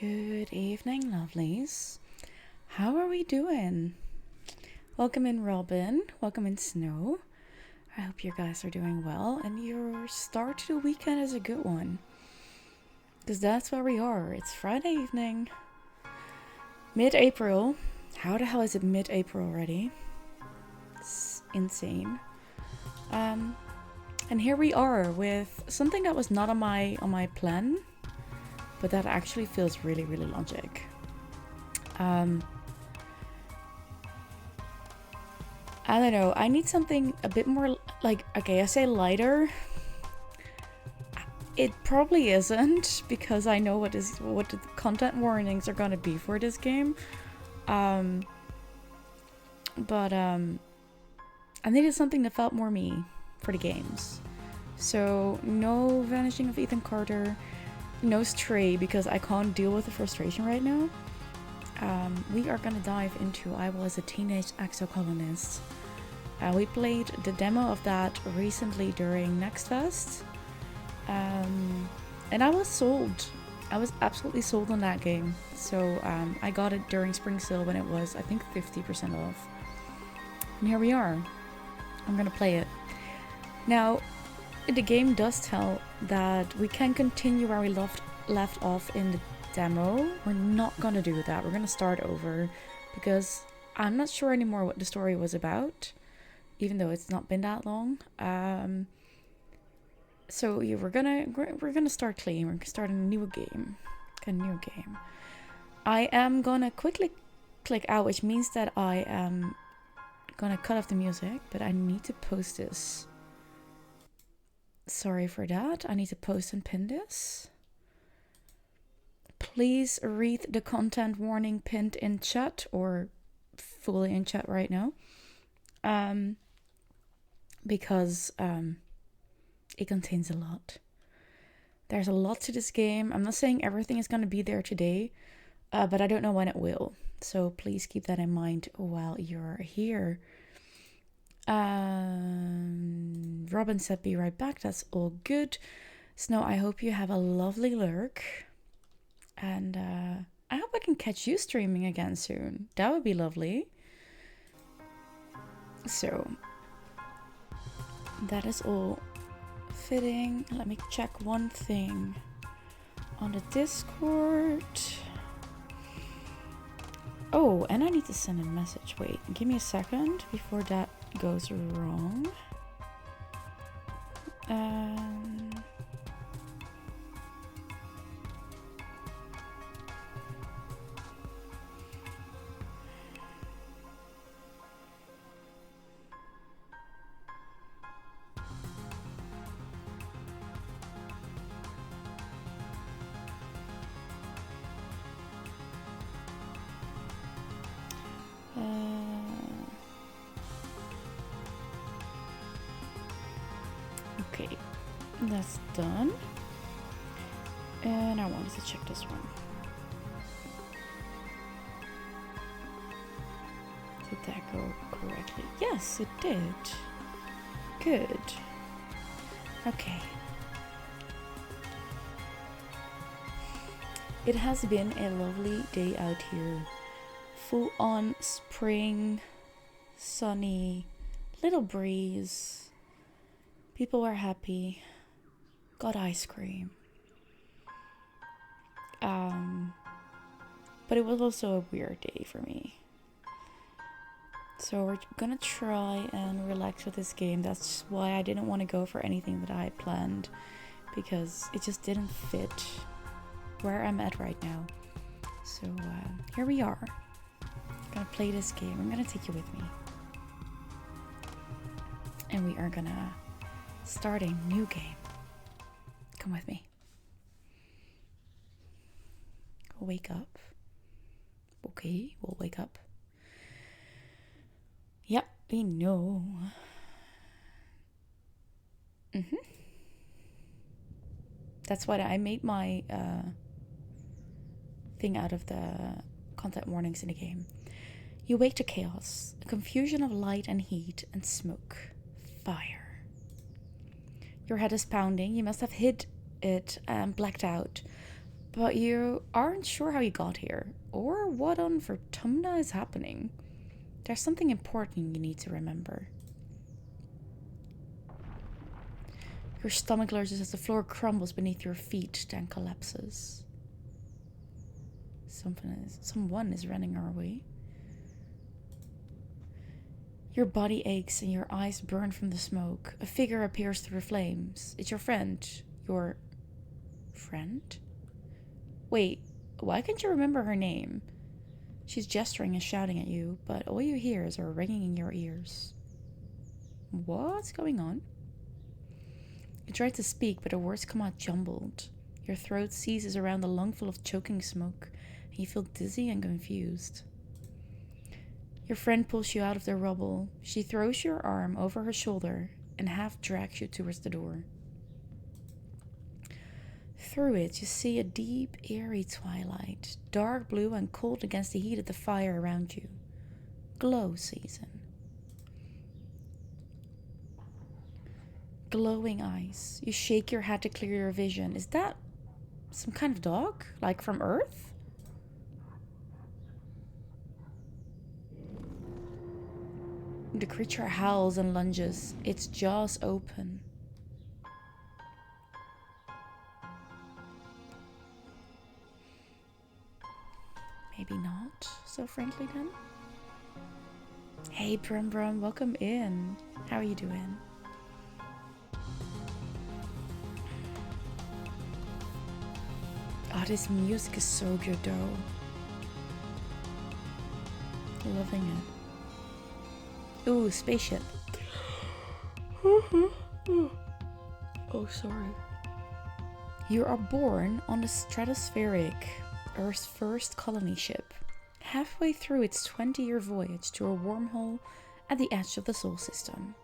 Good evening, lovelies. How are we doing? Welcome in, Robin. Welcome in, Snow. I hope you guys are doing well and your start to the weekend is a good one. Because that's where we are. It's Friday evening, mid-April. How the hell is it mid-April already? It's insane. And here we are with something that was not on my plan, but that actually feels really, really logic. I don't know. I need something a bit more like, okay, I say lighter. It probably isn't because I know what the content warnings are gonna be for this game. But I needed something that felt more me for the games. So no Vanishing of Ethan Carter, no Stray because I can't deal with the frustration right now. We are gonna dive into I Was a Teenage Exocolonist. We played the demo of that recently during Next Fest. And I was sold. I was absolutely sold on that game. So I got it during Spring Sale when it was, I think, 50% off. And here we are. I'm gonna play it. Now, the game does tell that we can continue where we left off in the demo. We're not gonna do that. We're gonna start over because I'm not sure anymore what the story was about, even though it's not been that long. So yeah, we're gonna start clean. We're gonna start a new game. I am gonna quickly click out, which means that I am gonna cut off the music, but I need to post this. Sorry for that. I need to post and pin this. Please read the content warning pinned in chat or fully in chat right now. Because it contains a lot. There's a lot to this game. I'm not saying everything is going to be there today, but I don't know when it will. So please keep that in mind while you're here. Robin said be right back. That's all good. Snow, I hope you have a lovely lurk. And I hope I can catch you streaming again soon. That would be lovely. So, that is all fitting. Let me check one thing on the Discord. Oh, and I need to send a message. Wait, give me a second before that goes wrong. Okay, that's done. And I wanted to check this one. Did that go correctly? Yes, it did. Good. Okay. It has been a lovely day out here. Full on spring, sunny, little breeze. People were happy. Got ice cream. But it was also a weird day for me. So we're gonna try and relax with this game. That's why I didn't want to go for anything that I had planned, because it just didn't fit where I'm at right now. So here we are. I'm gonna play this game. I'm gonna take you with me. And we are gonna start a new game. Come with me. Wake up. Okay, we'll wake up. Yep, we know. That's why I made my thing out of the content warnings in the game. You wake to chaos, a confusion of light and heat and smoke, fire. Your head is pounding. You must have hid it and blacked out. But you aren't sure how you got here, or what on Vertumna is happening. There's something important you need to remember. Your stomach lurches as the floor crumbles beneath your feet, then collapses. Someone is running our way. Your body aches and your eyes burn from the smoke. A figure appears through the flames. It's your friend. Your friend? Wait, why can't you remember her name? She's gesturing and shouting at you, but all you hear is her ringing in your ears. What's going on? You try to speak, but the words come out jumbled. Your throat seizes around a lungful of choking smoke, and you feel dizzy and confused. Your friend pulls you out of the rubble. She throws your arm over her shoulder and half drags you towards the door. Through it, you see a deep, eerie twilight, dark blue and cold against the heat of the fire around you. Glow season. Glowing eyes. You shake your head to clear your vision. Is that some kind of dog? Like from Earth? The creature howls and lunges, its jaws open. Maybe not so friendly then? Hey Brum Brum, welcome in. How are you doing? Oh, this music is so good though. Loving it. Ooh, spaceship. Oh, sorry. You are born on the stratospheric, Earth's first colony ship, halfway through its 20-year voyage to a wormhole at the edge of the Sol system.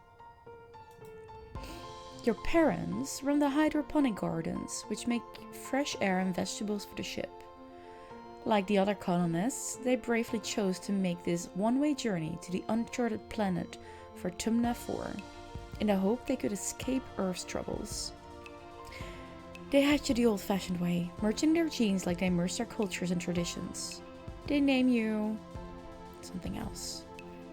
Your parents run the hydroponic gardens, which make fresh air and vegetables for the ship. Like the other colonists, they bravely chose to make this one-way journey to the uncharted planet Vertumna 4, in the hope they could escape Earth's troubles. They hatch you the old-fashioned way, merging their genes like they immerse their cultures and traditions. They name you something else.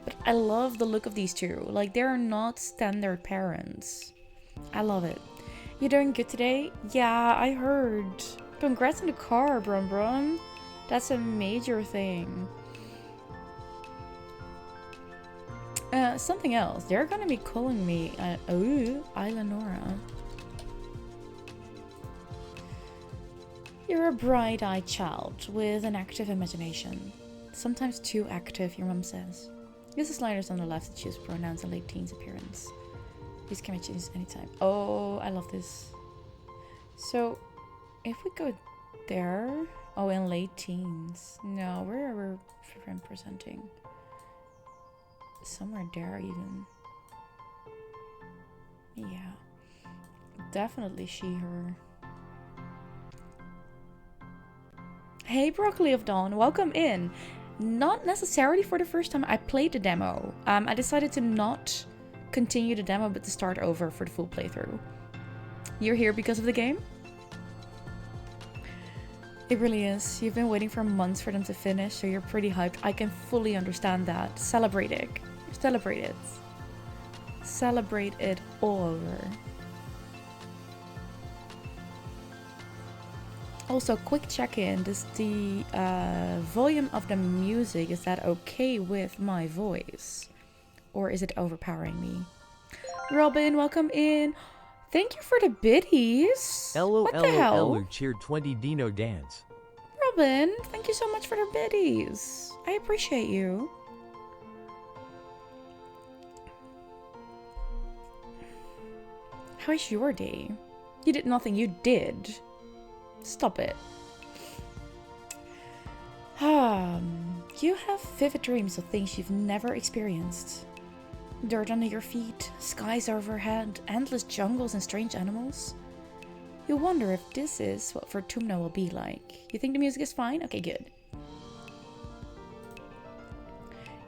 But I love the look of these two, like they are not standard parents. I love it. You doing good today? Yeah, I heard. Congrats on the car, Brum Brum. That's a major thing. Something else. They're gonna be calling me, Eleonora. You're a bright-eyed child with an active imagination. Sometimes too active, your mom says. Use the sliders on the left to choose pronouns and late teens appearance. These can be changed anytime. Oh, I love this. So, if we go there... Oh, in late teens. No, where are we presenting? Somewhere there even. Yeah. Definitely she, her. Hey, Broccoli of Dawn. Welcome in. Not necessarily for the first time I played the demo. I decided to not continue the demo, but to start over for the full playthrough. You're here because of the game? It really is. You've been waiting for months for them to finish, so you're pretty hyped. I can fully understand that. Celebrate it. Celebrate it. Celebrate it all over. Also, quick check-in. Does the volume of the music, is that okay with my voice? Or is it overpowering me? Robin, welcome in. Thank you for the biddies. What the hell? Cheered 20 Dino dance. Robin, thank you so much for the biddies. I appreciate you. How is your day? You did nothing, you did. Stop it. You have vivid dreams of things you've never experienced. Dirt under your feet, skies overhead, endless jungles and strange animals. You wonder if this is what Vertumna will be like. You think the music is fine? Okay, good.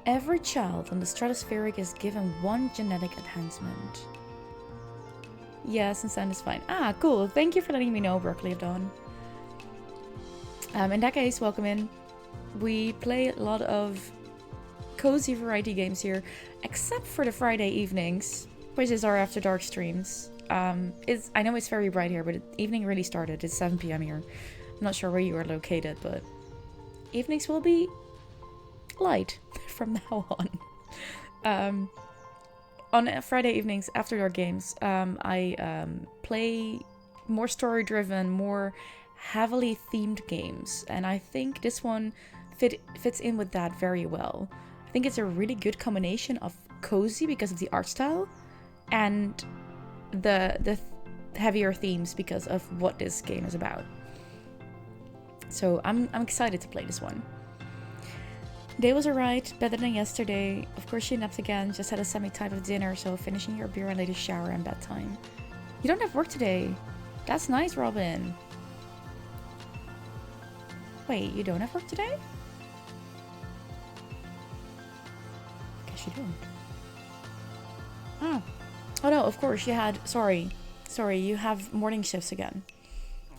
Every child on the stratospheric is given one genetic enhancement. Yes, and sound is fine. Ah, cool. Thank you for letting me know, Broccoli of Dawn. In that case, welcome in. We play a lot of cozy variety games here, except for the Friday evenings, which is our After Dark streams. I know it's very bright here, but evening really started. It's 7 p.m. here. I'm not sure where you are located, but evenings will be light from now on. On Friday evenings, After Dark games, I play more story-driven, more heavily themed games, and I think this one fits in with that very well. I think it's a really good combination of cozy because of the art style and the heavier themes because of what this game is about. So I'm excited to play this one. Day was alright, better than yesterday. Of course she napped again, just had a semi-type of dinner, so finishing your beer and later shower and bedtime. You don't have work today. That's nice, Robin. Wait, you don't have work today? Guess you don't. Oh no, of course you had, sorry, you have morning shifts again.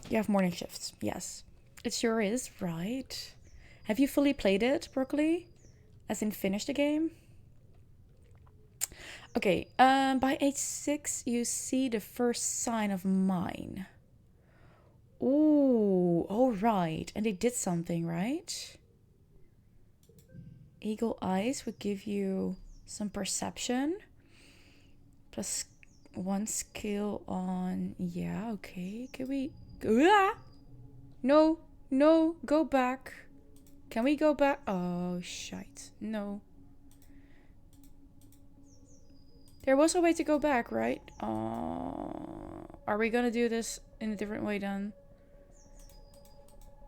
You have morning shifts, yes. It sure is, right? Have you fully played it, Broccoli? As in finished the game? Okay, by age 6 you see the first sign of mine. Ooh, alright. And they did something, right? Eagle eyes would give you some perception. Plus 1 skill on... Yeah, okay. Can we... Ah! No, go back. Can we go back? Oh, shite. No. There was a way to go back, right? Are we gonna do this in a different way then?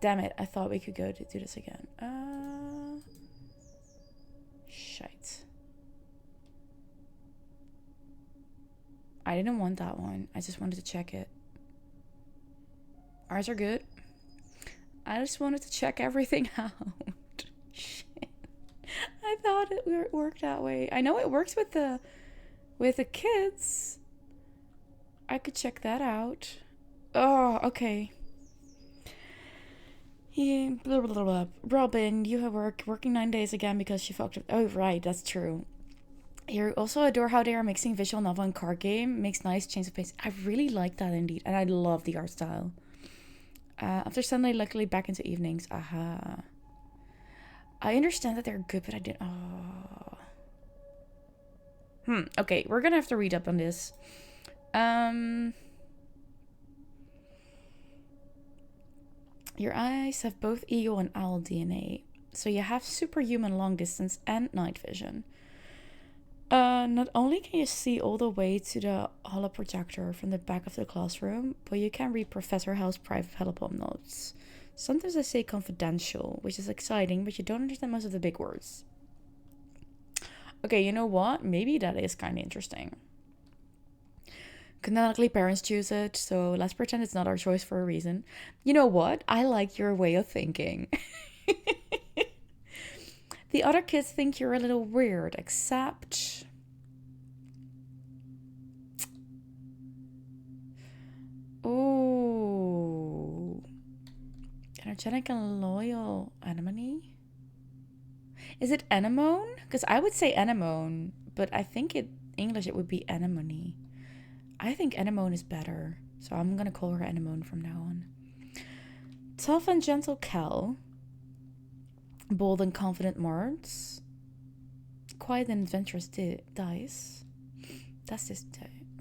Damn it, I thought we could go to do this again. Shite. I didn't want that one. I just wanted to check it. Ours are good. I just wanted to check everything out. Shit. I thought it worked that way. I know it works with the kids. I could check that out. Oh, okay. Yeah, blah, blah, blah, blah. Robin, you have working 9 days again because she fucked up. Oh, right, that's true. You also adore how they are mixing visual novel and card game. Makes nice change of pace. I really like that indeed, and I love the art style. After Sunday, luckily back into evenings. Aha. I understand that they're good, but I didn't. Oh. Okay, we're gonna have to read up on this. Your eyes have both eagle and owl DNA, so you have superhuman long distance and night vision. Not only can you see all the way to the holoprojector from the back of the classroom, but you can read Professor Hell's private helipom notes. Sometimes they say confidential, which is exciting, but you don't understand most of the big words. Okay, you know what? Maybe that is kind of interesting. Canonically, parents choose it, so let's pretend it's not our choice for a reason. You know what? I like your way of thinking. The other kids think you're a little weird, except... Ooh. Energetic and loyal anemone? Is it anemone? Because I would say anemone, but I think in English it would be anemone. I think anemone is better, so I'm gonna call her anemone from now on. Tough and gentle Kel. Bold and confident Mards. Quiet and adventurous Dice. That's this,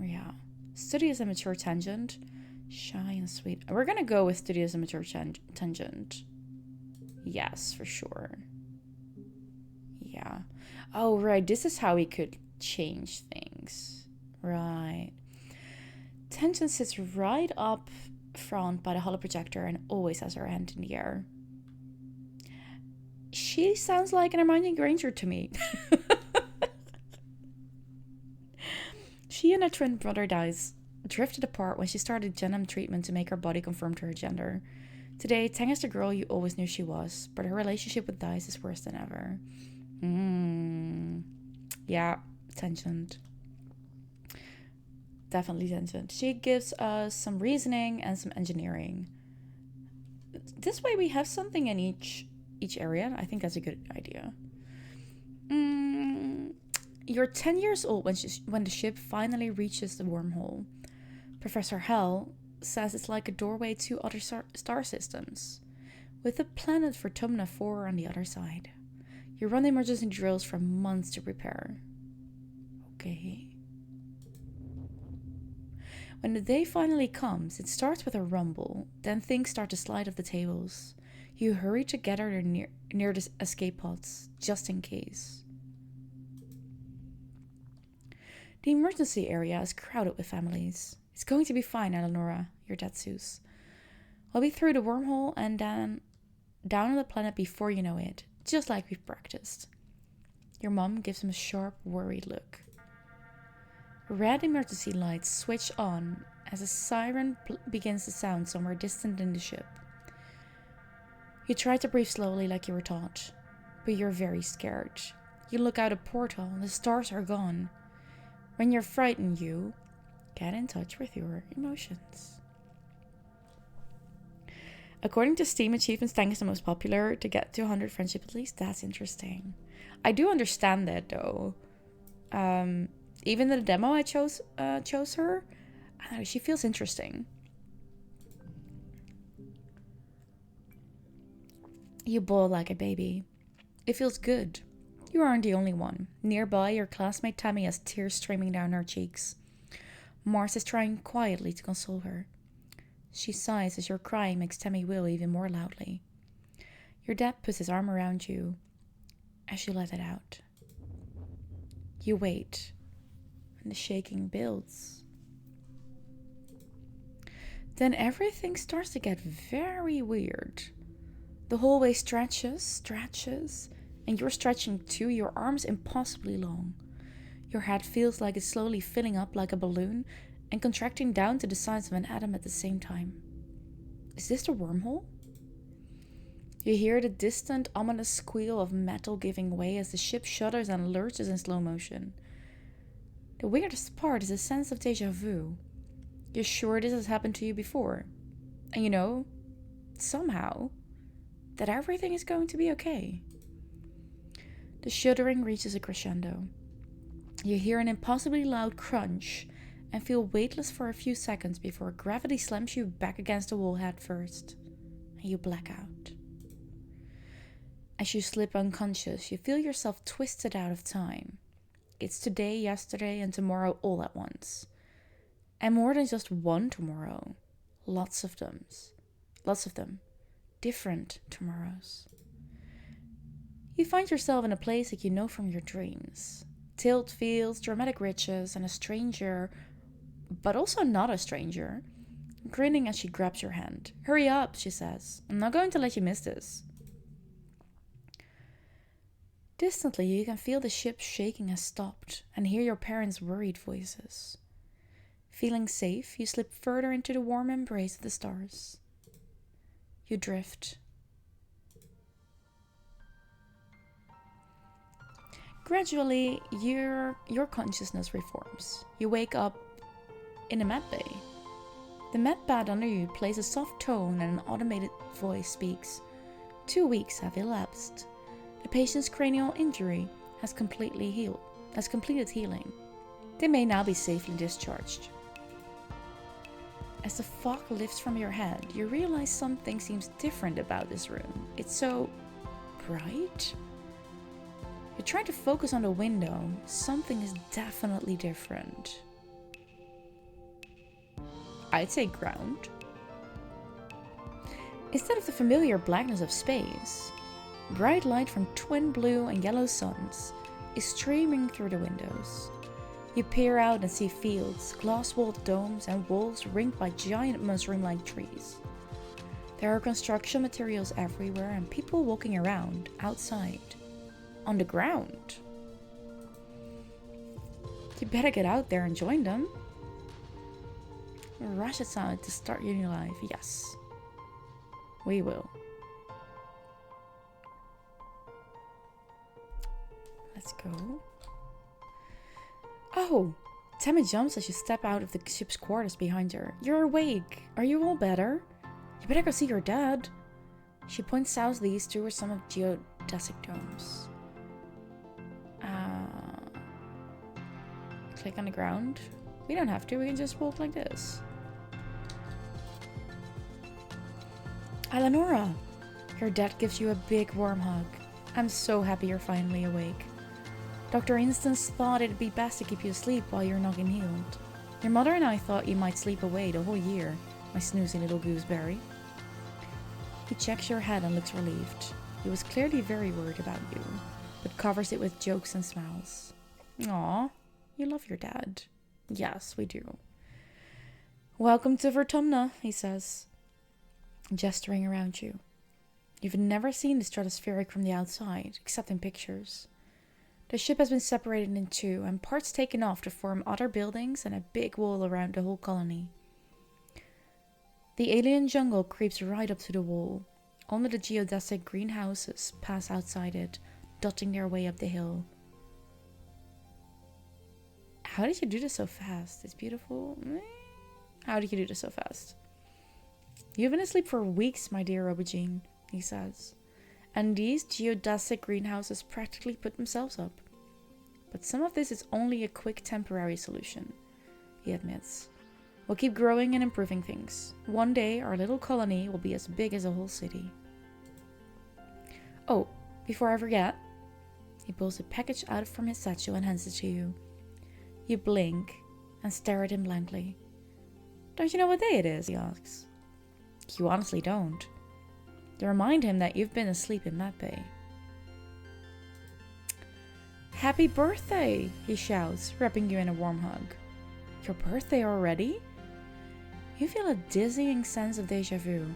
yeah. Studious and mature Tangent. Shy and sweet. We're gonna go with studious and mature Tangent. Yes, for sure. Yeah. Oh, right. This is how we could change things. Right. Tangent sits right up front by the holoprojector and always has her hand in the air. She sounds like an Hermione Granger to me. She and her twin brother Dice drifted apart when she started genome treatment to make her body conform to her gender. Today, Tang is the girl you always knew she was, but her relationship with Dice is worse than ever. Yeah, Tangent. Definitely Tangent. She gives us some reasoning and some engineering. this way we have something in each area. I think that's a good idea. You're 10 years old when the ship finally reaches the wormhole. Professor Hell says it's like a doorway to other star systems, with the planet Vertumna 4 on the other side. You run emergency drills for months to prepare. Okay. When the day finally comes, it starts with a rumble, then things start to slide off the tables. You hurry together near the escape pods, just in case. The emergency area is crowded with families. It's going to be fine, Eleonora, your dad Zeus. I'll be through the wormhole and then down on the planet before you know it, just like we've practiced. Your mom gives him a sharp, worried look. Red emergency lights switch on as a siren begins to sound somewhere distant in the ship. You try to breathe slowly like you were taught, but you're very scared. You look out a portal and the stars are gone. When you're frightened, you get in touch with your emotions. According to Steam achievements, Tang is the most popular to get to 100 friendship at least. That's interesting. I do understand that though. Even the demo I chose her. I don't know, she feels interesting. You bawl like a baby. It feels good. You aren't the only one. Nearby, your classmate Tammy has tears streaming down her cheeks. Mars is trying quietly to console her. She sighs as your crying makes Tammy wail even more loudly. Your dad puts his arm around you as you let it out. You wait, and the shaking builds. Then everything starts to get very weird. The hallway stretches, and you're stretching too, your arms impossibly long. Your head feels like it's slowly filling up like a balloon and contracting down to the size of an atom at the same time. Is this the wormhole? You hear the distant, ominous squeal of metal giving way as the ship shudders and lurches in slow motion. The weirdest part is a sense of déjà vu. You're sure this has happened to you before. And you know, somehow, that everything is going to be okay. The shuddering reaches a crescendo. You hear an impossibly loud crunch and feel weightless for a few seconds before gravity slams you back against the wall head first, and you black out. As you slip unconscious, you feel yourself twisted out of time. It's today, yesterday, and tomorrow all at once. And more than just one tomorrow. Lots of them. Different tomorrows. You find yourself in a place that you know from your dreams. Tilled fields, dramatic riches, and a stranger, but also not a stranger, grinning as she grabs your hand. Hurry up, she says. I'm not going to let you miss this. Distantly, you can feel the ship shaking has stopped and hear your parents' worried voices. Feeling safe, you slip further into the warm embrace of the stars. You drift. Gradually, your consciousness reforms. You wake up in a med bay. The med pad under you plays a soft tone and an automated voice speaks. 2 weeks have elapsed. The patient's cranial injury has completed healing. They may now be safely discharged. As the fog lifts from your head, you realize something seems different about this room. It's so bright. You try to focus on the window. Something is definitely different. I'd say ground. Instead of the familiar blackness of space, bright light from twin blue and yellow suns is streaming through the windows. You peer out and see fields, glass-walled domes, and walls ringed by giant mushroom-like trees. There are construction materials everywhere and people walking around, outside, on the ground. You better get out there and join them. Rush aside to start your new life. Yes, we will. Let's go. Oh! Tammy jumps as you step out of the ship's quarters behind her. You're awake. Are you all better? You better go see your dad. She points southeast towards some of geodesic domes. Click on the ground. We don't have to, we can just walk like this. Eleonora! Your dad gives you a big warm hug. I'm so happy you're finally awake. Dr. Instance thought it'd be best to keep you asleep while you're not getting healed. Your mother and I thought you might sleep away the whole year, my snoozy little gooseberry. He checks your head and looks relieved. He was clearly very worried about you, but covers it with jokes and smiles. Aw, you love your dad. Yes, we do. Welcome to Vertumna, he says, gesturing around you. You've never seen the stratospheric from the outside, except in pictures. The ship has been separated in two, and parts taken off to form other buildings and a big wall around the whole colony. The alien jungle creeps right up to the wall. Only the geodesic greenhouses pass outside it, dotting their way up the hill. How did you do this so fast? It's beautiful. How did you do this so fast? You've been asleep for weeks, my dear Aubergine, he says. And these geodesic greenhouses practically put themselves up. But some of this is only a quick temporary solution, he admits. We'll keep growing and improving things. One day, our little colony will be as big as a whole city. Oh, before I forget, he pulls a package out from his satchel and hands it to you. You blink and stare at him blankly. Don't you know what day it is? He asks. You honestly don't. To remind him that you've been asleep in that bay. Happy birthday, he shouts, wrapping you in a warm hug. Your birthday already? You feel a dizzying sense of deja vu.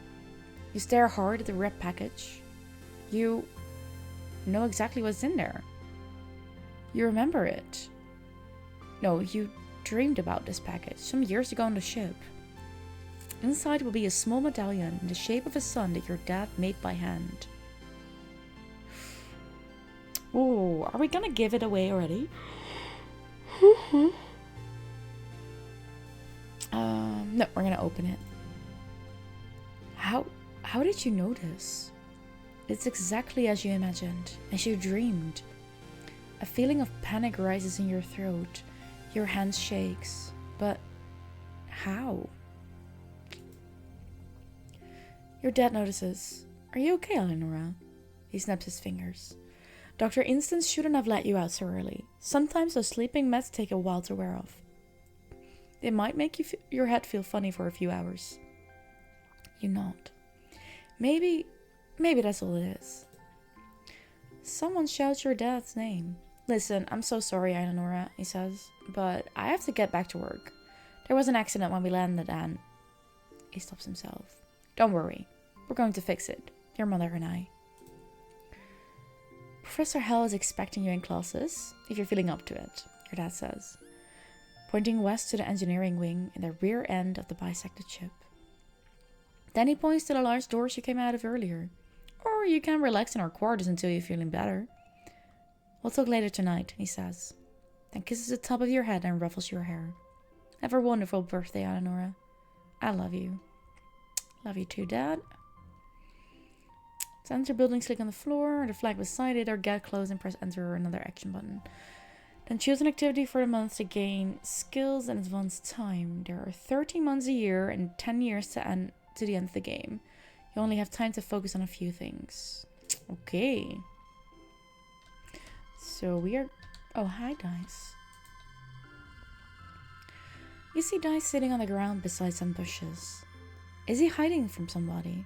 You stare hard at the wrapped package. You know exactly what's in there. You remember it. No, you dreamed about this package some years ago on the ship. Inside will be a small medallion in the shape of a sun that your dad made by hand. Oh, are we gonna give it away already? No, we're gonna open it. How did you notice? It's exactly as you imagined, as you dreamed. A feeling of panic rises in your throat. Your hand shakes. But how? Your dad notices. Are you okay, Eleonora? He snaps his fingers. Dr. Instance shouldn't have let you out so early. Sometimes those sleeping meds take a while to wear off. They might make your head feel funny for a few hours. You nod. Maybe that's all it is. Someone shouts your dad's name. Listen, I'm so sorry, Eleonora, he says, but I have to get back to work. There was an accident when we landed and... He stops himself. Don't worry. We're going to fix it. Your mother and I. Professor Hell is expecting you in classes, if you're feeling up to it, your dad says, pointing west to the engineering wing in the rear end of the bisected ship. Then he points to the large doors you came out of earlier. Or you can relax in our quarters until you're feeling better. We'll talk later tonight, he says, then kisses the top of your head and ruffles your hair. Have a wonderful birthday, Eleonora. I love you. Love you too, Dad. To enter buildings, click on the floor, the flag beside it, or get close and press enter or another action button. Then choose an activity for the month to gain skills and advance time. There are 30 months a year and 10 years to the end of the game. You only have time to focus on a few things. Okay. So we are... Oh, hi, Dice. You see Dice sitting on the ground beside some bushes. Is he hiding from somebody?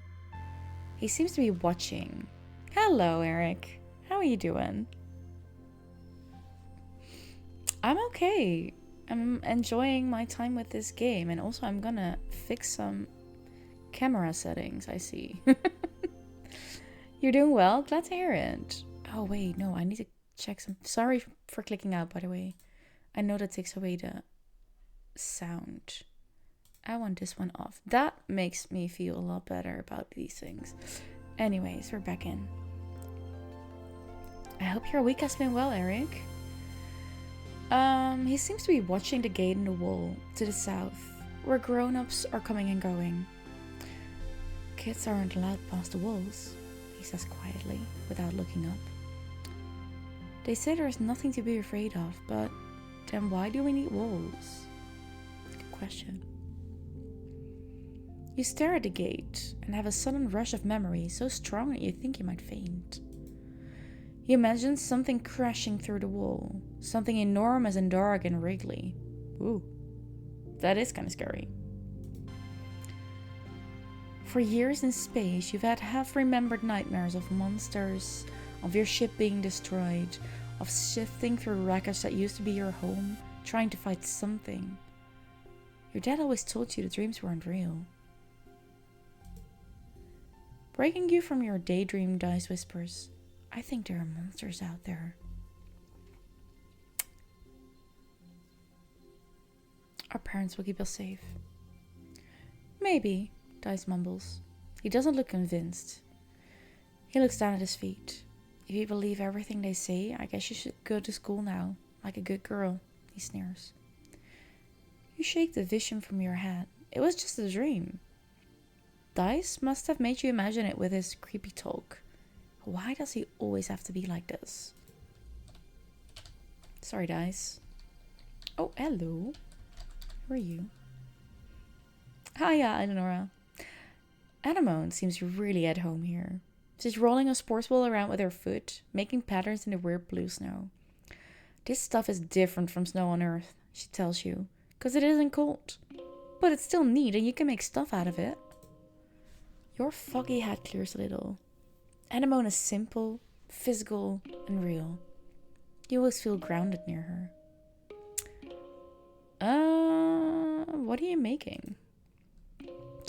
He seems to be watching. Hello, Eric. How are you doing? I'm okay. I'm enjoying my time with this game. And also I'm gonna fix some camera settings, I see. You're doing well? Glad to hear it. Oh, wait. No, I need to check some... Sorry for clicking out, by the way. I know that takes away the sound. I want this one off. That makes me feel a lot better about these things. Anyways, we're back in. I hope your week has been well, Eric. He seems to be watching the gate in the wall to the south, where grown-ups are coming and going. Kids aren't allowed past the walls, he says quietly, without looking up. They say there's nothing to be afraid of, but then why do we need walls? Good question. You stare at the gate and have a sudden rush of memory so strong that you think you might faint. You imagine something crashing through the wall, something enormous and dark and wriggly. Ooh, that is kind of scary. For years in space, you've had half-remembered nightmares of monsters, of your ship being destroyed, of shifting through wreckage that used to be your home, trying to fight something. Your dad always told you the dreams weren't real. Breaking you from your daydream, Dice whispers, I think there are monsters out there. Our parents will keep us safe. Maybe, Dice mumbles. He doesn't look convinced. He looks down at his feet. If you believe everything they say, I guess you should go to school now, like a good girl, he sneers. You shake the vision from your head. It was just a dream. Dice must have made you imagine it with his creepy talk. Why does he always have to be like this? Sorry, Dice. Oh, hello. Who are you? Hiya, Eleonora. Anemone seems really at home here. She's rolling a sports ball around with her foot, making patterns in the weird blue snow. This stuff is different from snow on Earth, she tells you, because it isn't cold. But it's still neat and you can make stuff out of it. Your foggy head clears a little. Anemone is simple, physical, and real. You always feel grounded near her. What are you making?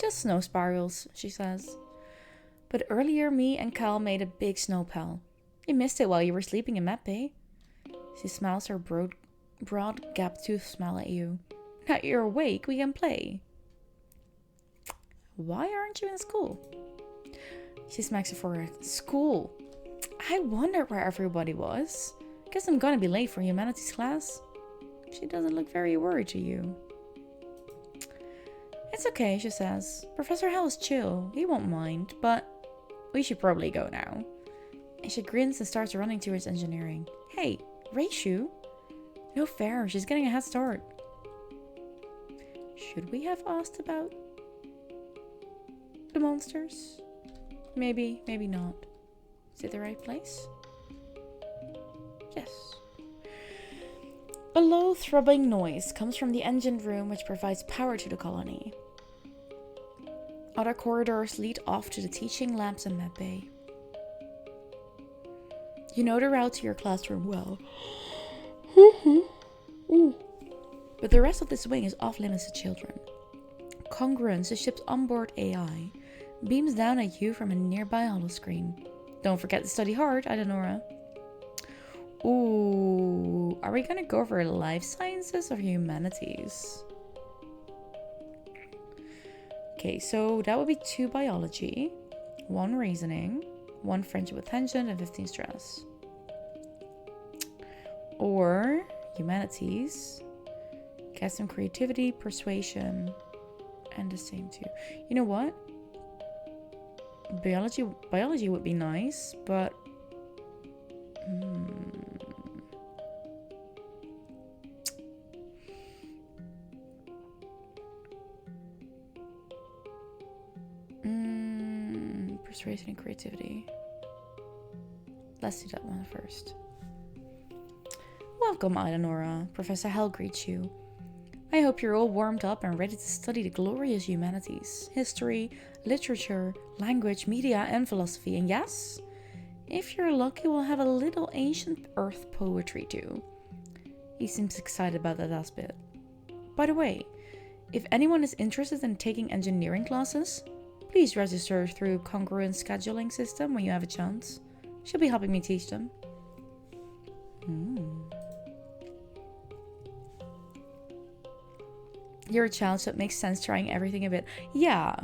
Just snow spirals, she says. But earlier me and Cal made a big snow pal. You missed it while you were sleeping in Map Bay. She smiles her broad gap-toothed smile at you. Now you're awake, we can play. Why aren't you in school? She smacks her forehead. School. I wondered where everybody was. Guess I'm gonna be late for humanities class. She doesn't look very worried to you. It's okay, she says. Professor Hell is chill. He won't mind, but we should probably go now. And she grins and starts running towards engineering. Hey, Reishu? No fair, she's getting a head start. Should we have asked about the monsters? Maybe, maybe not. Is it the right place? Yes. A low throbbing noise comes from the engine room which provides power to the colony. Other corridors lead off to the teaching labs in Map Bay. You know the route to your classroom well. But the rest of this wing is off limits to children. Congruence, the ship's onboard AI, beams down at you from a nearby holoscreen. Don't forget to study hard, Eleonora. Ooh, are we gonna go for life sciences or humanities? Okay, so that would be 2 biology, 1 reasoning, 1 friendship with tension, and 15 stress. Or humanities, get some creativity, persuasion, and the same too. You know what? Biology would be nice, but persuasion and creativity. Let's do that one first. Welcome, Eleonora. Professor Hell greets you. I hope you're all warmed up and ready to study the glorious humanities, history, literature, language, media, and philosophy. And yes, if you're lucky, we'll have a little ancient Earth poetry too. He seems excited about that last bit. By the way, if anyone is interested in taking engineering classes, please register through Congruent scheduling system when you have a chance. She'll be helping me teach them. You're a child, so it makes sense trying everything a bit. Yeah,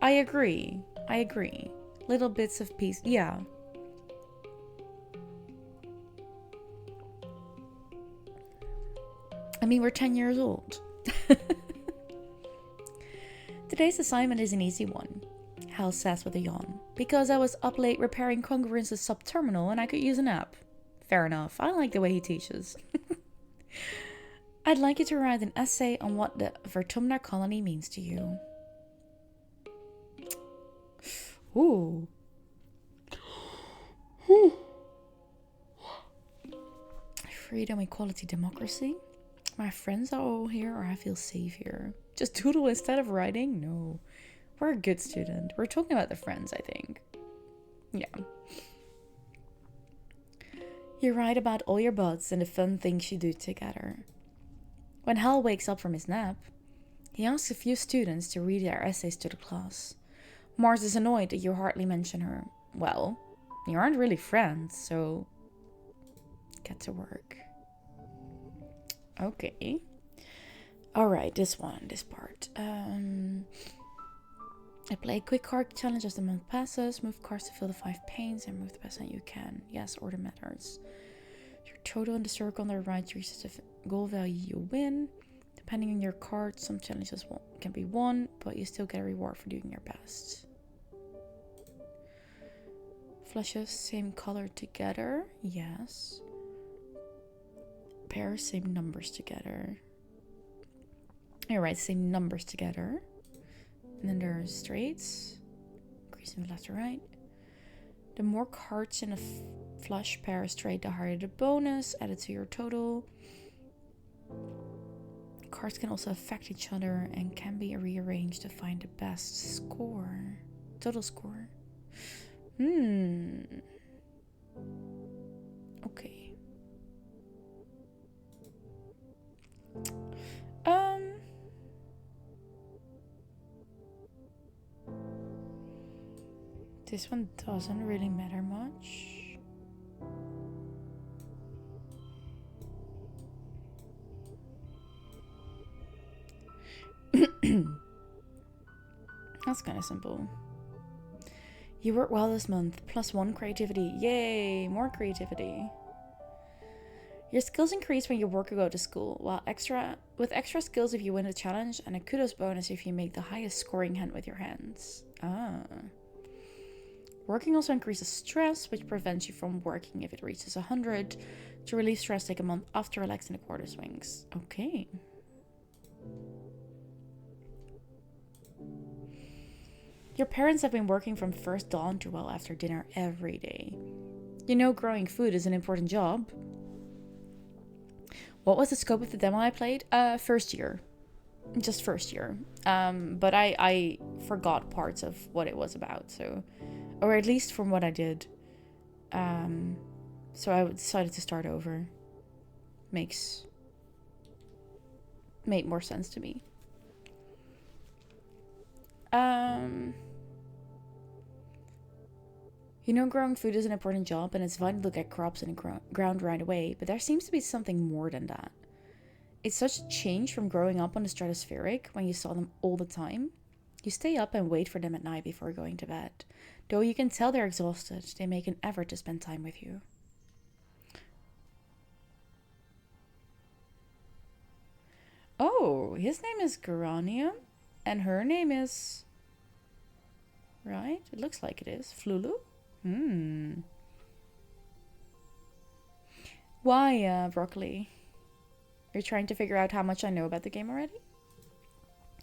I agree. Little bits of peace. Yeah. I mean, we're 10 years old. Today's assignment is an easy one. Hal says with a yawn. Because I was up late repairing Congruence's subterminal and I could use a nap. Fair enough. I like the way he teaches. I'd like you to write an essay on what the Vertumnar colony means to you. Ooh. Freedom, equality, democracy. My friends are all here or I feel safe here. Just doodle instead of writing? No. We're a good student. We're talking about the friends, I think. Yeah. You write about all your buds and the fun things you do together. When Hal wakes up from his nap, he asks a few students to read their essays to the class. Mars is annoyed that you hardly mention her. Well, you aren't really friends, so get to work. Okay. Alright, this part. I play a quick card challenge as the month passes. Move cards to fill the 5 panes and move the best that you can. Yes, order matters. Your total in the circle on the right reaches the goal value you win. Depending on your card, some challenges can be won, but you still get a reward for doing your best. Flushes, same color together. Yes. Pairs, same numbers together. Alright, same numbers together. And then there are straights. Increasing from left to right. The more cards in a flush pair straight, the higher the bonus added to your total. Cards can also affect each other and can be rearranged to find the best score. Total score. Okay. This one doesn't really matter much. That's kind of simple. You work well this month. +1 creativity. Yay! More creativity. Your skills increase when you work or go to school, with extra skills if you win a challenge, and a kudos bonus if you make the highest scoring hand with your hands. Working also increases stress, which prevents you from working if it reaches 100. To relieve stress, take a month off to relax in the quarter swings. Okay. Your parents have been working from first dawn to well after dinner every day. You know growing food is an important job. What was the scope of the demo I played? First year. Just first year. But I forgot parts of what it was about, so... Or at least from what I did. So I decided to start over. Made more sense to me. You know growing food is an important job and it's vital to get crops in the ground right away, but there seems to be something more than that. It's such a change from growing up on the stratospheric when you saw them all the time. You stay up and wait for them at night before going to bed. Though you can tell they're exhausted, they make an effort to spend time with you. Oh, his name is Geranium, and her name is... Right? It looks like it is. Flulu? Why, Broccoli? You're trying to figure out how much I know about the game already?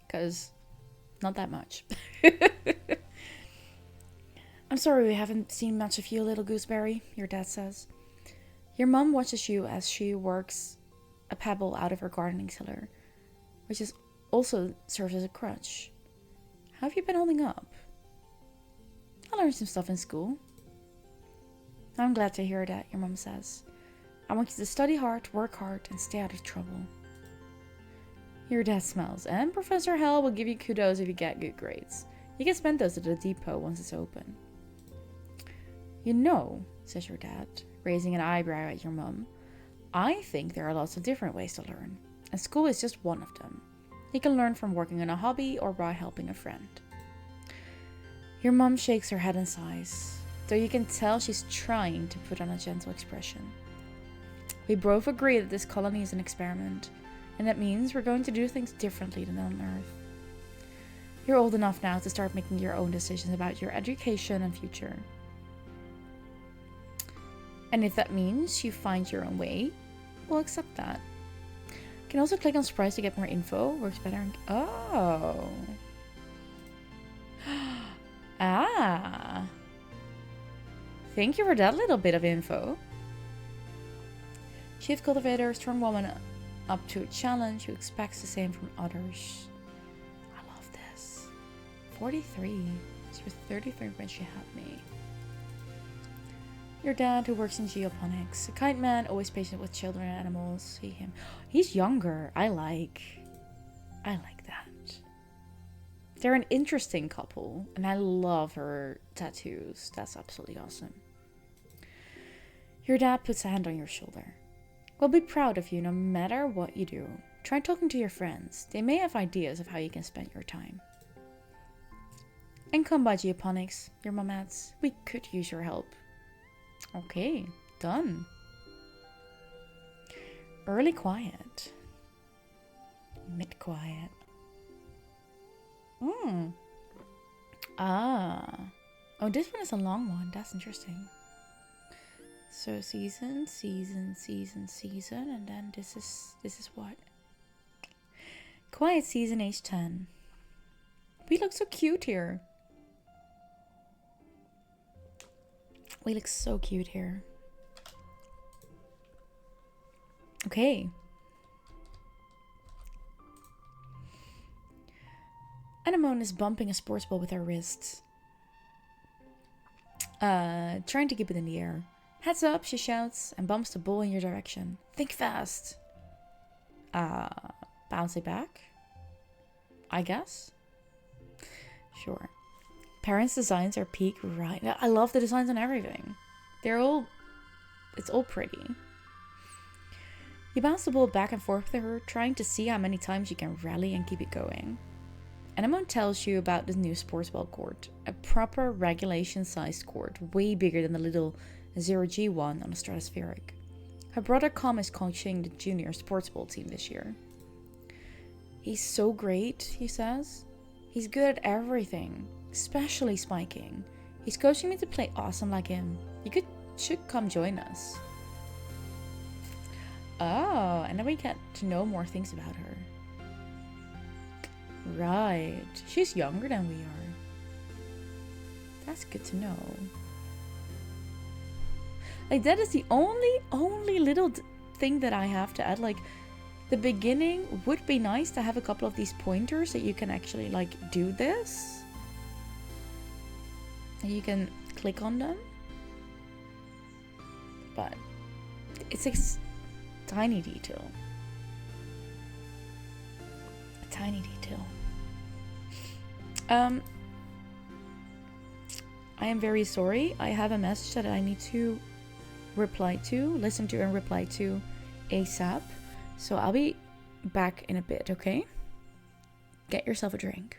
Because... not that much. I'm sorry we haven't seen much of you, little gooseberry, your dad says. Your mom watches you as she works a pebble out of her gardening cellar, which is also serves as a crutch. How have you been holding up? I learned some stuff in school. I'm glad to hear that, your mom says. I want you to study hard, work hard, and stay out of trouble. Your dad smiles, and Professor Hell will give you kudos if you get good grades. You can spend those at the depot once it's open. You know, says your dad, raising an eyebrow at your mum, I think there are lots of different ways to learn, and school is just one of them. You can learn from working on a hobby or by helping a friend. Your mum shakes her head and sighs, though you can tell she's trying to put on a gentle expression. We both agree that this colony is an experiment, and that means we're going to do things differently than on Earth. You're old enough now to start making your own decisions about your education and future. And if that means you find your own way, we'll accept that. You can also click on sprites to get more info. Works better. Oh. Ah. Thank you for that little bit of info. Chief cultivator, strong woman up to a challenge who expects the same from others. I love this. 43. She was 33 when she had me. Your dad who works in geoponics. A kind man, always patient with children and animals. See him. He's younger. I like that. They're an interesting couple. And I love her tattoos. That's absolutely awesome. Your dad puts a hand on your shoulder. We'll be proud of you no matter what you do. Try talking to your friends. They may have ideas of how you can spend your time. And come by geoponics. Your mom adds, we could use your help. Okay, done. Early quiet. Mid quiet. Ah. Oh, this one is a long one. That's interesting. So season, and then this is what? Quiet season, age 10. We look so cute here. We look so cute here. Okay. Anemone is bumping a sports ball with her wrists. Trying to keep it in the air. Heads up, she shouts, and bumps the ball in your direction. Think fast. Bounce it back? I guess? Sure. Parents' designs are peak right. I love the designs on everything. It's all pretty. You bounce the ball back and forth with her, trying to see how many times you can rally and keep it going. Anemone tells you about this new sports ball court. A proper regulation-sized court, way bigger than the little 0G one on the Stratospheric. Her brother Com is coaching the junior sports ball team this year. He's so great, he says. He's good at everything, especially spiking. He's coaching me to play awesome like him. You should come join us. Oh, and then we get to know more things about her. Right. She's younger than we are. That's good to know. Like, that is the only little thing that I have to add. Like, the beginning would be nice to have a couple of these pointers that you can actually, like, do this. And you can click on them. But it's a tiny detail. A tiny detail. I am very sorry. I have a message that I need to listen to and reply to ASAP. So I'll be back in a bit, okay? Get yourself a drink.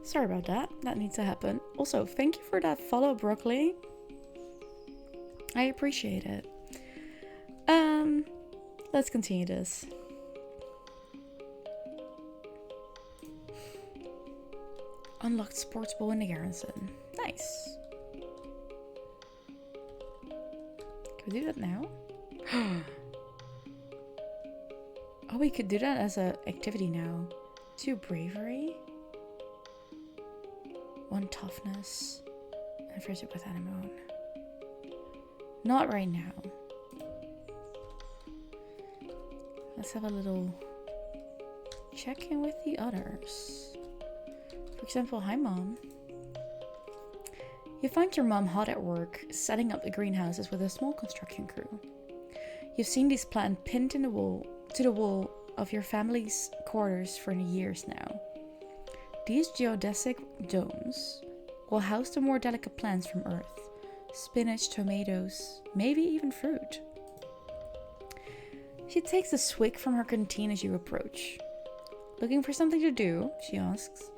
Sorry about that. That needs to happen. Also, thank you for that follow, Broccoli. I appreciate it. Let's continue this. Unlocked sports ball in the garrison. Nice. Can we do that now? Oh, we could do that as an activity now. 2 bravery. 1 toughness. And friendship with Anemone. Not right now. Let's have a little check-in with the others. For example, hi Mom. You find your mom hot at work, setting up the greenhouses with a small construction crew. You've seen these plants pinned to the wall of your family's quarters for years now. These geodesic domes will house the more delicate plants from Earth. Spinach, tomatoes, maybe even fruit. She takes a swig from her canteen as you approach. Looking for something to do? She asks.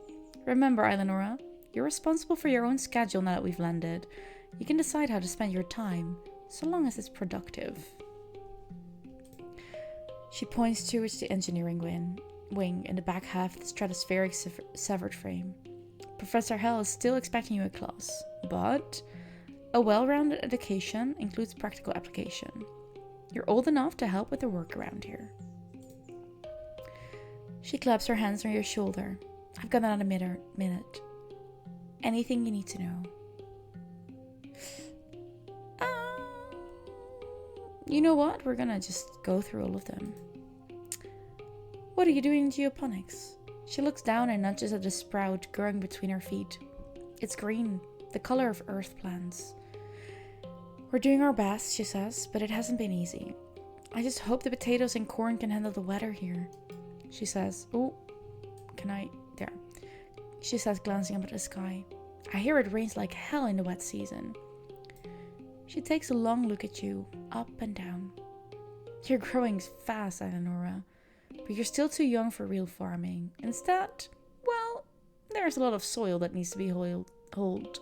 Remember, Eleonora, you're responsible for your own schedule now that we've landed. You can decide how to spend your time, so long as it's productive. She points towards the engineering wing in the back half of the stratospheric severed frame. Professor Hell is still expecting you at class, but a well-rounded education includes practical application. You're old enough to help with the work around here. She claps her hands on your shoulder. I've got another minute. Anything you need to know. You know what? We're gonna just go through all of them. What are you doing in geoponics? She looks down and nudges at a sprout growing between her feet. It's green, the color of earth plants. We're doing our best, she says, but it hasn't been easy. I just hope the potatoes and corn can handle the weather here. She says, oh, can I? There. She says, glancing up at the sky. I hear it rains like hell in the wet season. She takes a long look at you, up and down. You're growing fast, Eleonora, but you're still too young for real farming. Instead, well, there's a lot of soil that needs to be holed.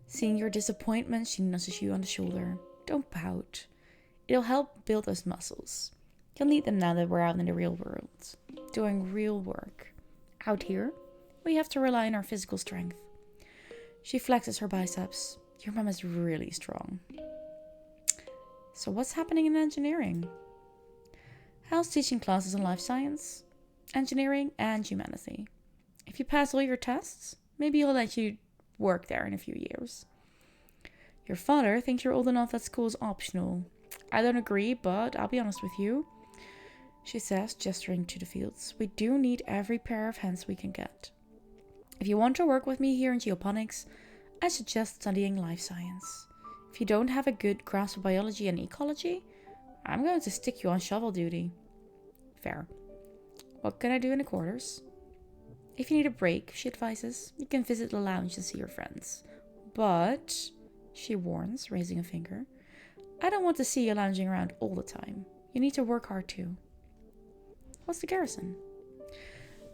Seeing your disappointment, she nudges you on the shoulder. Don't pout. It'll help build those muscles. You'll need them now that we're out in the real world, doing real work. Out here, we have to rely on our physical strength. She flexes her biceps. Your mom is really strong. So what's happening in engineering? Hal's teaching classes in life science, engineering, and humanity. If you pass all your tests, maybe he'll let you work there in a few years. Your father thinks you're old enough that school is optional. I don't agree, but I'll be honest with you, she says, gesturing to the fields. We do need every pair of hands we can get. If you want to work with me here in geoponics, I suggest studying life science. If you don't have a good grasp of biology and ecology, I'm going to stick you on shovel duty. Fair. What can I do in the quarters? If you need a break, she advises, you can visit the lounge and see your friends. But, she warns, raising a finger, I don't want to see you lounging around all the time. You need to work hard too. What's the garrison?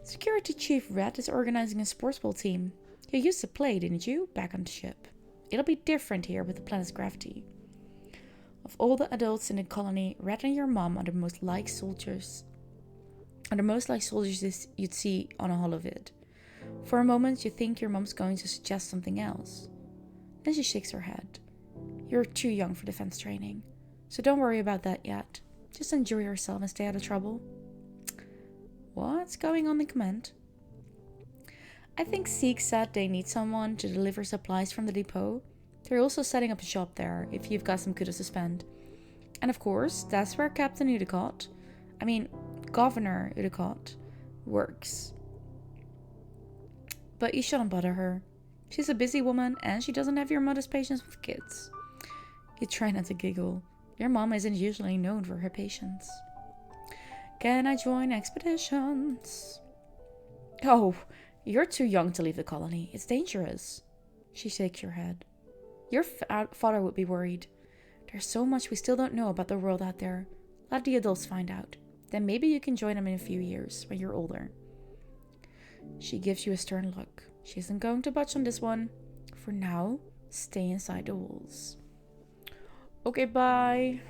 Security Chief Red is organizing a sports ball team. You used to play, didn't you? Back on the ship. It'll be different here with the planet's gravity. Of all the adults in the colony, Red and your mom are the most like soldiers you'd see on a holovid. For a moment, you think your mom's going to suggest something else. Then she shakes her head. You're too young for defense training, so don't worry about that yet. Just enjoy yourself and stay out of trouble. What's going on in command? I think Seek said they need someone to deliver supplies from the depot. They're also setting up a shop there, if you've got some kudos to spend. And of course, that's where Governor Udicott works. But you shouldn't bother her. She's a busy woman and she doesn't have your mother's patience with kids. You try not to giggle. Your mom isn't usually known for her patience. Can I join expeditions? Oh, you're too young to leave the colony. It's dangerous. She shakes her head. Your father would be worried. There's so much we still don't know about the world out there. Let the adults find out. Then maybe you can join them in a few years, when you're older. She gives you a stern look. She isn't going to budge on this one. For now, stay inside the walls. Okay, bye.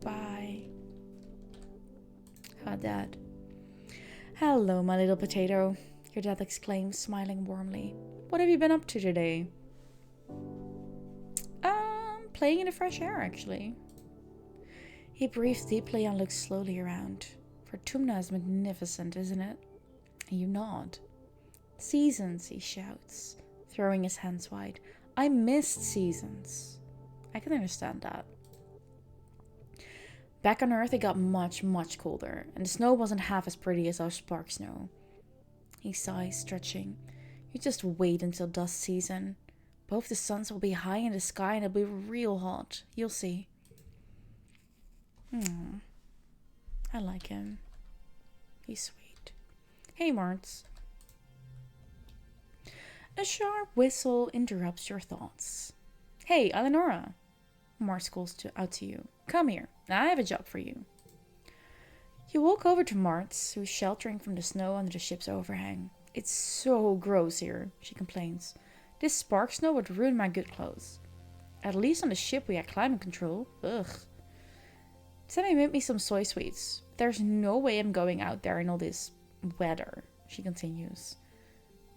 Bye. Hi, Dad. Hello, my little potato, your dad exclaims, smiling warmly. What have you been up to today? Playing in the fresh air, actually. He breathes deeply and looks slowly around. For Tumna is magnificent, isn't it? And you nod. Seasons, he shouts, throwing his hands wide. I missed seasons. I can understand that. Back on Earth, it got much, much colder, and the snow wasn't half as pretty as our spark snow. He sighs, stretching. You just wait until dust season. Both the suns will be high in the sky and it'll be real hot. You'll see. I like him. He's sweet. Hey, Martz. A sharp whistle interrupts your thoughts. Hey, Eleonora. Martz calls out to you. Come here. I have a job for you. You walk over to Martz, who's sheltering from the snow under the ship's overhang. It's so gross here, she complains. This spark snow would ruin my good clothes. At least on the ship we had climate control. Ugh. Sammy made me some soy sweets. There's no way I'm going out there in all this weather, she continues.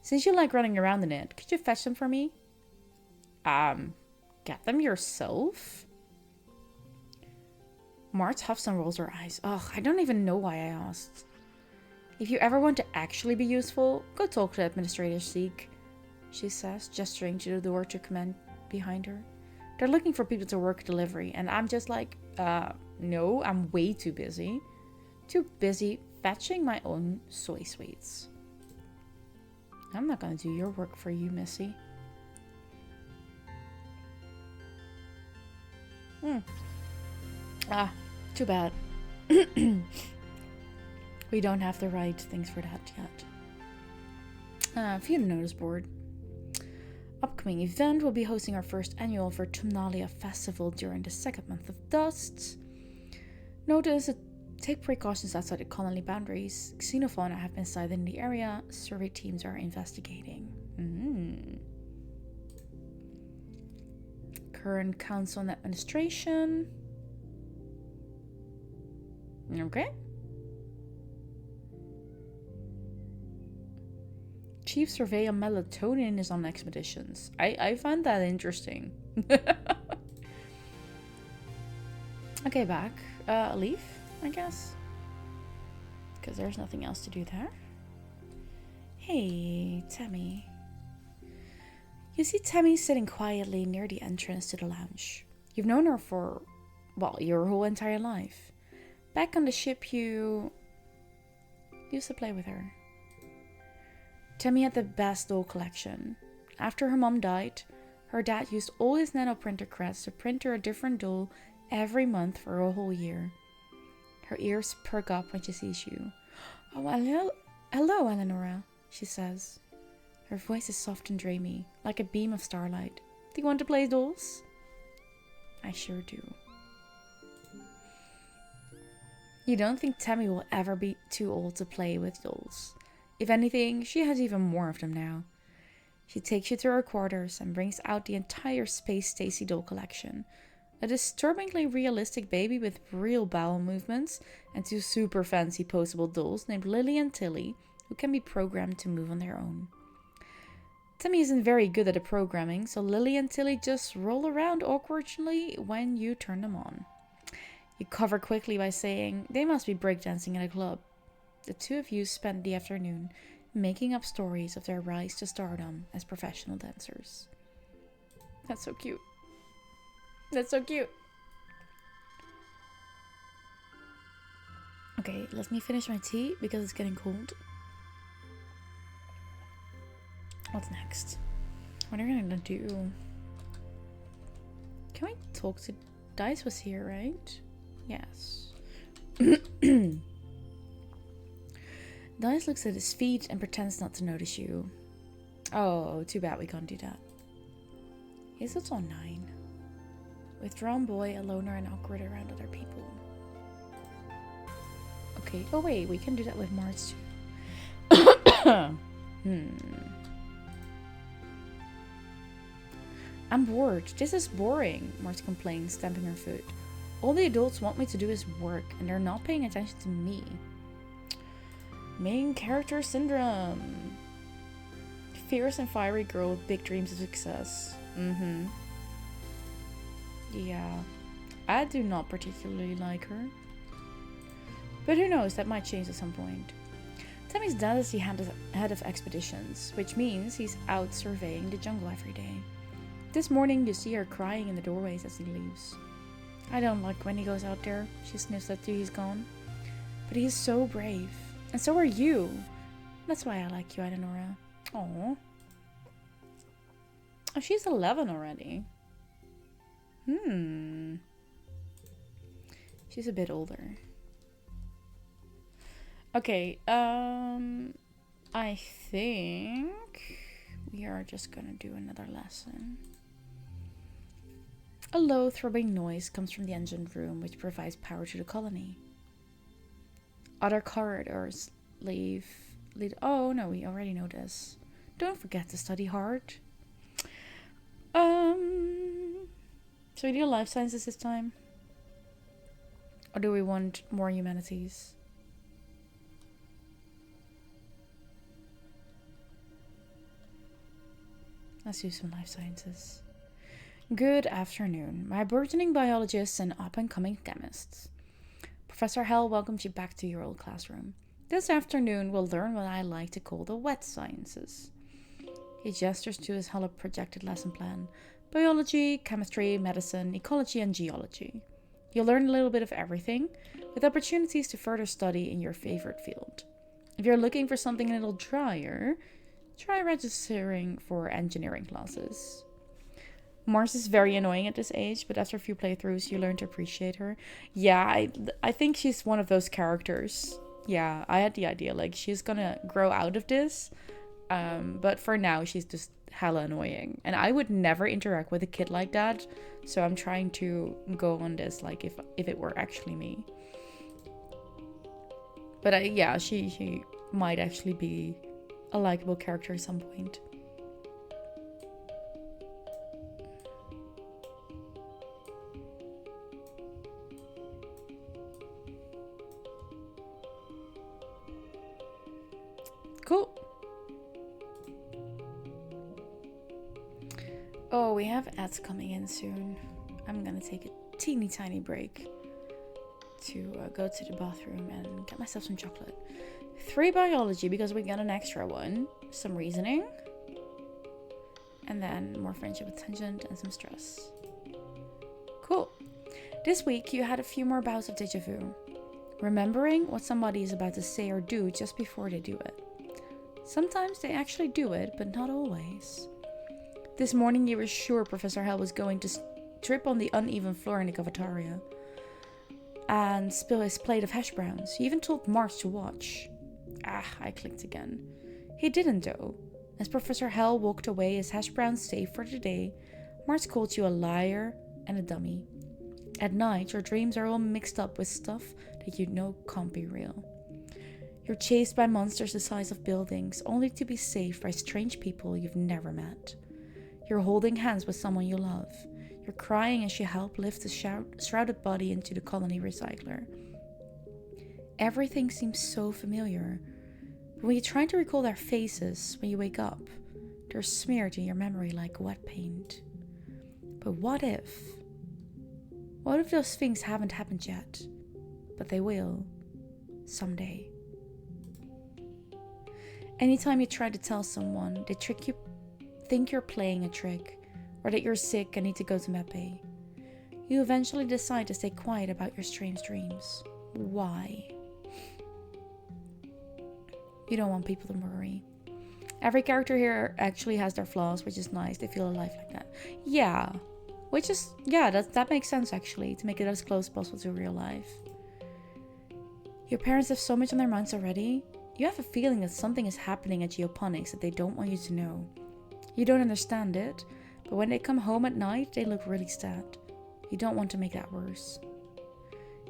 Since you like running around in it, could you fetch them for me? Get them yourself? Martz huffs and rolls her eyes. Ugh, I don't even know why I asked. If you ever want to actually be useful, go talk to Administrator Seek, she says, gesturing to the door to come in behind her. They're looking for people to work delivery, and I'm just like, no, I'm way too busy. Too busy fetching my own soy sweets. I'm not gonna do your work for you, Missy. Too bad. We don't have the right things for that yet. View the notice board. Upcoming event, will be hosting our first annual Vertumnalia festival during the second month of dust. Notice that take precautions outside the colony boundaries. Xenofauna have been sighted in the area. Survey teams are investigating. Current council and administration. Okay. Chief Surveyor Melatonin is on expeditions. I find that interesting. Okay, back. Leave, I guess. Because there's nothing else to do there. Hey, Tammy. You see Tammy sitting quietly near the entrance to the lounge. You've known her for, well, your whole entire life. Back on the ship, you used to play with her. Tammy had the best doll collection. After her mom died, her dad used all his nano printer credits to print her a different doll every month for a whole year. Her ears perk up when she sees you. Oh, hello, Eleonora, she says. Her voice is soft and dreamy, like a beam of starlight. Do you want to play dolls? I sure do. You don't think Tammy will ever be too old to play with dolls. If anything, she has even more of them now. She takes you to her quarters and brings out the entire Space Stacy doll collection. A disturbingly realistic baby with real bowel movements and two super fancy posable dolls named Lily and Tilly, who can be programmed to move on their own. Tammy isn't very good at the programming, so Lily and Tilly just roll around awkwardly when you turn them on. You cover quickly by saying they must be breakdancing at a club. The two of you spend the afternoon making up stories of their rise to stardom as professional dancers. That's so cute. That's so cute. Okay, let me finish my tea because it's getting cold. What's next? What are we gonna do? Can we talk to... Dice was here, right? Yes. Dice looks at his feet and pretends not to notice you. Oh, too bad we can't do that. He's also 9. Withdrawn boy, a loner and awkward around other people. Okay, oh wait, we can do that with Martz too. I'm bored. This is boring, Martha complains, stamping her foot. All the adults want me to do is work, and they're not paying attention to me. Main character syndrome. Fierce and fiery girl with big dreams of success. Yeah. I do not particularly like her. But who knows, that might change at some point. Tammy's dad is the head of expeditions, which means he's out surveying the jungle every day. This morning you see her crying in the doorways as he leaves. I don't like when he goes out there, she sniffs after he's gone. But he's so brave. And so are you. That's why I like you, Eleonora. Aww. Oh, she's 11 already. She's a bit older. Okay, I think we are just gonna do another lesson. A low throbbing noise comes from the engine room, which provides power to the colony. Other corridors lead. Oh no, we already know this. Don't forget to study hard. So we do life sciences this time? Or do we want more humanities? Let's do some life sciences. Good afternoon, my burgeoning biologists and up-and-coming chemists. Professor Hell welcomes you back to your old classroom. This afternoon, we'll learn what I like to call the wet sciences. He gestures to his hollow projected lesson plan. Biology, chemistry, medicine, ecology, and geology. You'll learn a little bit of everything, with opportunities to further study in your favorite field. If you're looking for something a little drier, try registering for engineering classes. Mars is very annoying at this age, but after a few playthroughs, you learn to appreciate her. Yeah, I think she's one of those characters. Yeah, I had the idea, like, she's gonna grow out of this, but for now, she's just hella annoying. And I would never interact with a kid like that, so I'm trying to go on this, like, if it were actually me. But yeah, she might actually be a likable character at some point. Cool. Oh, we have ads coming in soon. I'm gonna take a teeny tiny break to go to the bathroom and get myself some chocolate. 3 biology because we got an extra one. Some reasoning. And then more friendship with Tangent and some stress. Cool. This week you had a few more bouts of déjà vu. Remembering what somebody is about to say or do just before they do it. Sometimes they actually do it, but not always. This morning you were sure Professor Hell was going to trip on the uneven floor in the cafeteria and spill his plate of hash browns. You even told March to watch. I clicked again. He didn't though. As Professor Hell walked away, his hash browns safe for the day, March called you a liar and a dummy. At night, your dreams are all mixed up with stuff that you know can't be real. You're chased by monsters the size of buildings, only to be saved by strange people you've never met. You're holding hands with someone you love. You're crying as you help lift the shrouded body into the colony recycler. Everything seems so familiar. But when you try to recall their faces when you wake up, they're smeared in your memory like wet paint. But what if? What if those things haven't happened yet? But they will. Someday. Anytime you try to tell someone, they trick you, think you're playing a trick, or that you're sick and need to go to medbay. You eventually decide to stay quiet about your strange dreams. Why? You don't want people to worry. Every character here actually has their flaws, which is nice. They feel alive like that. Yeah. Which is, yeah, that makes sense actually, to make it as close as possible to real life. Your parents have so much on their minds already. You have a feeling that something is happening at Geoponics that they don't want you to know. You don't understand it, but when they come home at night, they look really sad. You don't want to make that worse.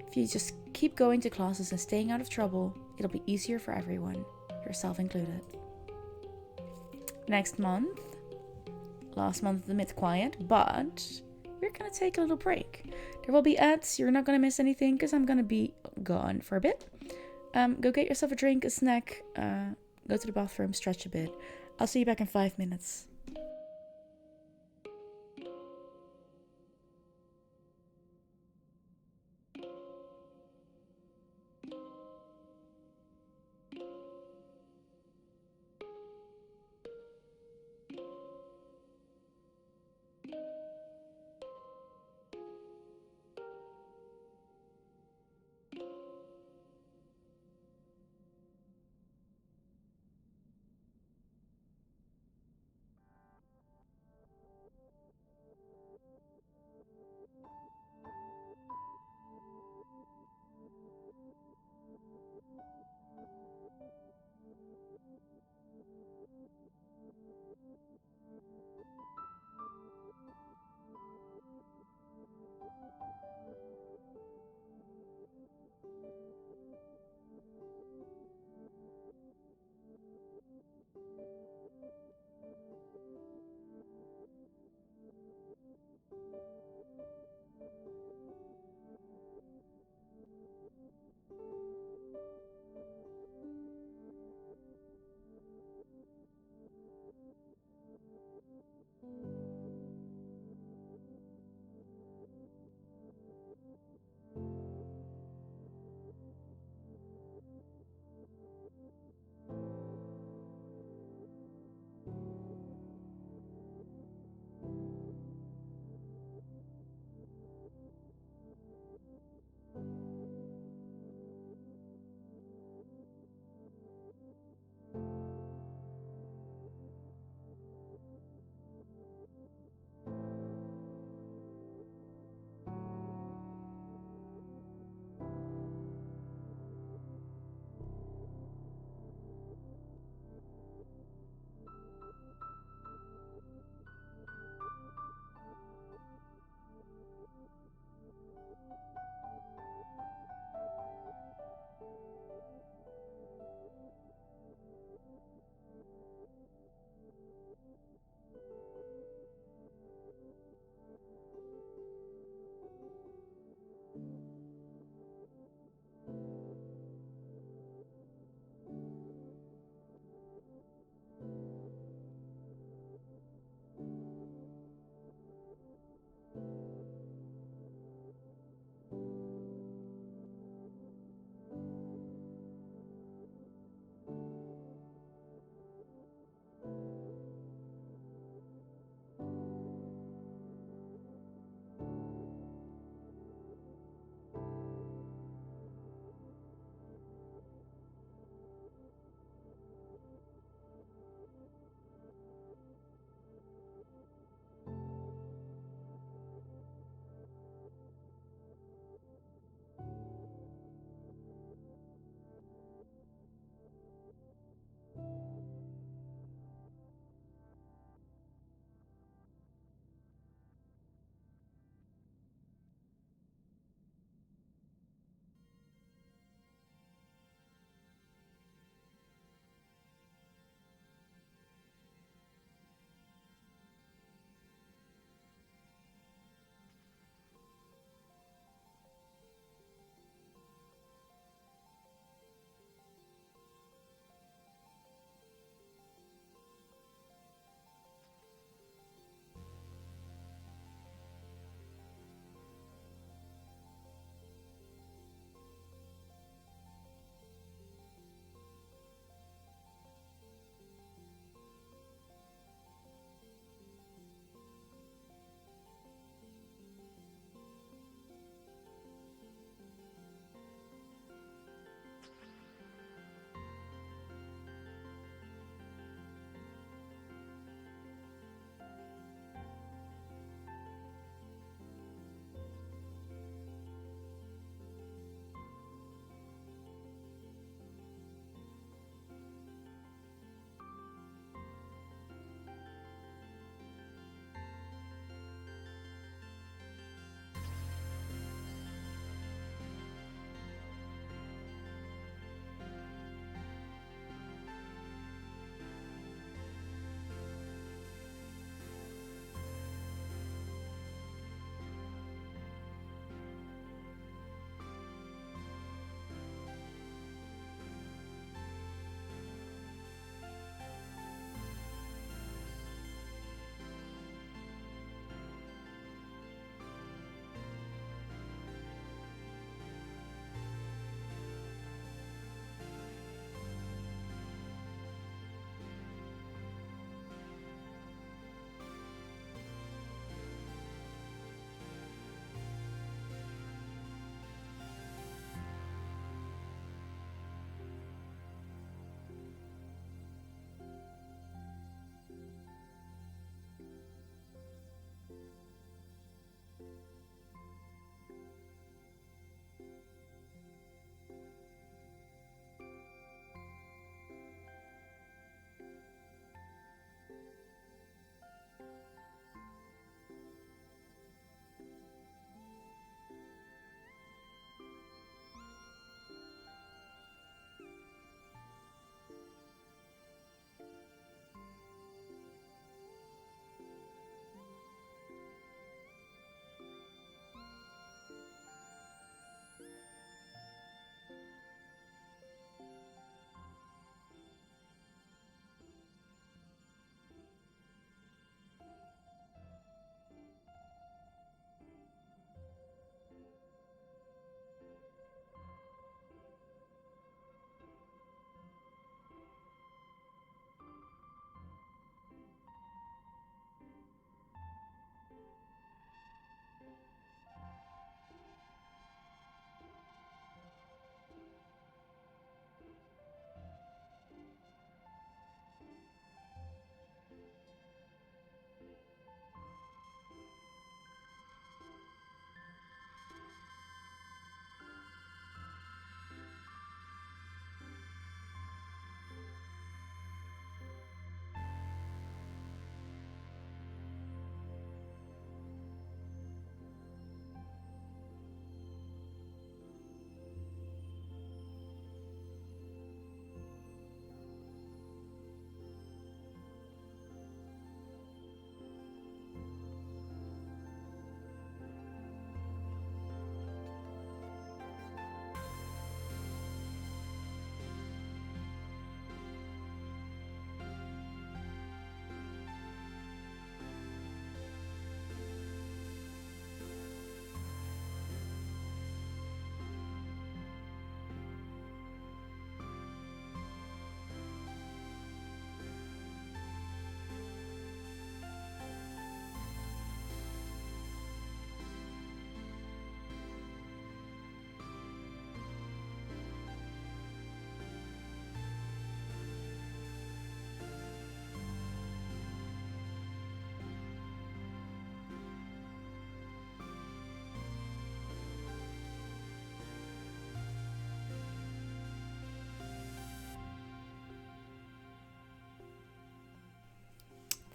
If you just keep going to classes and staying out of trouble, it'll be easier for everyone, yourself included. next month. Last month of the Myth Quiet, but we're gonna take a little break. There will be ads. You're not gonna miss anything because I'm gonna be gone for a bit. Go get yourself a drink, a snack, go to the bathroom, stretch a bit. I'll see you back in 5 minutes.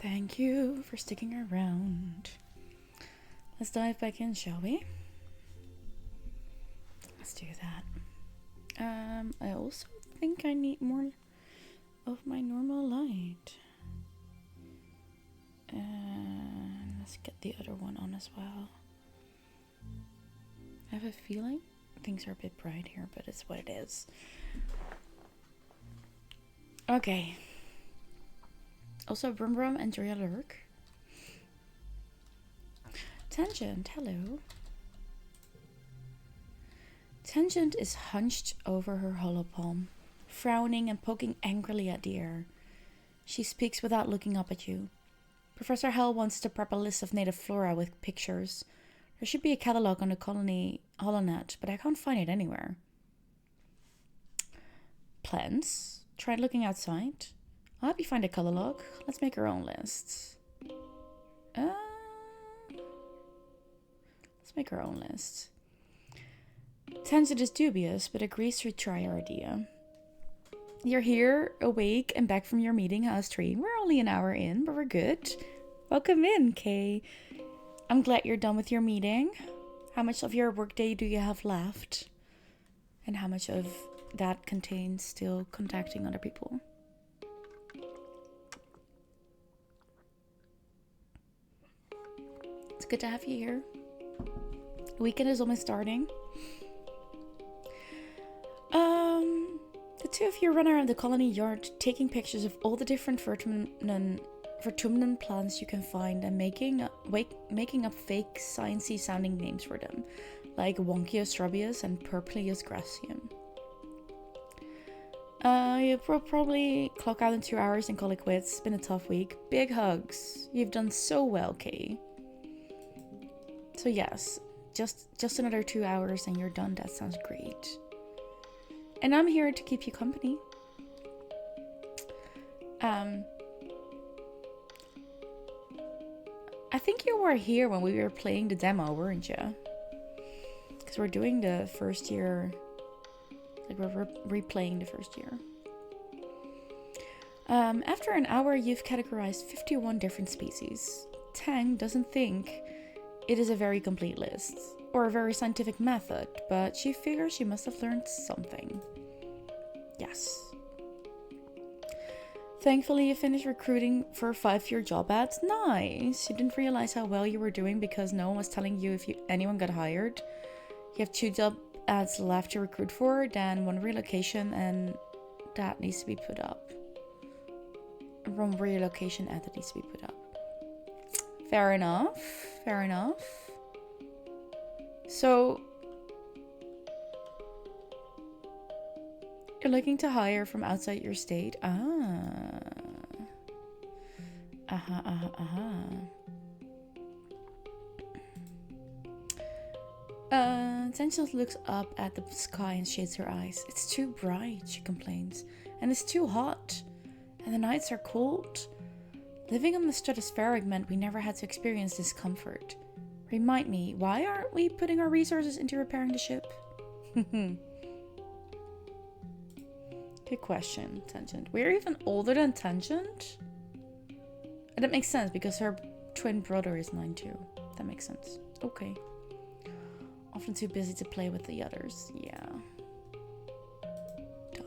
Thank you for sticking around. Let's dive back in, shall we? Let's do that. I also think I need more of my normal light. And let's get the other one on as well. I have a feeling things are a bit bright here, but it's what it is. Okay. Also, Brum Brum and Drea lurk. Tangent, hello. Tangent is hunched over her hollow palm, frowning and poking angrily at the air. She speaks without looking up at you. Professor Hell wants to prep a list of native flora with pictures. There should be a catalog on the colony holonet, but I can't find it anywhere. Plants? Try looking outside. I'll help you find a catalog. Let's make our own lists. Let's make our own list. Tangent is dubious, but agrees to try our idea. You're here, awake, and back from your meeting house tree. We're only an hour in, but we're good. Welcome in, Kay. I'm glad you're done with your meeting. How much of your workday do you have left? And how much of that contains still contacting other people? It's good to have you here. The weekend is almost starting. The two of you run around the colony yard taking pictures of all the different vertumnant plants you can find and making up fake sciencey sounding names for them, like Wonkius rubius and Purplius gracium. You will probably clock out in 2 hours and call it quits. It's been a tough week. Big hugs. You've done so well, Kay. So yes, just another 2 hours and you're done. That sounds great. And I'm here to keep you company. I think you were here when we were playing the demo, weren't you? Because we're doing the first year. Like we're replaying the first year. After an hour, you've categorized 51 different species. Tang doesn't think it is a very complete list or a very scientific method, but she figures she must have learned something. Yes. Thankfully, you finished recruiting for a 5-year job ad. Nice. You didn't realize how well you were doing because no one was telling you if anyone got hired. You have 2 job ads left to recruit for, then 1 relocation, and that needs to be put up. 1 relocation ad that needs to be put up. Fair enough. Fair enough. So, you're looking to hire from outside your state? Tensha looks up at the sky and shades her eyes. It's too bright, she complains. And it's too hot. And the nights are cold. Living on the stratospheric meant we never had to experience discomfort. Remind me, why aren't we putting our resources into repairing the ship? Good question, Tangent. We're even older than Tangent? And that makes sense because her twin brother is 9 too. That makes sense. Okay. Often too busy to play with the others. Yeah. Done.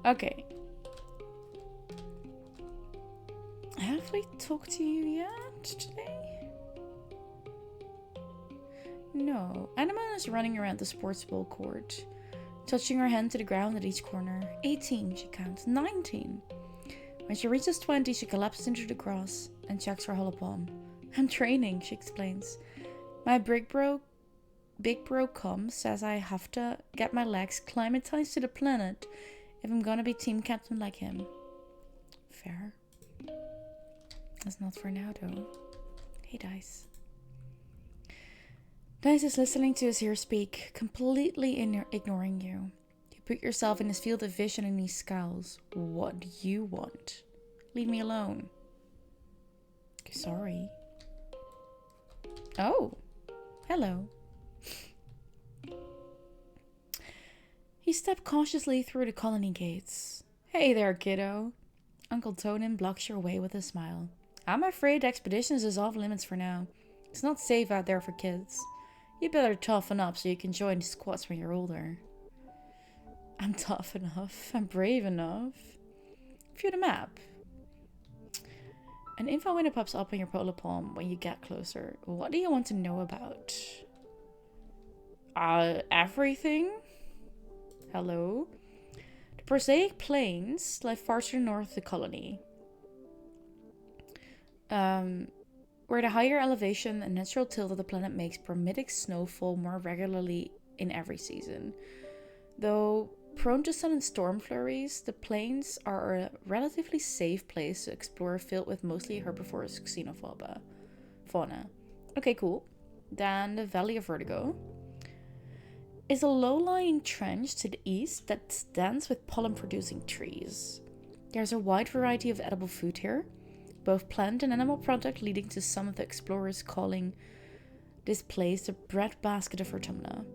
Okay. Have we talked to you yet today? No. Anima is running around the sports ball court, touching her hand to the ground at each corner. 18, she counts. 19. When she reaches 20, she collapses into the grass and checks her hollow palm. I'm training, she explains. My big bro comes, says I have to get my legs climatized to the planet if I'm gonna be team captain like him. Fair. That's not for now, though. Hey, Dice. Dice is listening to his ear speak, completely ignoring you. You put yourself in his field of vision and he scowls. What do you want? Leave me alone. Sorry. Oh. Hello. He stepped cautiously through the colony gates. Hey there, kiddo. Uncle Tonin blocks your way with a smile. I'm afraid expeditions is off limits for now. It's not safe out there for kids. You better toughen up so you can join the squads when you're older. I'm tough enough. I'm brave enough. View the map. An info window pops up on your polar palm when you get closer. What do you want to know about? Everything? Hello? The prosaic plains lie far to the north of the colony. Where the higher elevation and natural tilt of the planet makes permitted snowfall more regularly in every season. Though prone to sudden storm flurries, the plains are a relatively safe place to explore, filled with mostly herbivorous fauna. Okay, cool. Then the Valley of Vertigo is a low-lying trench to the east that's dense with pollen-producing trees. There's a wide variety of edible food here, both plant and animal product, leading to some of the explorers calling this place the breadbasket of Autumna.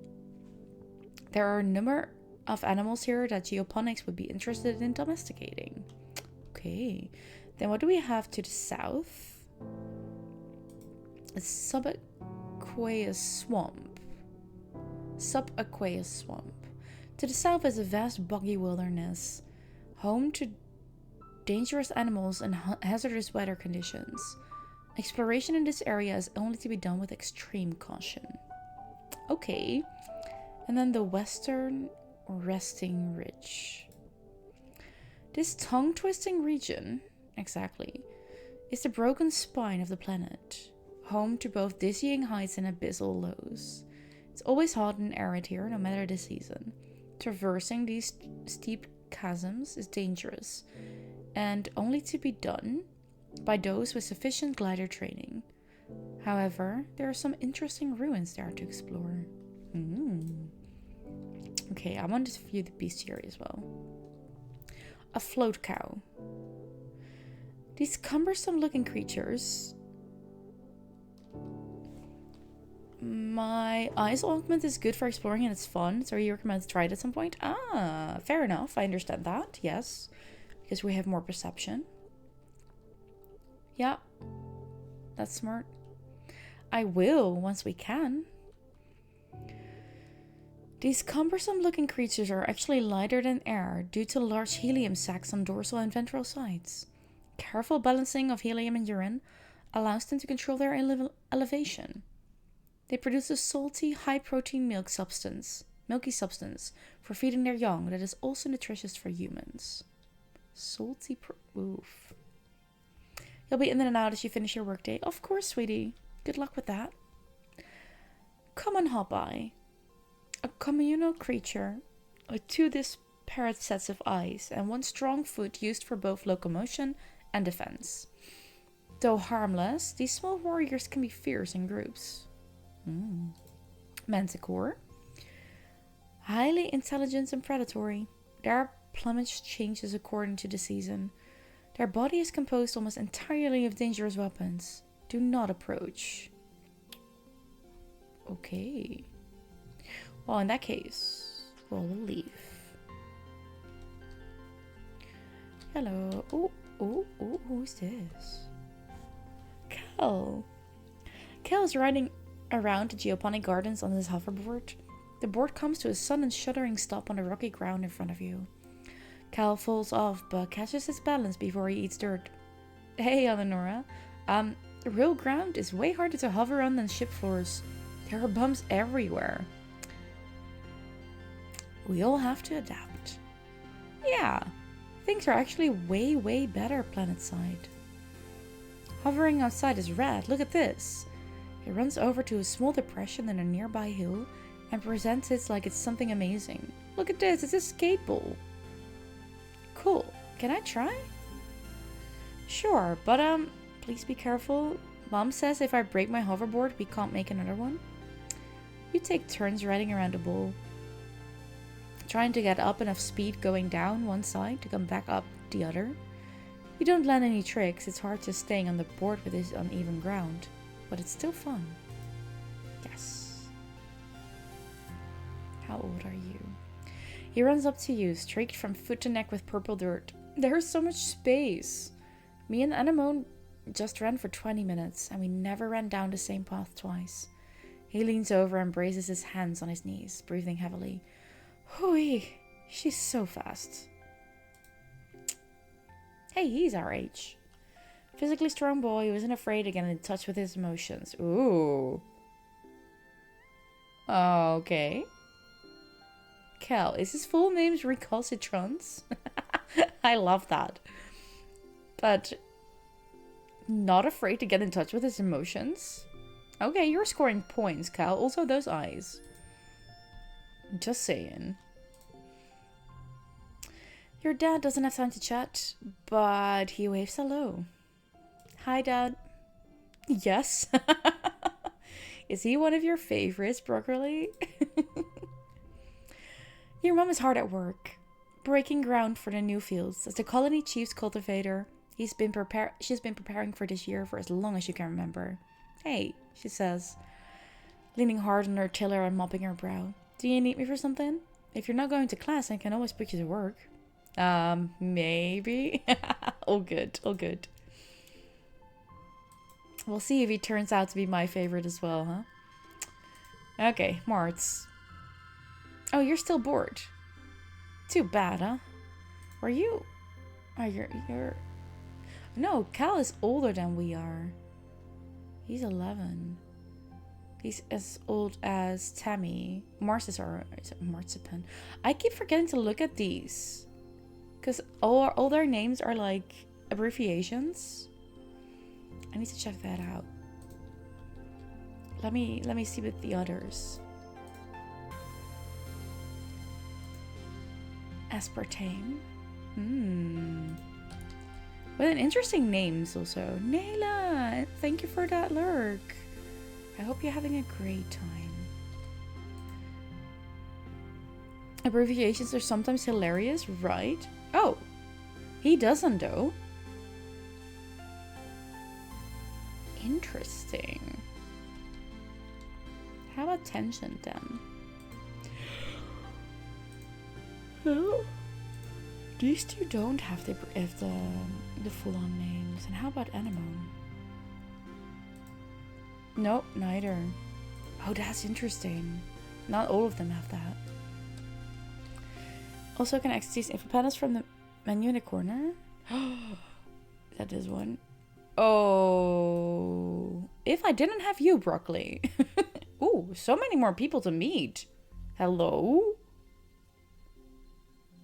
There are a number of animals here that geoponics would be interested in domesticating. Okay, then what do we have to the south? A subaqueous swamp. To the south is a vast boggy wilderness, home to dangerous animals and hazardous weather conditions. Exploration in this area is only to be done with extreme caution. Okay, and then the western resting ridge. This tongue-twisting region, exactly, is the broken spine of the planet, home to both dizzying heights and abyssal lows. It's always hot and arid here, no matter the season. Traversing these steep chasms is dangerous, and only to be done by those with sufficient glider training. However, there are some interesting ruins there to explore. Okay, I want to view the bestiary as well. A float cow. These cumbersome looking creatures. My eyes augment is good for exploring and it's fun, so you recommend to try it at some point? Ah, fair enough. I understand that. Yes, because we have more perception. Yeah, that's smart. I will once we can. These cumbersome looking creatures are actually lighter than air due to large helium sacs on dorsal and ventral sides. Careful balancing of helium and urine allows them to control their elevation. They produce a salty, high-protein milky substance for feeding their young that is also nutritious for humans. Oof. You'll be in and out as you finish your workday. Of course, sweetie. Good luck with that. Common hobby. A communal creature with two disparate sets of eyes and one strong foot used for both locomotion and defense. Though harmless, these small warriors can be fierce in groups. Manticore. Highly intelligent and predatory. Their plumage changes according to the season. Their body is composed almost entirely of dangerous weapons. Do not approach. Okay. Well, in that case, we'll leave. Hello. Oh, who's this? Cal. Cal is riding around the geoponic gardens on his hoverboard. The board comes to a sudden shuddering stop on the rocky ground in front of you. Cal falls off, but catches his balance before he eats dirt. Hey, Eleonora. Real ground is way harder to hover on than ship floors. There are bumps everywhere. We all have to adapt. Yeah, things are actually way better planetside. Hovering outside is rad. Look at this. It runs over to a small depression in a nearby hill and presents it like it's something amazing. Look at this, it's a skate ball. Cool. Can I try? Sure, but please be careful. Mom says if I break my hoverboard, we can't make another one. You take turns riding around the ball, trying to get up enough speed going down one side to come back up the other. You don't land any tricks. It's hard just staying on the board with this uneven ground, but it's still fun. Yes. How old are you? He runs up to you, streaked from foot to neck with purple dirt. There's so much space. Me and Anemone just ran for 20 minutes, and we never ran down the same path twice. He leans over and braces his hands on his knees, breathing heavily. Hooey, she's so fast. Hey, he's our age. Physically strong boy who isn't afraid to get in touch with his emotions. Ooh. Okay. Cal, is his full name Recalcitrance? I love that. But not afraid to get in touch with his emotions? Okay, you're scoring points, Cal. Also those eyes. Just saying. Your dad doesn't have time to chat, but he waves hello. Hi, Dad. Yes. Is he one of your favorites, Broccoli? Your mom is hard at work, breaking ground for the new fields. As the colony chief's cultivator, she's been preparing for this year for as long as you can remember. Hey, she says, leaning hard on her tiller and mopping her brow. Do you need me for something? If you're not going to class, I can always put you to work. Maybe. All good, all good. We'll see if he turns out to be my favorite as well, huh? Okay, Marts. Oh, you're still bored. Too bad, huh? Were you... Oh, you're... No, Cal is older than we are. He's 11. He's as old as Tammy. Mars is our... Is it Marzipan? I keep forgetting to look at these. Because all their names are like abbreviations. I need to check that out. Let me see with the others. Aspartame. What an interesting names also. Nayla, thank you for that lurk. I hope you're having a great time. Abbreviations are sometimes hilarious, right? Oh, he doesn't though. Interesting. How about tension then? Oh. These two don't have the full-on names. And how about Anemone? Nope, neither. Oh, that's interesting. Not all of them have that. Also, can access these info panels from the menu in the corner. That is one. Oh, if I didn't have you, Broccoli. Ooh, so many more people to meet. Hello?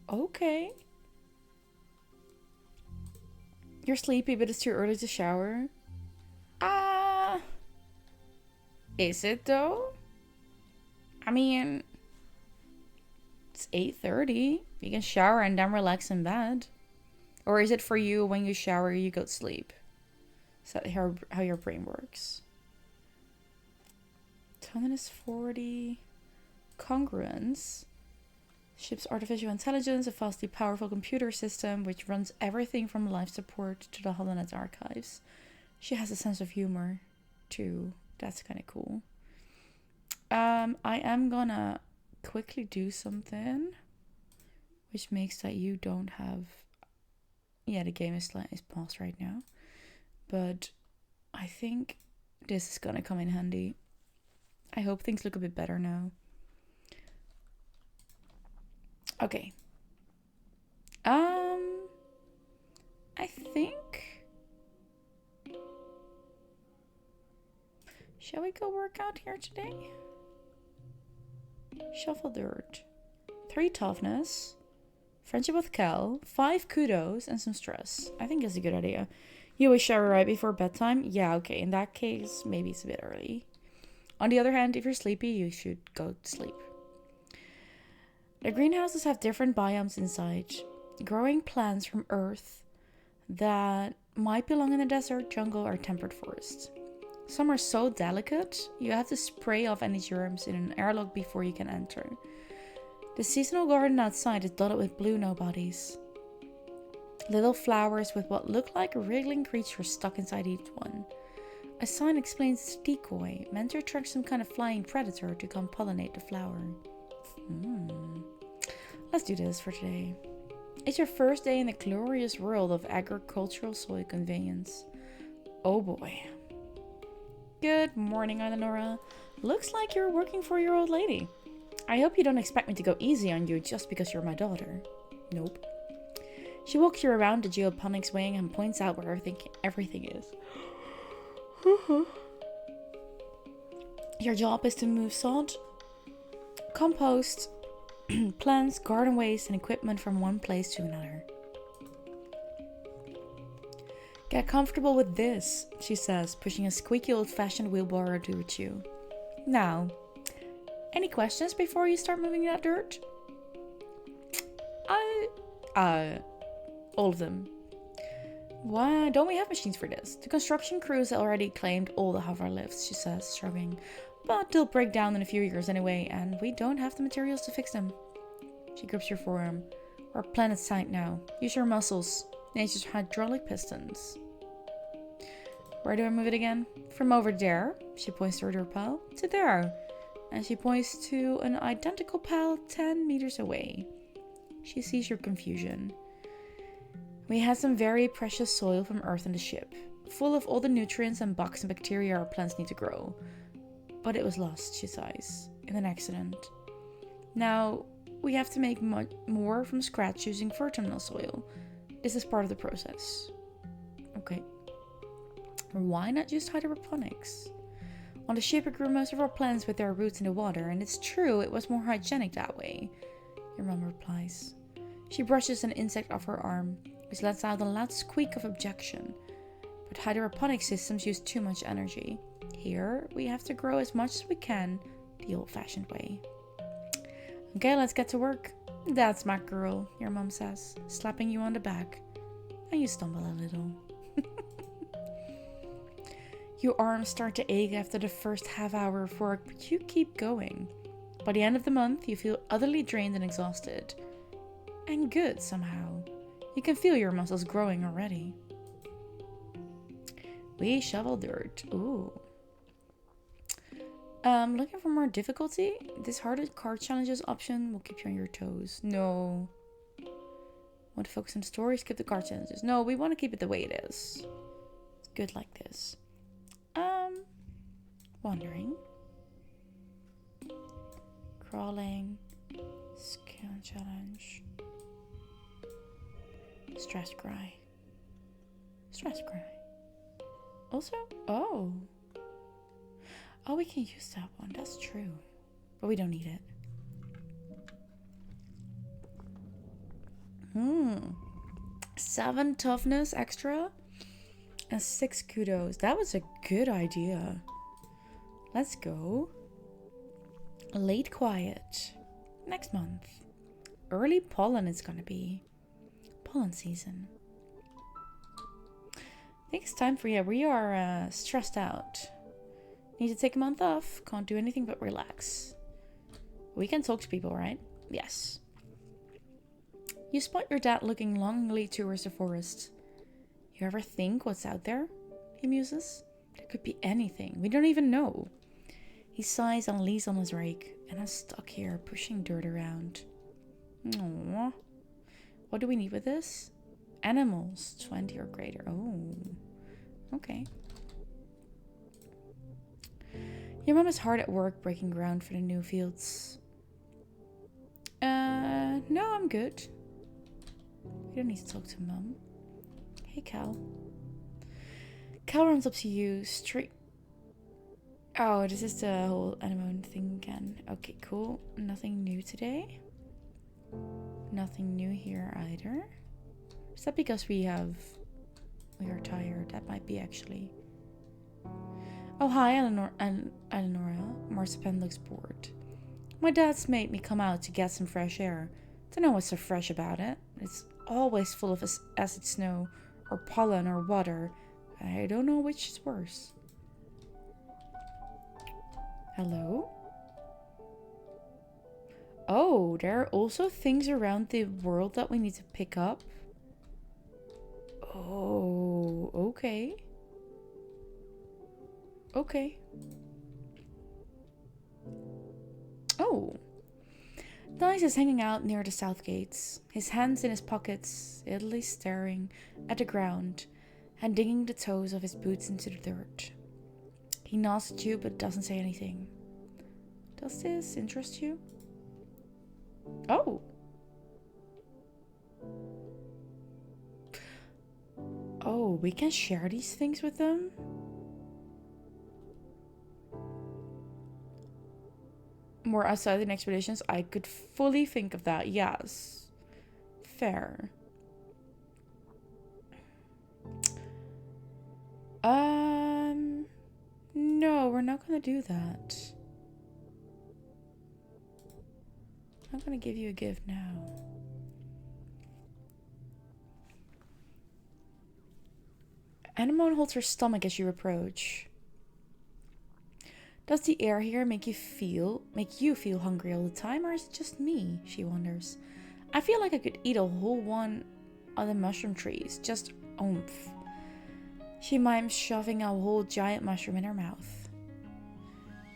Okay. You're sleepy, but it's too early to shower. Is it though? I mean, it's 8:30. You can shower and then relax in bed. Or is it for you when you shower, you go to sleep? Is that how your brain works? Tonus 40. Congruence. Ship's artificial intelligence, a vastly powerful computer system which runs everything from life support to the HoloNet archives. She has a sense of humor, too. That's kind of cool. I am gonna quickly do something which makes that you don't have... Yeah, the game is paused right now. But I think this is gonna come in handy. I hope things look a bit better now. Okay. I think... Shall we go work out here today? Shuffle dirt. 3 toughness. Friendship with Cal. 5 kudos and some stress. I think that's a good idea. You always shower right before bedtime? Yeah, okay. In that case, maybe it's a bit early. On the other hand, if you're sleepy, you should go to sleep. The greenhouses have different biomes inside. Growing plants from Earth that might belong in the desert, jungle, or temperate forest. Some are so delicate, you have to spray off any germs in an airlock before you can enter. The seasonal garden outside is dotted with blue nobodies. Little flowers with what look like wriggling creatures stuck inside each one. A sign explains it's a decoy, meant to attract some kind of flying predator to come pollinate the flower. Let's do this for today. It's your first day in the glorious world of agricultural soil conveyance. Oh boy. Good morning, Eleonora. Looks like you're working for your old lady. I hope you don't expect me to go easy on you just because you're my daughter. Nope. She walks you around the geoponics wing and points out where everything is. Your job is to move sod, compost, plants, garden waste, and equipment from one place to another. Get comfortable with this, she says, pushing a squeaky old-fashioned wheelbarrow towards you. Now, any questions before you start moving that dirt? All of them. Why don't we have machines for this? The construction crews already claimed all the hover lifts, she says, shrugging. But they'll break down in a few years anyway, and we don't have the materials to fix them. She grips your forearm. We're planet side now. Use your muscles. Nature's hydraulic pistons. Where do I move it again? From over there, she points toward her pal, to there. And she points to an identical pal 10 meters away. She sees your confusion. We had some very precious soil from Earth in the ship, full of all the nutrients and bugs and bacteria our plants need to grow. But it was lost, she sighs, in an accident. Now, we have to make more from scratch using fertile soil. This is part of the process. Okay. Why not use hydroponics? On the ship, we grew most of our plants with their roots in the water, and it's true, it was more hygienic that way. Your mom replies. She brushes an insect off her arm, which lets out a loud squeak of objection. But hydroponic systems use too much energy. Here, we have to grow as much as we can the old-fashioned way. Okay, let's get to work. That's my girl, your mom says, slapping you on the back. And you stumble a little. Your arms start to ache after the first half hour of work, but you keep going. By the end of the month, you feel utterly drained and exhausted. And good, somehow. You can feel your muscles growing already. We shovel dirt. Ooh. Looking for more difficulty? This harder card challenges option will keep you on your toes. No. Want to focus on the story? Skip the card challenges. No, we want to keep it the way it is. It's good like this. Wandering. Crawling. Skill challenge. Stress cry. Stress cry. Also, oh, we can use that one. That's true. But we don't need it. 7 toughness extra. And 6 kudos. That was a good idea. Let's go. Late quiet. Next month. Early pollen is gonna be. Pollen season. I think it's time for you. We are stressed out. Need to take a month off. Can't do anything but relax. We can talk to people, right? Yes. You spot your dad looking longingly towards the forest. You ever think what's out there? He muses. There could be anything. We don't even know. He sighs and leans on his rake, and I'm stuck here pushing dirt around. Aww. What do we need with this? Animals, 20 or greater. Oh, okay. Your mom is hard at work breaking ground for the new fields. No, I'm good. We don't need to talk to mom. Hey, Cal. Cal runs up to you straight. Oh, this is the whole anemone thing again. Okay, cool. Nothing new today. Nothing new here either. Is that because we are tired? That might be actually. Oh, hi, Eleonora. Marzipan looks bored. My dad's made me come out to get some fresh air. Don't know what's so fresh about it. It's always full of acid snow, or pollen, or water. I don't know which is worse. Hello? Oh, there are also things around the world that we need to pick up. Oh, okay. Okay. Oh. Nice is hanging out near the south gates, his hands in his pockets, idly staring at the ground and digging the toes of his boots into the dirt. He nods at you but doesn't say anything. Does this interest you? Oh! Oh, we can share these things with them? More outside in expeditions, I could fully think of that, yes. Fair. No, we're not gonna do that. I'm gonna give you a gift now. Anemone holds her stomach as you approach. Does the air here make you feel hungry all the time, or is it just me? She wonders. I feel like I could eat a whole one of the mushroom trees, just oomph. She mimes shoving a whole giant mushroom in her mouth.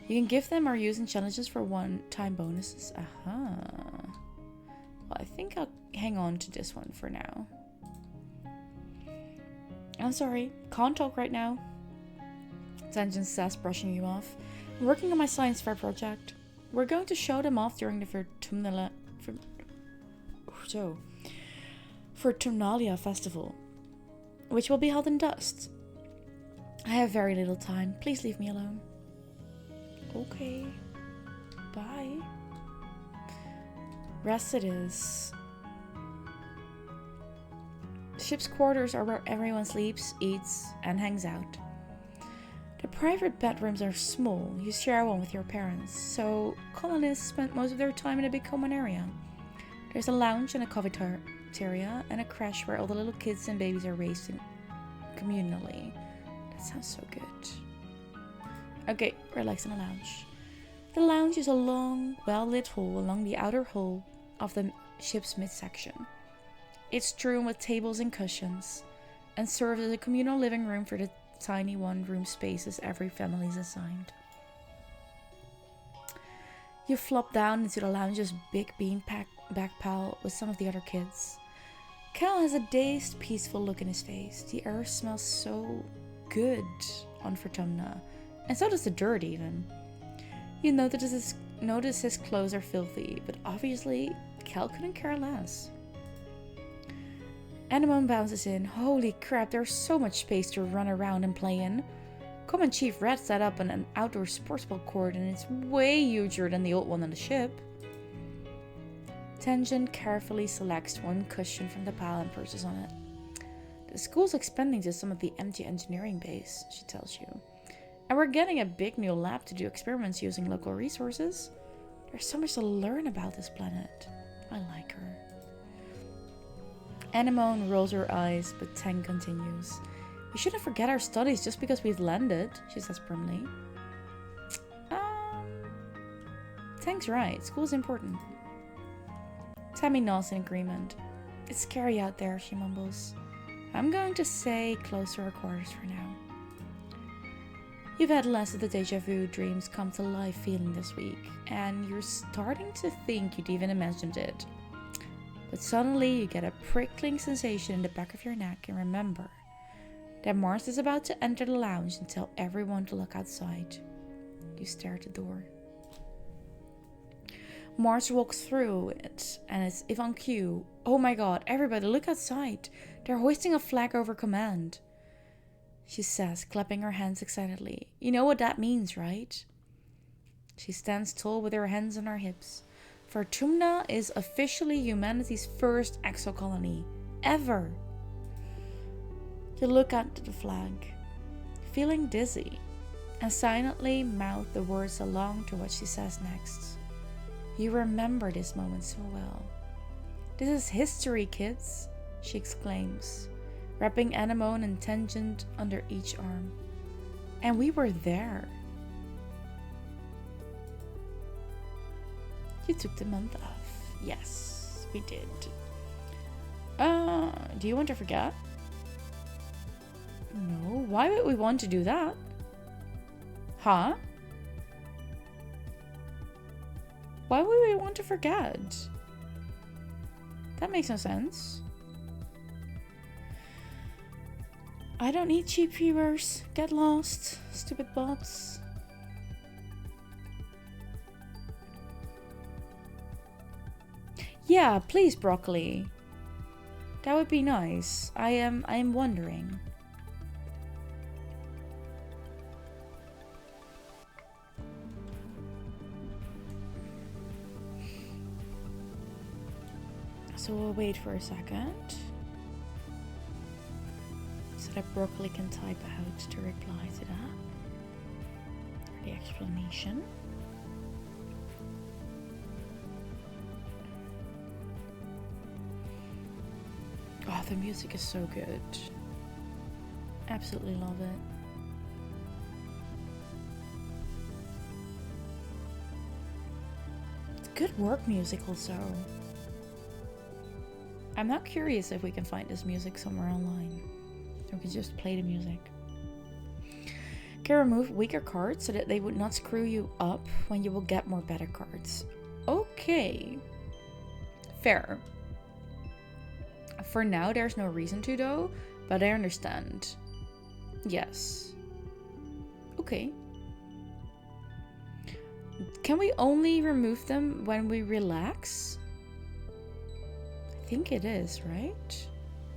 You can give them or use in challenges for one-time bonuses. Aha. Well, I think I'll hang on to this one for now. I'm sorry, can't talk right now. Tenjin says, brushing you off. I'm working on my science fair project. We're going to show them off during the Vertumnalia festival, which will be held in Dust. I have very little time. Please leave me alone. Okay. Bye. Rest it is. Ship's quarters are where everyone sleeps, eats, and hangs out. The private bedrooms are small. You share one with your parents, so colonists spend most of their time in a big common area. There's a lounge and a cafeteria and a creche where all the little kids and babies are raised communally. That sounds so good. Okay, relax in the lounge. The lounge is a long, well-lit hall along the outer hull of the ship's midsection. It's strewn with tables and cushions, and serves as a communal living room for the tiny one-room spaces every family is assigned. You flop down into the lounge's big bean-back pile with some of the other kids. Cal has a dazed, peaceful look in his face. The air smells so good on Vertumna, and so does the dirt even. You notice his clothes are filthy, but obviously Cal couldn't care less. Anemone bounces in. Holy crap, there's so much space to run around and play in. Common Chief Red set up an outdoor sportsball court, and it's way huger than the old one on the ship. Tenjin carefully selects one cushion from the pile and perches on it. The school's expanding to some of the empty engineering base, she tells you. And we're getting a big new lab to do experiments using local resources. There's so much to learn about this planet. I like her. Anemone rolls her eyes, but Tang continues. We shouldn't forget our studies just because we've landed, she says primly. Tang's right. School's important. Tammy nods in agreement. It's scary out there, she mumbles. I'm going to say close to our quarters for now. You've had less of the deja vu dreams come to life feeling this week, and you're starting to think you'd even imagined it. But suddenly you get a prickling sensation in the back of your neck and remember that Mars is about to enter the lounge and tell everyone to look outside. You stare at the door. Mars walks through it, and as if on cue, oh my god, everybody look outside. They're hoisting a flag over command. She says, clapping her hands excitedly. You know what that means, right? She stands tall with her hands on her hips. Vertumna is officially humanity's first exocolony. Ever. You look at the flag, feeling dizzy, and silently mouth the words along to what she says next. You remember this moment so well. This is history, kids, she exclaims, wrapping Anemone and Tangent under each arm. And we were there. You took the month off. Yes, we did. Do you want to forget? No, why would we want to do that? Huh? Why would we want to forget? That makes no sense. I don't need cheap viewers. Get lost, stupid bots. Yeah, please, broccoli. That would be nice. I am wondering. So we'll wait for a second so that broccoli can type out to reply to that. Or the explanation. Oh, the music is so good. Absolutely love it. It's good work music also. I'm not curious if we can find this music somewhere online. We can just play the music. Can remove weaker cards so that they would not screw you up when you will get more better cards. Okay. Fair. For now, there's no reason to though, but I understand. Yes. Okay. Can we only remove them when we relax? I think it is, right?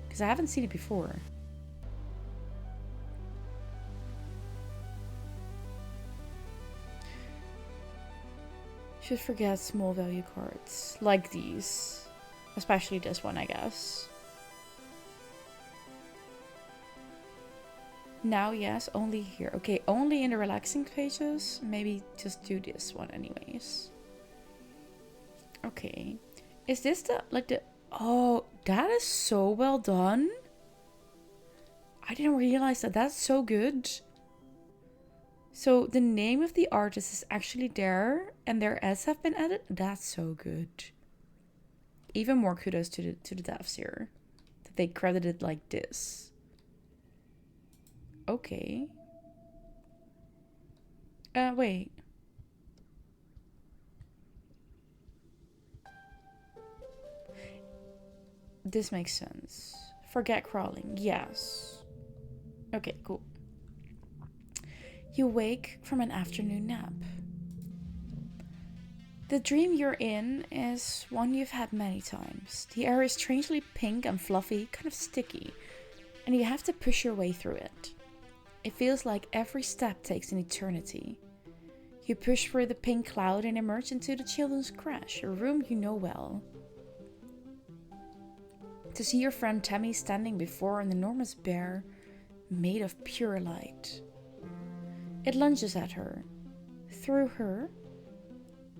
Because I haven't seen it before. Should forget small value cards. Like these. Especially this one, I guess. Now, yes, only here. Okay, only in the relaxing pages. Maybe just do this one anyways. Okay. Is this the, like the... Oh, that is so well done. I didn't realize that. That's so good. So the name of the artist is actually there and their ads have been added. That's so good. Even more kudos to the devs here. That they credited like this. Okay. Wait. This makes sense. Forget crawling. Yes. Okay, cool. You wake from an afternoon nap. The dream you're in is one you've had many times. The air is strangely pink and fluffy, kind of sticky, and you have to push your way through it. It feels like every step takes an eternity. You push through the pink cloud and emerge into the children's crash, a room you know well. To see your friend Tammy standing before an enormous bear made of pure light. It lunges at her, through her,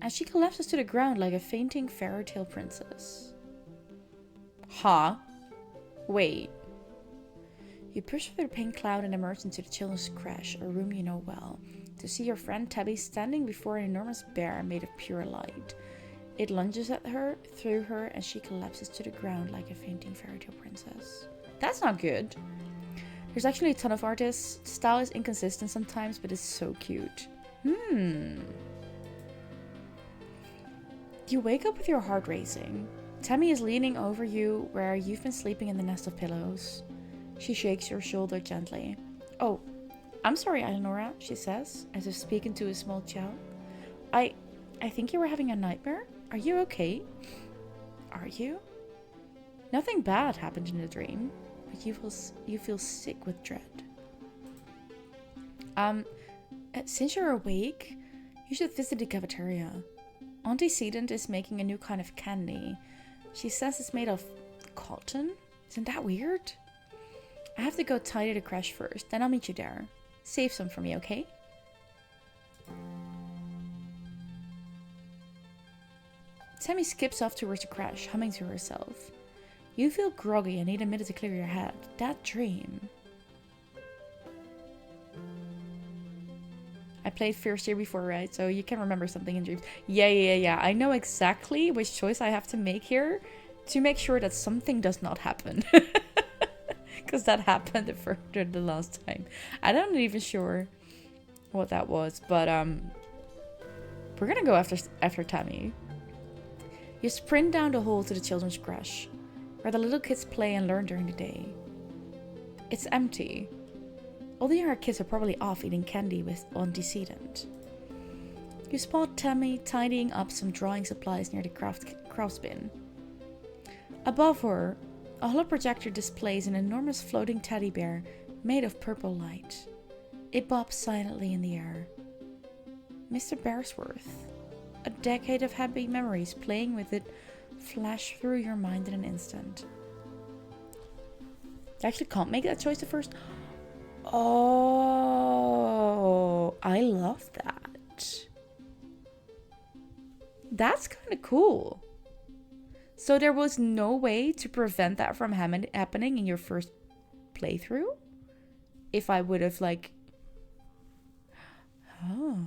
and she collapses to the ground like a fainting fairy tale princess. Huh? Wait. You push through the pink cloud and emerge into the children's crash, a room you know well, to see your friend Tabby standing before an enormous bear made of pure light. It lunges at her, through her, and she collapses to the ground like a fainting fairy tale princess. That's not good. There's actually a ton of artists. The style is inconsistent sometimes, but it's so cute. You wake up with your heart racing. Tammy is leaning over you where you've been sleeping in the nest of pillows. She shakes your shoulder gently. Oh, I'm sorry, Eleonora, she says, as if speaking to a small child. I think you were having a nightmare. Are you okay? Are you? Nothing bad happened in the dream, but you feel sick with dread. Since you're awake, you should visit the cafeteria. Auntie Sedent is making a new kind of candy. She says it's made of cotton. Isn't that weird? I have to go tidy the crash first, then I'll meet you there. Save some for me, okay? Tammy skips off towards the crash, humming to herself. You feel groggy and need a minute to clear your head. That dream. I played first year before, right? So you can remember something in dreams. Yeah. I know exactly which choice I have to make here to make sure that something does not happen. Because that happened the last time. I'm not even sure what that was, but We're gonna go after Tammy. You sprint down the hall to the children's crash, where the little kids play and learn during the day. It's empty. All the other kids are probably off eating candy with antecedent. You spot Tammy tidying up some drawing supplies near the crafts bin. Above her, a holoprojector displays an enormous floating teddy bear made of purple light. It bobs silently in the air. Mr. Bearsworth. A decade of happy memories playing with it flash through your mind in an instant. You actually can't make that choice at first. Oh, I love that. That's kind of cool. So there was no way to prevent that from happening in your first playthrough? If I would have like... Oh.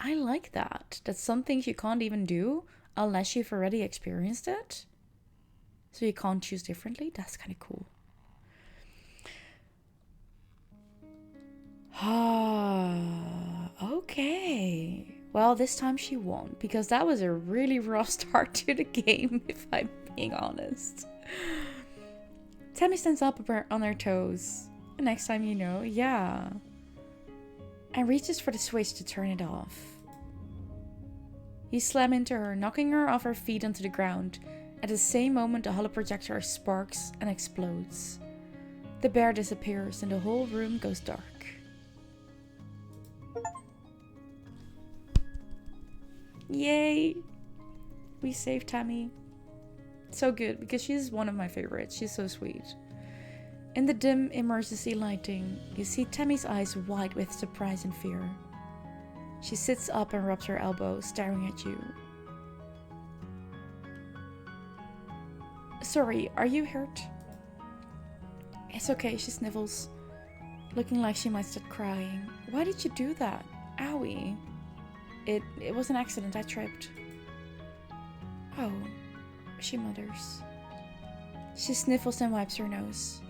I like that. That's some things you can't even do unless you've already experienced it. So you can't choose differently. That's kind of cool. Ah, okay. Well, this time she won, because that was a really rough start to the game, if I'm being honest. Tammy stands up on her toes. The next time you know, yeah. And reaches for the switch to turn it off. You slam into her, knocking her off her feet onto the ground. At the same moment, the holoprojector sparks and explodes. The bear disappears and the whole room goes dark. Yay! We saved Tammy. So good, because she's one of my favorites. She's so sweet. In the dim emergency lighting, you see Tammy's eyes wide with surprise and fear. She sits up and rubs her elbow, staring at you. Sorry, are you hurt? It's okay, she sniffles, looking like she might start crying. Why did you do that? Owie. It was an accident, I tripped. Oh, she mutters. She sniffles and wipes her nose,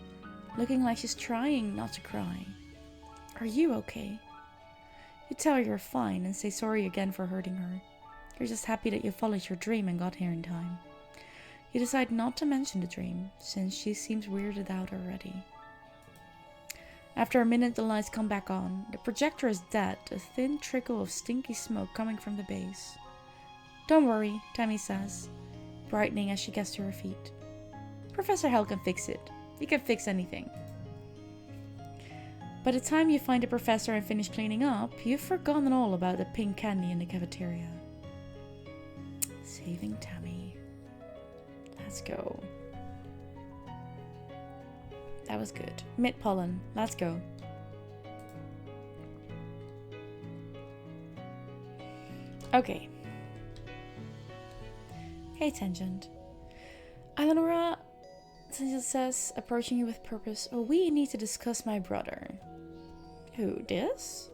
looking like she's trying not to cry. Are you okay? You tell her you're fine and say sorry again for hurting her. You're just happy that you followed your dream and got here in time. You decide not to mention the dream, since she seems weirded out already. After a minute, the lights come back on. The projector is dead, a thin trickle of stinky smoke coming from the base. Don't worry, Tammy says, brightening as she gets to her feet. Professor Hell can fix it. He can fix anything. By the time you find the professor and finish cleaning up, you've forgotten all about the pink candy in the cafeteria. Saving Tammy. Let's go. That was good. Mid pollen. Let's go. Okay. Hey, Tangent. Eleonora, Tangent says, approaching you with purpose. Oh, we need to discuss my brother. Who, this?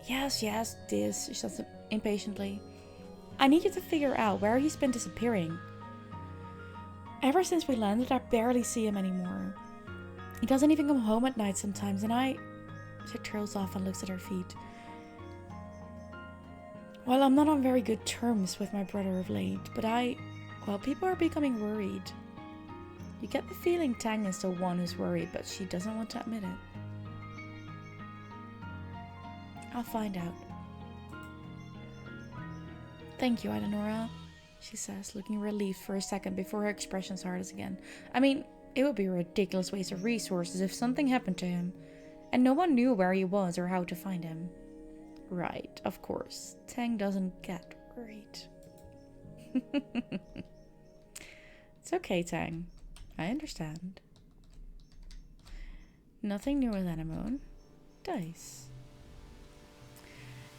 Yes, this, she says impatiently. I need you to figure out where he's been disappearing. Ever since we landed, I barely see him anymore. He doesn't even come home at night sometimes, and She trails off and looks at her feet. Well, I'm not on very good terms with my brother of late, but people are becoming worried. You get the feeling Tang is the one who's worried, but she doesn't want to admit it. I'll find out. Thank you, Eleonora, she says, looking relieved for a second before her expression hardens again. I mean, it would be a ridiculous waste of resources if something happened to him, and no one knew where he was or how to find him. Right, of course. Tang doesn't get worried. It's okay, Tang. I understand. Nothing new with Anemone. Dice.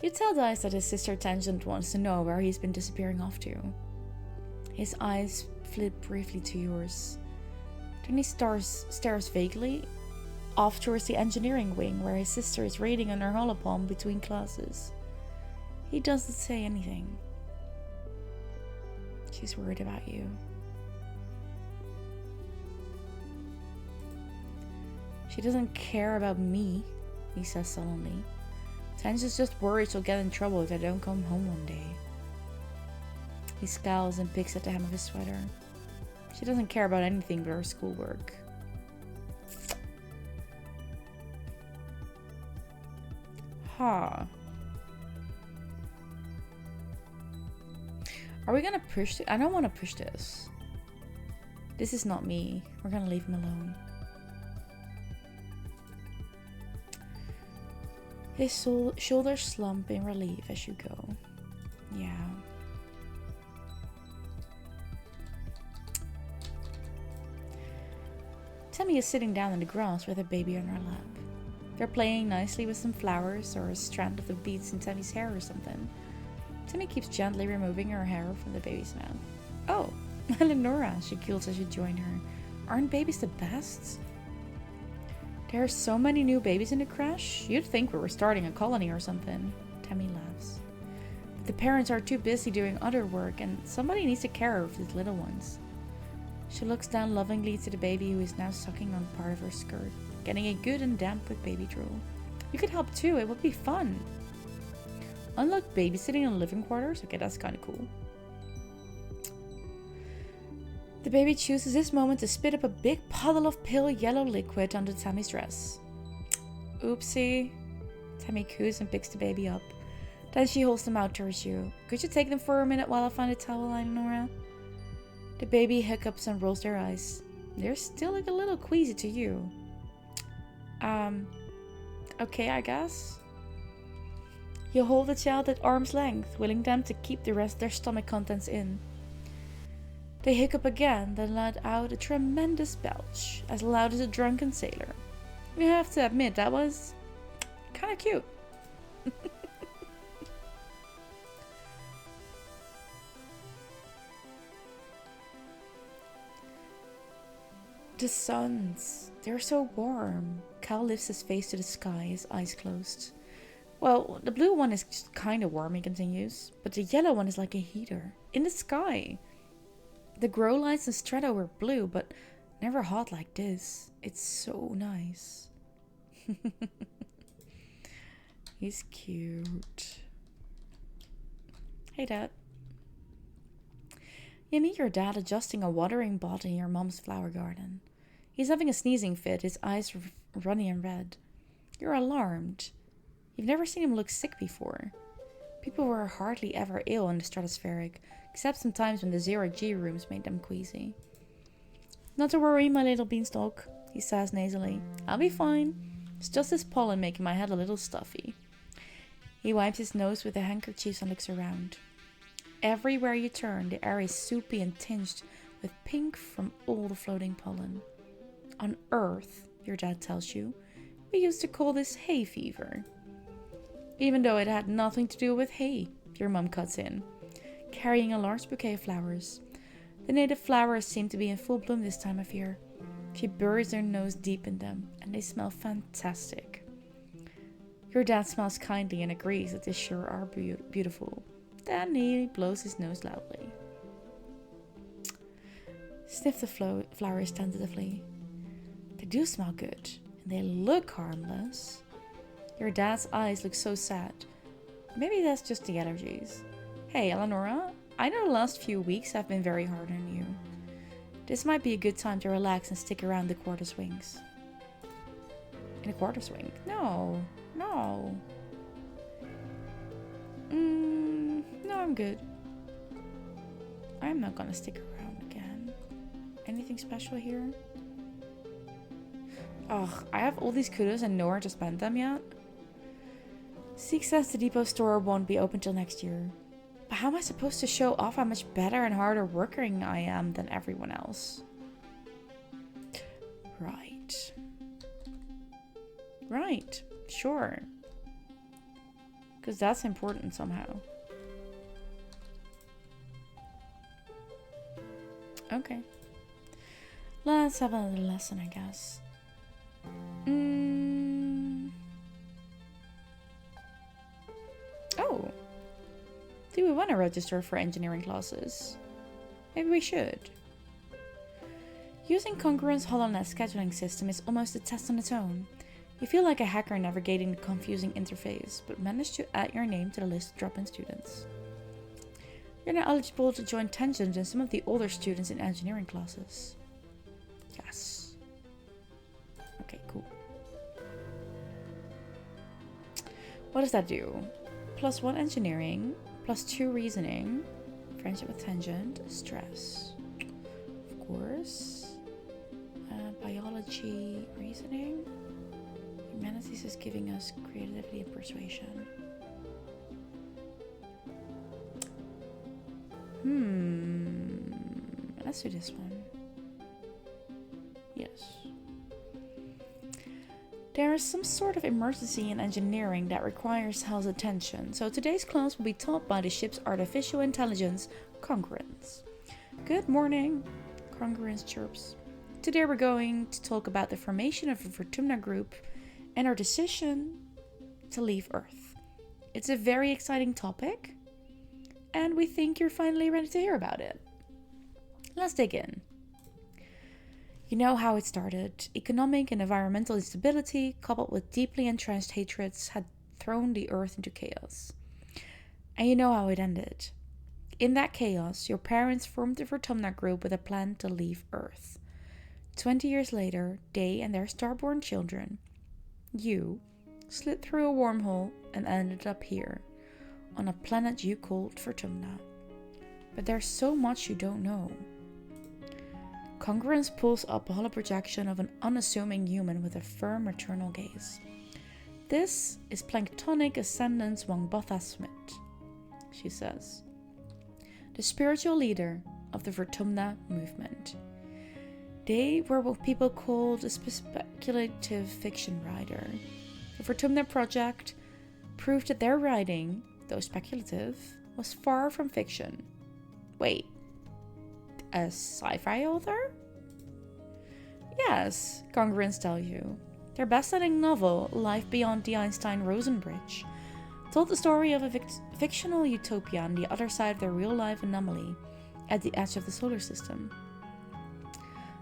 You tell Dice that his sister Tangent wants to know where he's been disappearing off to. His eyes flit briefly to yours. Then he stares vaguely off towards the engineering wing where his sister is raiding on her holopalm between classes. He doesn't say anything. She's worried about you. She doesn't care about me, he says sullenly. Tens is just worried she'll get in trouble if I don't come home one day. He scowls and picks at the hem of his sweater. She doesn't care about anything but her schoolwork. Huh. Are we gonna push it? I don't want to push this. This is not me. We're gonna leave him alone. His shoulders slump in relief as you go. Yeah. Tammy is sitting down in the grass with her baby on her lap. They're playing nicely with some flowers or a strand of the beads in Tammy's hair or something. Tammy keeps gently removing her hair from the baby's mouth. Oh, Eleonora, she giggles as you join her. Aren't babies the best? There are so many new babies in the crash. You'd think we were starting a colony or something. Tammy laughs. But the parents are too busy doing other work and somebody needs to care of these little ones. She looks down lovingly to the baby who is now sucking on part of her skirt, getting it good and damp with baby drool. You could help too, it would be fun. Unlike babysitting in living quarters, okay, that's kind of cool. The baby chooses this moment to spit up a big puddle of pale yellow liquid onto Tammy's dress. Oopsie. Tammy coos and picks the baby up. Then she holds them out towards you. Could you take them for a minute while I find a towel, Eleonora? The baby hiccups and rolls their eyes. They're still like a little queasy to you. Okay, I guess. You hold the child at arm's length, willing them to keep the rest of their stomach contents in. They hiccup again, then let out a tremendous belch, as loud as a drunken sailor. You have to admit, that was kind of cute. The suns, they're so warm. Cal lifts his face to the sky, his eyes closed. Well, the blue one is just kind of warm, he continues, but the yellow one is like a heater, in the sky. The grow lights in Strato were blue, but never hot like this. It's so nice. He's cute. Hey, Dad. You meet your dad adjusting a watering pot in your mom's flower garden. He's having a sneezing fit, his eyes runny and red. You're alarmed. You've never seen him look sick before. People were hardly ever ill in the stratospheric, except sometimes when the zero-G rooms made them queasy. Not to worry, my little beanstalk, he says nasally. I'll be fine. It's just this pollen making my head a little stuffy. He wipes his nose with a handkerchief and looks around. Everywhere you turn, the air is soupy and tinged with pink from all the floating pollen. On Earth, your dad tells you, we used to call this hay fever. Even though it had nothing to do with hay, your mom cuts in, carrying a large bouquet of flowers. The native flowers seem to be in full bloom this time of year. She buries her nose deep in them, and they smell fantastic. Your dad smiles kindly and agrees that they sure are beautiful. Then he blows his nose loudly. Sniff the flowers tentatively. They do smell good, and they look harmless. Your dad's eyes look so sad. Maybe that's just the allergies. Hey, Eleonora, I know the last few weeks have been very hard on you. This might be a good time to relax and stick around the quarter swings. In a quarter swing? No. No, I'm good. I'm not gonna stick around again. Anything special here? Ugh, I have all these kudos and nowhere to spend them yet. Zeke says the depot store won't be open till next year. But how am I supposed to show off how much better and harder working I am than everyone else? Right. Right, sure. Because that's important somehow. Okay. Let's have another lesson, I guess. Oh. Do we want to register for engineering classes? Maybe we should. Using Congruent's HoloNet scheduling system is almost a test on its own. You feel like a hacker navigating the confusing interface, but manage to add your name to the list of drop-in students. You're now eligible to join Tangent and some of the older students in engineering classes. Yes. Okay, cool. What does that do? +1 engineering, +2 reasoning, friendship with Tangent, stress. Of course. Biology, reasoning. Humanities is giving us creativity and persuasion. Let's do this one. Yes. There is some sort of emergency in engineering that requires Hal's attention, so today's class will be taught by the ship's artificial intelligence, Congruence. Good morning, Congruence chirps. Today we're going to talk about the formation of the Vertumna group and our decision to leave Earth. It's a very exciting topic, and we think you're finally ready to hear about it. Let's dig in. You know how it started. Economic and environmental instability, coupled with deeply entrenched hatreds, had thrown the Earth into chaos. And you know how it ended. In that chaos, your parents formed the Vertumna group with a plan to leave Earth. 20 years later, they and their starborn children, you, slid through a wormhole and ended up here, on a planet you called Vertumna. But there's so much you don't know. Congruence pulls up a holoprojection of an unassuming human with a firm maternal gaze. This is Planktonic Ascendance Wangbotha Smith, she says, the spiritual leader of the Vertumna movement. They were what people called a speculative fiction writer. The Vertumna project proved that their writing, though speculative, was far from fiction. Wait, a sci-fi author? Yes, Congruence tell you. Their best-selling novel, Life Beyond the Einstein-Rosen Bridge, told the story of a fictional utopia on the other side of the real-life anomaly at the edge of the solar system.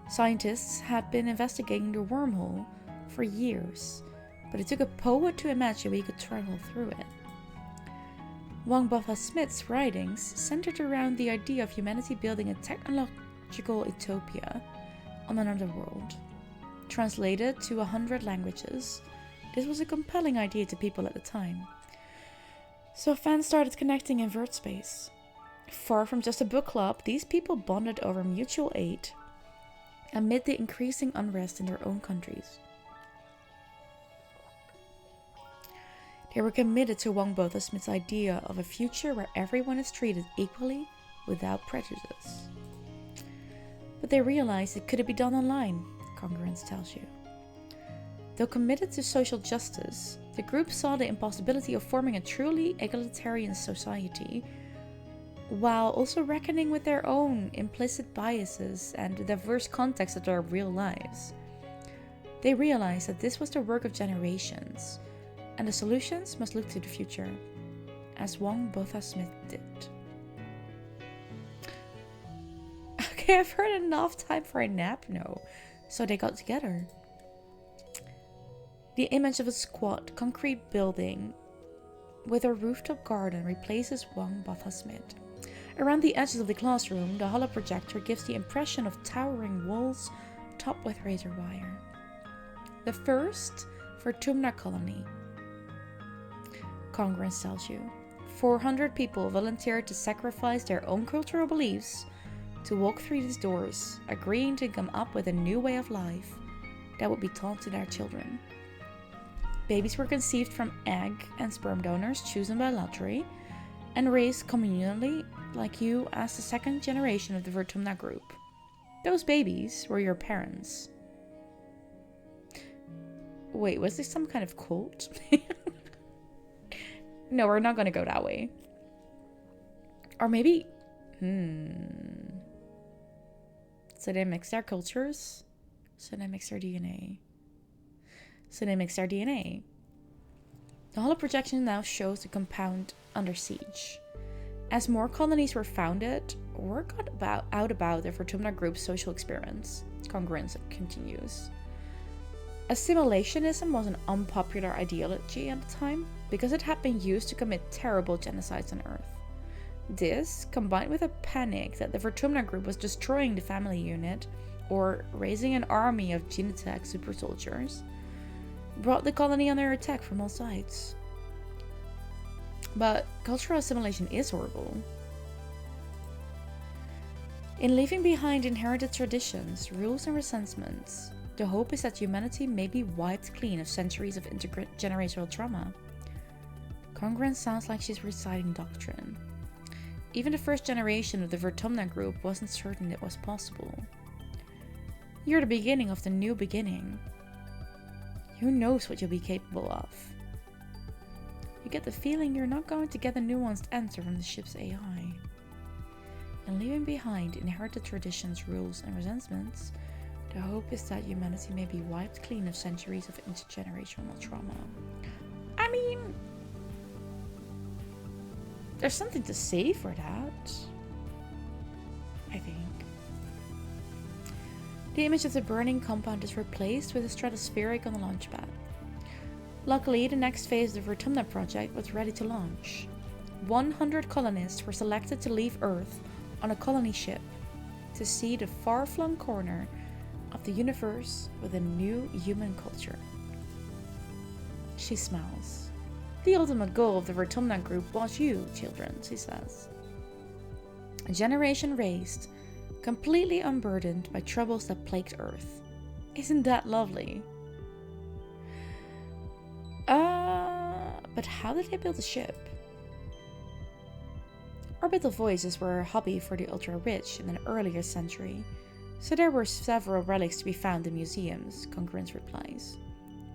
Scientists had been investigating the wormhole for years, but it took a poet to imagine we could travel through it. Wangbotha Smith's writings centered around the idea of humanity building a technological utopia on another world. Translated to 100 languages, this was a compelling idea to people at the time. So fans started connecting in vert space. Far from just a book club, these people bonded over mutual aid amid the increasing unrest in their own countries. They were committed to Wangbotha Smith's idea of a future where everyone is treated equally without prejudice. But they realized it couldn't be done online, Congruence tells you. Though committed to social justice, the group saw the impossibility of forming a truly egalitarian society, while also reckoning with their own implicit biases and the diverse context of their real lives. They realized that this was the work of generations, and the solutions must look to the future, as Wangbotha Smith did. Okay, I've heard enough. Time for a nap? No. So they got together. The image of a squat, concrete building with a rooftop garden replaces Wangbotha Smith. Around the edges of the classroom, the holoprojector gives the impression of towering walls topped with razor wire. The first Vertumna colony. Congruence tells you. 400 people volunteered to sacrifice their own cultural beliefs to walk through these doors, agreeing to come up with a new way of life that would be taught to their children. Babies were conceived from egg and sperm donors chosen by lottery and raised communally like you as the second generation of the Vertumna group. Those babies were your parents. Wait, was this some kind of cult? No, we're not going to go that way. Or maybe... So they mix their cultures. So they mix their DNA. The holoprojection now shows the compound under siege. As more colonies were founded, word got out about the Vertumna group's social experiments. Congruence continues. Assimilationism was an unpopular ideology at the time because it had been used to commit terrible genocides on Earth. This, combined with a panic that the Vertumna group was destroying the family unit or raising an army of genetech super soldiers, brought the colony under attack from all sides. But cultural assimilation is horrible. In leaving behind inherited traditions, rules, and resentments, the hope is that humanity may be wiped clean of centuries of intergenerational trauma. Congruence sounds like she's reciting doctrine. Even the first generation of the Vertumna group wasn't certain it was possible. You're the beginning of the new beginning. Who knows what you'll be capable of? You get the feeling you're not going to get a nuanced answer from the ship's AI. In leaving behind inherited traditions, rules, and resentments, the hope is that humanity may be wiped clean of centuries of intergenerational trauma. I mean, there's something to say for that, I think. The image of the burning compound is replaced with a stratospheric on the launch pad. Luckily, the next phase of the Vertumna project was ready to launch. 100 colonists were selected to leave Earth on a colony ship to see the far-flung corner of the universe with a new human culture. She smiles. The ultimate goal of the Vertumna group was you, children, she says. A generation raised, completely unburdened by troubles that plagued Earth. Isn't that lovely? But how did they build a ship? Orbital voyages were a hobby for the ultra-rich in an earlier century, so there were several relics to be found in museums, Congruence replies.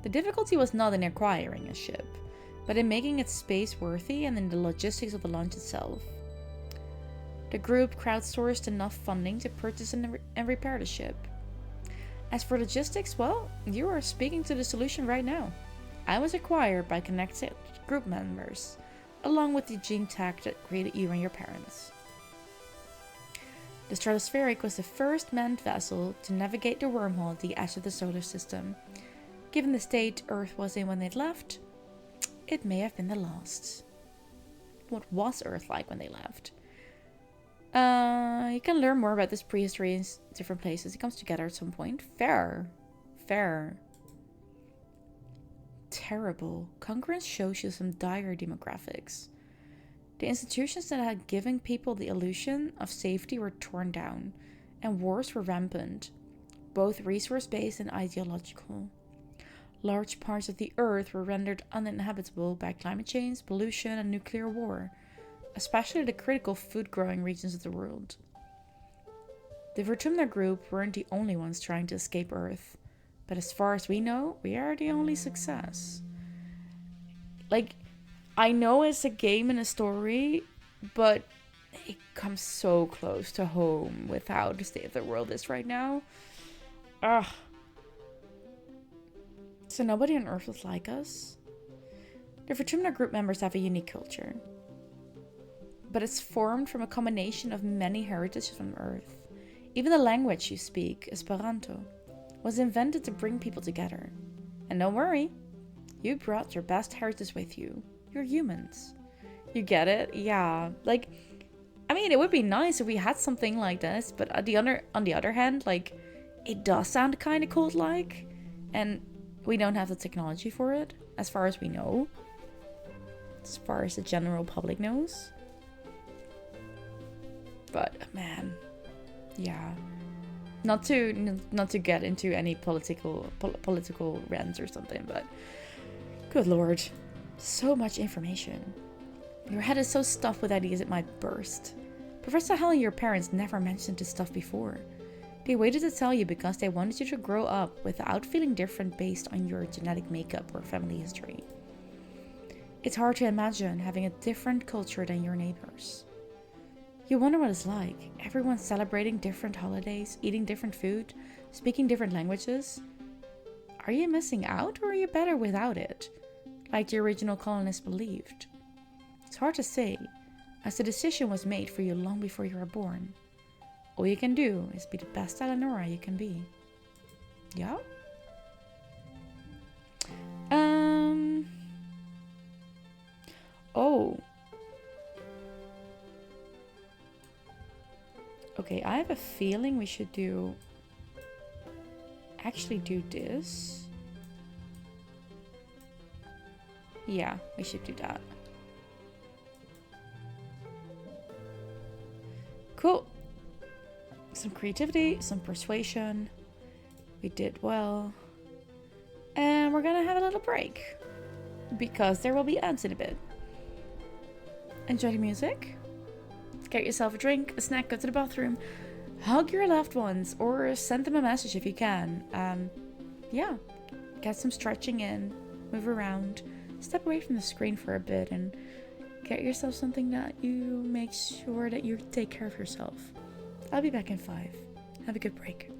The difficulty was not in acquiring a ship, but in making it space-worthy and in the logistics of the launch itself. The group crowdsourced enough funding to purchase and repair the ship. As for logistics, well, you are speaking to the solution right now. I was acquired by connected group members, along with the gene tech that created you and your parents. The Stratospheric was the first manned vessel to navigate the wormhole at the edge of the solar system. Given the state Earth was in when it left, it may have been the last. What was Earth like when they left? You can learn more about this prehistory in different places. It comes together at some point. Fair. Terrible. Congruence shows you some dire demographics. The institutions that had given people the illusion of safety were torn down, and wars were rampant, both resource-based and ideological. Large parts of the Earth were rendered uninhabitable by climate change, pollution, and nuclear war, especially the critical food-growing regions of the world. The Vertumna group weren't the only ones trying to escape Earth, but as far as we know, we are the only success. Like, I know it's a game and a story, but it comes so close to home with how the state of the world is right now. Ugh. So nobody on Earth was like us. The Vertumna group members have a unique culture, but it's formed from a combination of many heritages from Earth. Even the language you speak, Esperanto, was invented to bring people together. And don't worry, you brought your best heritage with you. You're humans. You get it? Yeah. Like, I mean, it would be nice if we had something like this, but on the other hand, like, it does sound kind of cult-like, and we don't have the technology for it, as far as we know. As far as the general public knows. But, man, yeah. Not to get into any political rants or something, but good lord, so much information. Your head is so stuffed with ideas it might burst. Professor Helen and your parents never mentioned this stuff before. They waited to tell you because they wanted you to grow up without feeling different based on your genetic makeup or family history. It's hard to imagine having a different culture than your neighbors. You wonder what it's like. Everyone's celebrating different holidays, eating different food, speaking different languages. Are you missing out, or are you better without it? Like the original colonists believed. It's hard to say, as the decision was made for you long before you were born. All you can do is be the best Eleonora you can be. Yeah? Oh. Okay, I have a feeling we should actually do this. Yeah, we should do that. Cool. Some creativity, some persuasion. We did well. And we're gonna have a little break. Because there will be ads in a bit. Enjoy the music. Get yourself a drink, a snack, go to the bathroom. Hug your loved ones or send them a message if you can. Yeah. Get some stretching in. Move around. Step away from the screen for a bit and get yourself something that you make sure that you take care of yourself. I'll be back in 5. Have a good break.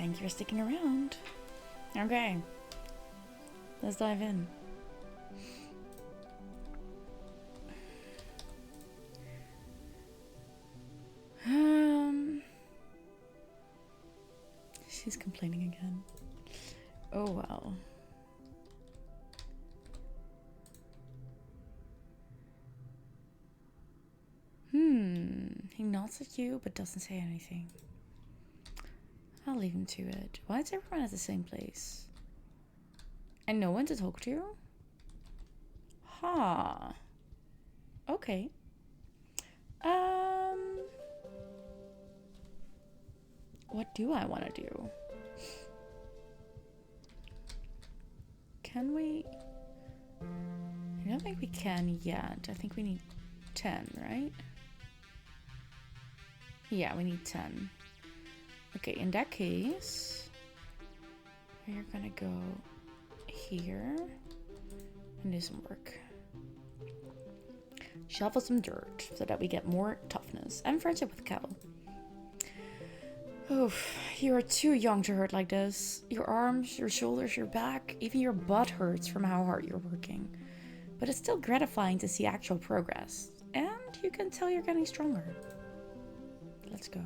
Thank you for sticking around. Okay. Let's dive in. She's complaining again. Oh well. He nods at you but doesn't say anything. I'll leave him to it. Why is everyone at the same place? And no one to talk to? Huh. Okay. What do I want to do? Can we? I don't think we can yet. I think we need 10, right? Yeah, we need 10. Okay, in that case, we're gonna go here and do some work. Shovel some dirt so that we get more toughness and friendship with Kel. Oof, you are too young to hurt like this. Your arms, your shoulders, your back, even your butt hurts from how hard you're working. But it's still gratifying to see actual progress. And you can tell you're getting stronger. Let's go.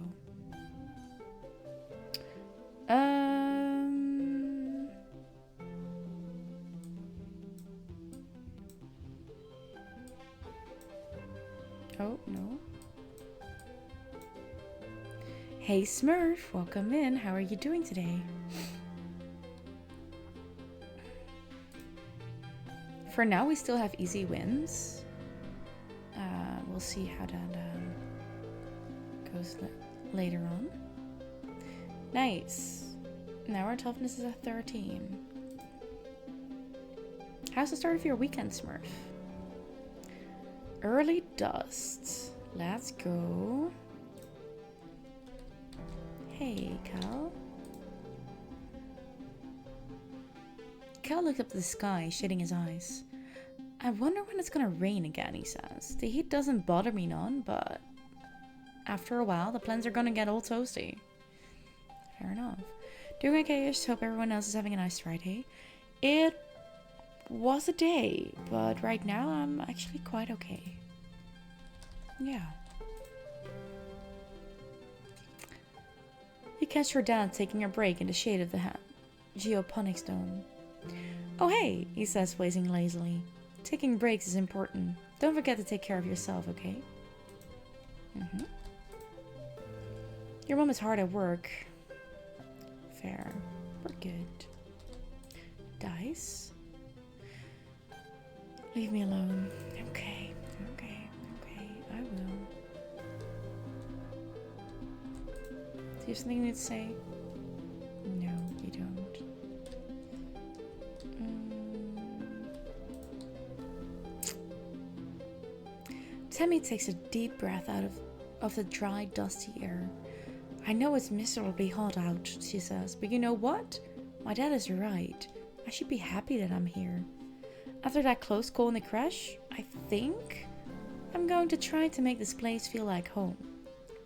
Oh, no. Hey Smurf, welcome in. How are you doing today? For now, we still have easy wins. We'll see how that goes later on. Nice. Now our toughness is at 13. How's the start of your weekend, Smurf? Early dust. Let's go. Hey, Cal. Cal looked up at the sky, shading his eyes. I wonder when it's gonna rain again, he says. The heat doesn't bother me none, but after a while, the plants are gonna get all toasty. Fair enough. Doing okay-ish, hope everyone else is having a nice Friday. It was a day, but right now I'm actually quite okay. Yeah. You catch your dad taking a break in the shade of the geoponics dome. Oh hey, he says, blazing lazily. Taking breaks is important. Don't forget to take care of yourself, okay? Your mom is hard at work. Fair. We're good. Dice? Leave me alone. Okay, I will. Do you have something you need to say? No, you don't. Tammy takes a deep breath out of the dry, dusty air. I know it's miserably hot out, she says, but you know what? My dad is right. I should be happy that I'm here. After that close call in the crash, I think I'm going to try to make this place feel like home.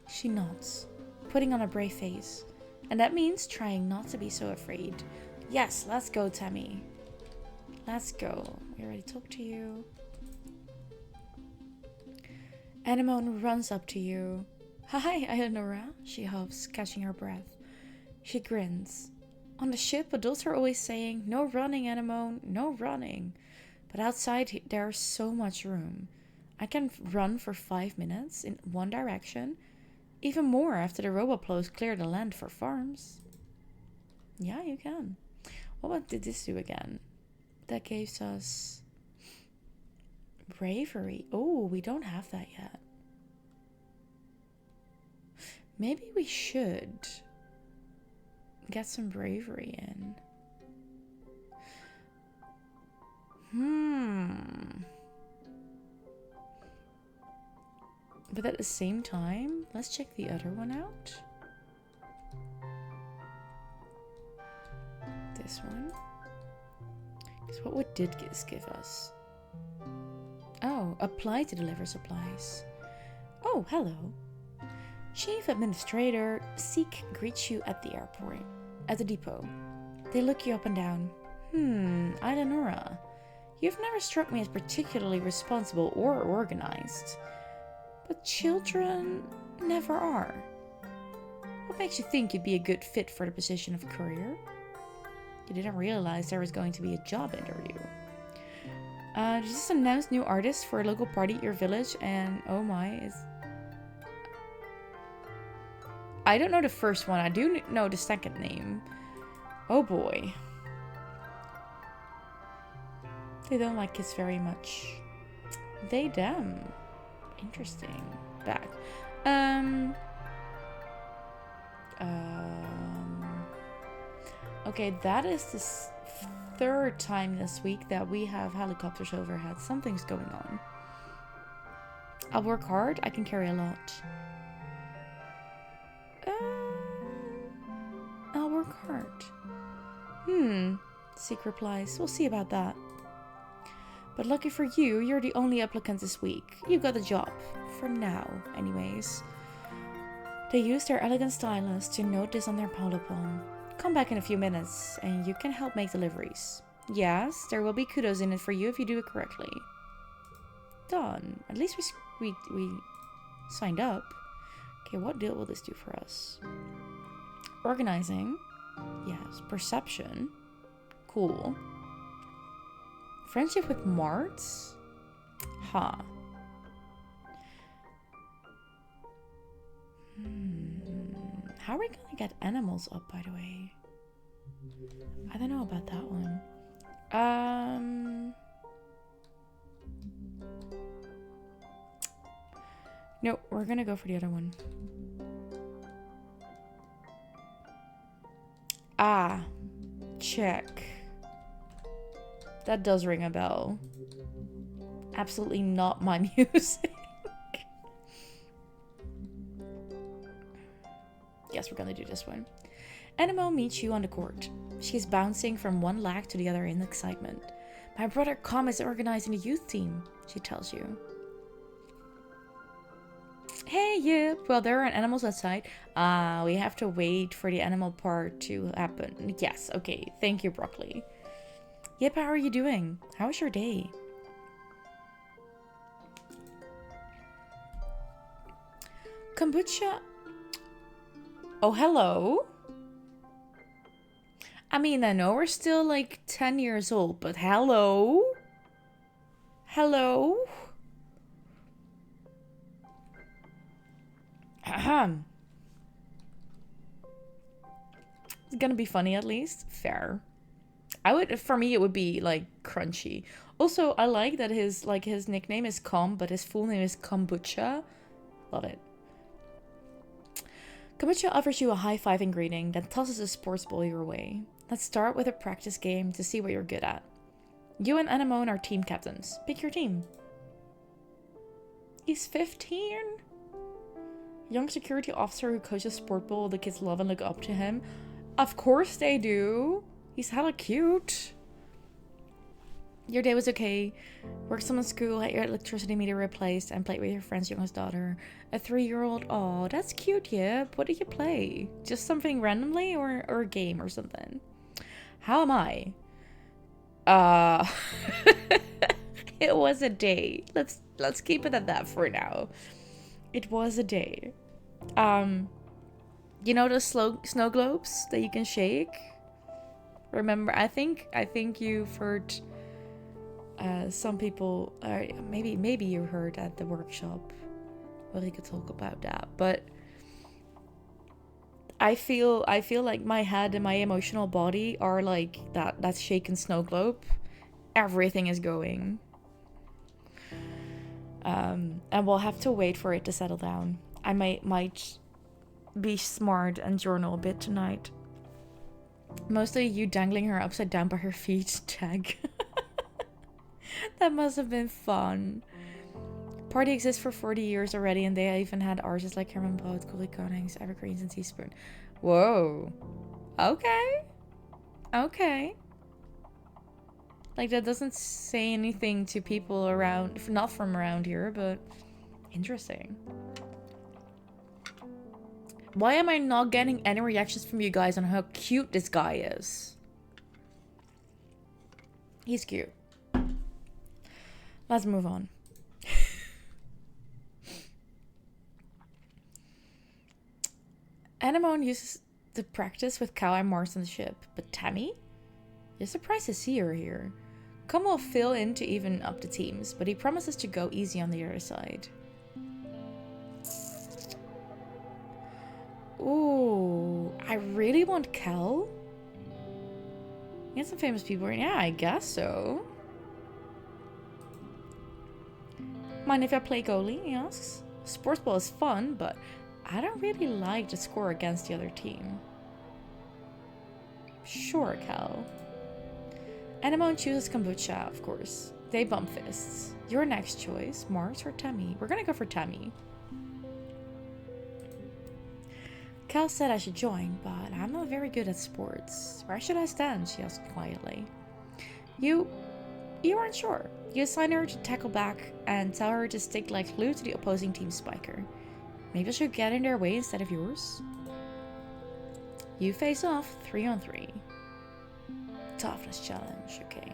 She nods, putting on a brave face. And that means trying not to be so afraid. Yes, let's go, Tammy. Let's go. We already talked to you. Anemone runs up to you. Hi, Eleonora, she huffs, catching her breath. She grins. On the ship, adults are always saying, no running, Anemone, no running. But outside, there's so much room. I can run for 5 minutes in one direction. Even more after the roboplos clear the land for farms. Yeah, you can. What did this do again? That gives us bravery. Oh, we don't have that yet. Maybe we should get some bravery in. But at the same time, let's check the other one out. This one. Because what would did this give us? Oh, apply to deliver supplies. Oh, hello. Chief Administrator Seek greets you at the airport. at the depot. They look you up and down. Eleonora. You've never struck me as particularly responsible or organized. But children never are. What makes you think you'd be a good fit for the position of courier? You didn't realize there was going to be a job interview. Just announced new artist for a local party at your village, and oh my, I don't know the first one. I do know the second name. Oh boy. They don't like kids very much. They them. Interesting. Back. Okay, that is the third time this week that we have helicopters overhead. Something's going on. I'll work hard. I can carry a lot. I'll work hard. Seek replies. We'll see about that. But lucky for you, you're the only applicant this week. You got the job. For now, anyways. They use their elegant stylus to note this on their polypon. Come back in a few minutes, and you can help make deliveries. Yes, there will be kudos in it for you if you do it correctly. Done. At least we signed up. Okay, what deal will this do for us? Organizing. Yes. Perception. Cool. Friendship with Marts? Huh. How are we gonna get animals up, by the way? I don't know about that one. No, we're gonna go for the other one. Check. That does ring a bell. Absolutely not my music. Yes, we're gonna do this one. Animal meets you on the court. She's bouncing from one leg to the other in excitement. My brother Com is organizing the youth team, she tells you. Hey, yep. Well, there are animals outside. We have to wait for the animal part to happen. Yes, okay. Thank you, Broccoli. Yep, how are you doing? How was your day? Kombucha. Oh, hello. I mean, I know we're still like 10 years old, but hello? Hello? Ahem. It's gonna be funny at least. Fair. For me, it would be like crunchy. Also, I like that his nickname is Com, but his full name is Kombucha. Love it. Kombucha offers you a high-fiving greeting, then tosses a sports ball your way. Let's start with a practice game to see what you're good at. You and Anemone are team captains. Pick your team. He's 15? Young security officer who coaches sport ball, the kids love and look up to him. Of course they do. He's hella cute. Your day was okay. Worked some in school, had your electricity meter replaced, and played with your friend's youngest daughter. A 3-year-old. Aw, that's cute, yeah. What did you play? Just something randomly or a game or something? How am I? It was a day. Let's keep it at that for now. It was a day. You know those snow globes that you can shake? Remember, I think you've heard some people, maybe you heard at the workshop where they could talk about that, but I feel like my head and my emotional body are like that shaken snow globe. Everything is going. And we'll have to wait for it to settle down. I might be smart and journal a bit tonight. Mostly you dangling her upside down by her feet. Tag. That must have been fun. Party exists for 40 years already, and they even had artists like Herman Brood, Corrie Konings, Evergreens, and Teaspoon. Whoa. Okay. Okay. Like, that doesn't say anything to people around, not from around here, but interesting. Why am I not getting any reactions from you guys on how cute this guy is? He's cute. Let's move on. Anemone uses the practice with Cal and Mars on the ship, but Tammy? You're surprised to see her here. Come will fill in to even up the teams, but he promises to go easy on the other side. Ooh, I really want Cal. You got some famous people right now, I guess so. Mind if I play goalie, he asks. Sports ball is fun, but I don't really like to score against the other team. Sure, Cal. Anemone chooses kombucha, of course. They bump fists. Your next choice, Mars or Tammy? We're gonna go for Tammy. Cal said I should join, but I'm not very good at sports. Where should I stand? She asked quietly. You aren't sure. You assign her to tackle back and tell her to stick like glue to the opposing team's spiker. Maybe she'll get in their way instead of yours. You face off 3-on-3. Toughness challenge, okay.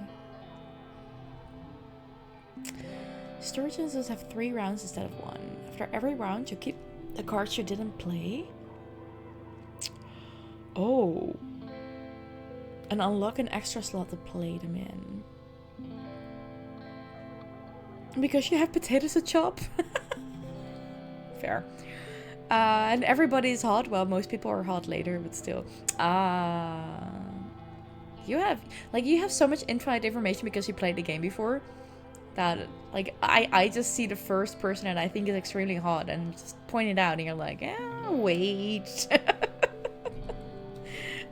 Story challenges have 3 rounds instead of 1. After every round, you keep the cards you didn't play. Oh. And unlock an extra slot to play them in. Because you have potatoes to chop. Fair. And everybody's hot. Well, most people are hot later, but still. You have so much infinite information because you played the game before. That, like, I just see the first person and I think is extremely hot and just point it out and you're like, wait.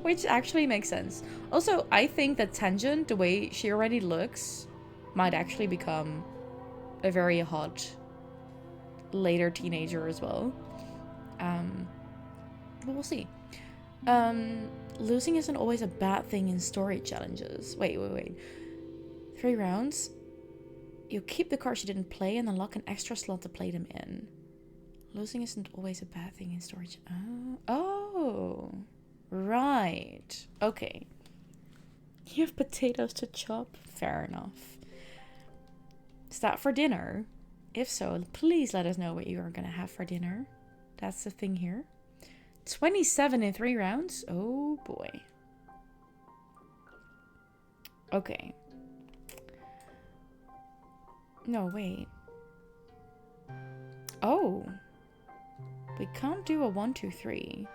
Which actually makes sense. Also, I think that Tangent, the way she already looks, might actually become a very hot later teenager as well. But we'll see. Losing isn't always a bad thing in story challenges. Wait. 3 rounds. You keep the cards you didn't play and unlock an extra slot to play them in. Losing isn't always a bad thing in story Oh. Right. Okay. You have potatoes to chop? Fair enough. Is that for dinner? If so, please let us know what you are going to have for dinner. That's the thing here. 27 in 3 rounds? Oh boy. Okay. No, wait. Oh. We can't do a 1, 2, 3.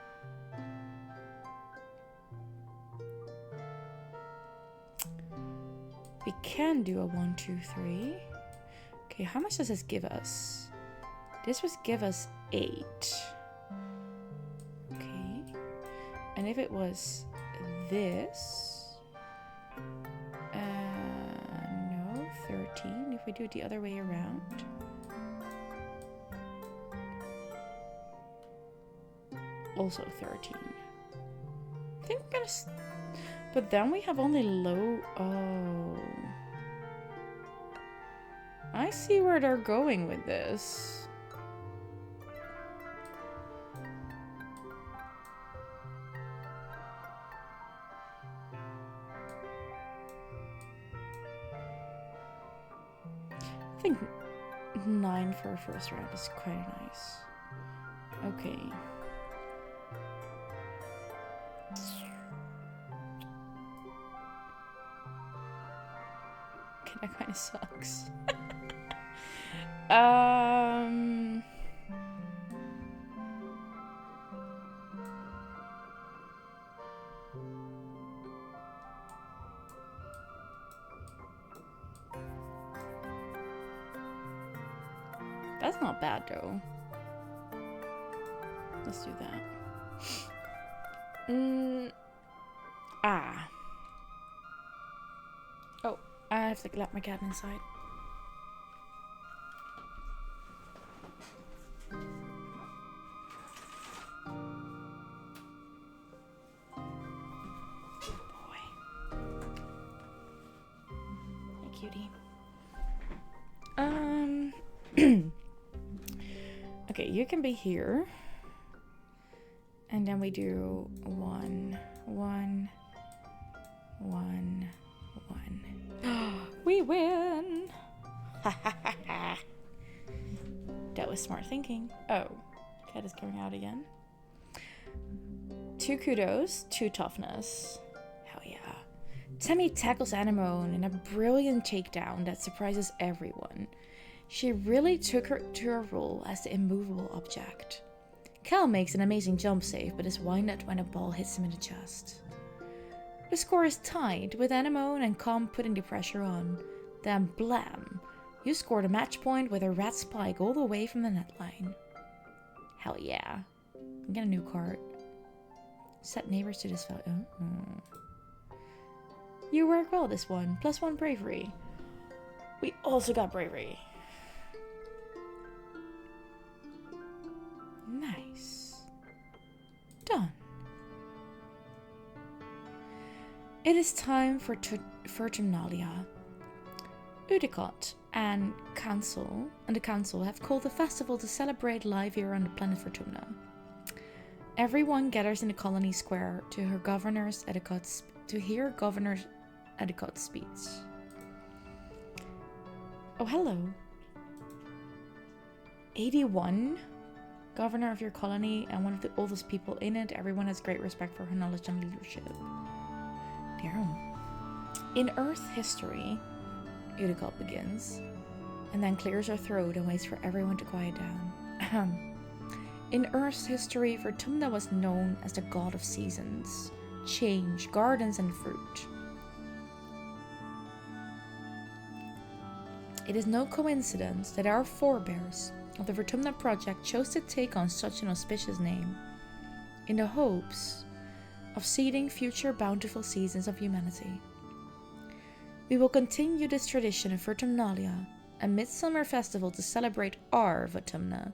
We can do a 1, 2, 3. Okay, how much does this give us? This would give us 8. Okay. And if it was this... no, 13. If we do it the other way around. Also 13. I think we're gonna... But then we have only low... Oh. I see where they're going with this. I think 9 for a first round is quite nice. Okay. Okay, that kind of sucks. That's not bad though. Let's do that. Oh, I have to let my cat inside. Okay, you can be here. And then we do 1, 1, 1, 1. We win! That was smart thinking. Oh, cat is coming out again. 2 kudos, 2 toughness. Hell yeah. Tammy tackles Anemone in a brilliant takedown that surprises everyone. She really took her to her role as the immovable object. Cal makes an amazing jump save, but is winded when a ball hits him in the chest. The score is tied, with Anemone and Com putting the pressure on. Then blam! You scored a match point with a red spike all the way from the net line. Hell yeah. Get a new card. Set neighbors to this value. Oh. You work well this one. +1 bravery. We also got bravery. Nice. Done. It is time for Vertumnalia. Udicott and the council have called a festival to celebrate life here on the planet Vertumna. Everyone gathers in the colony square to hear Governor Edicott's speech. Oh, hello. 81? Governor of your colony and one of the oldest people in it. Everyone has great respect for her knowledge and leadership. Damn. In Earth history, Udicott begins, and then clears her throat and waits for everyone to quiet down. In Earth's history, Vertumna was known as the god of seasons, change, gardens, and fruit. It is no coincidence that our forebears of the Vertumna project chose to take on such an auspicious name, in the hopes of seeding future bountiful seasons of humanity. We will continue this tradition of Vertumnalia, a midsummer festival to celebrate our Vertumna,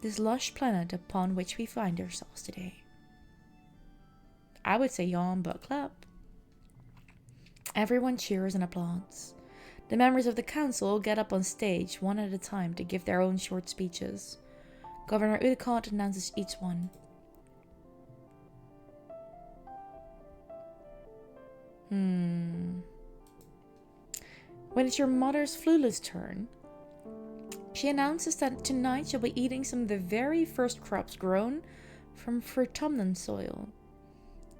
this lush planet upon which we find ourselves today. I would say yawn, but clap. Everyone cheers and applauds. The members of the council get up on stage one at a time to give their own short speeches. Governor Udicott announces each one. When it's your mother's Flula's turn, she announces that tonight she'll be eating some of the very first crops grown from Vertumnan soil.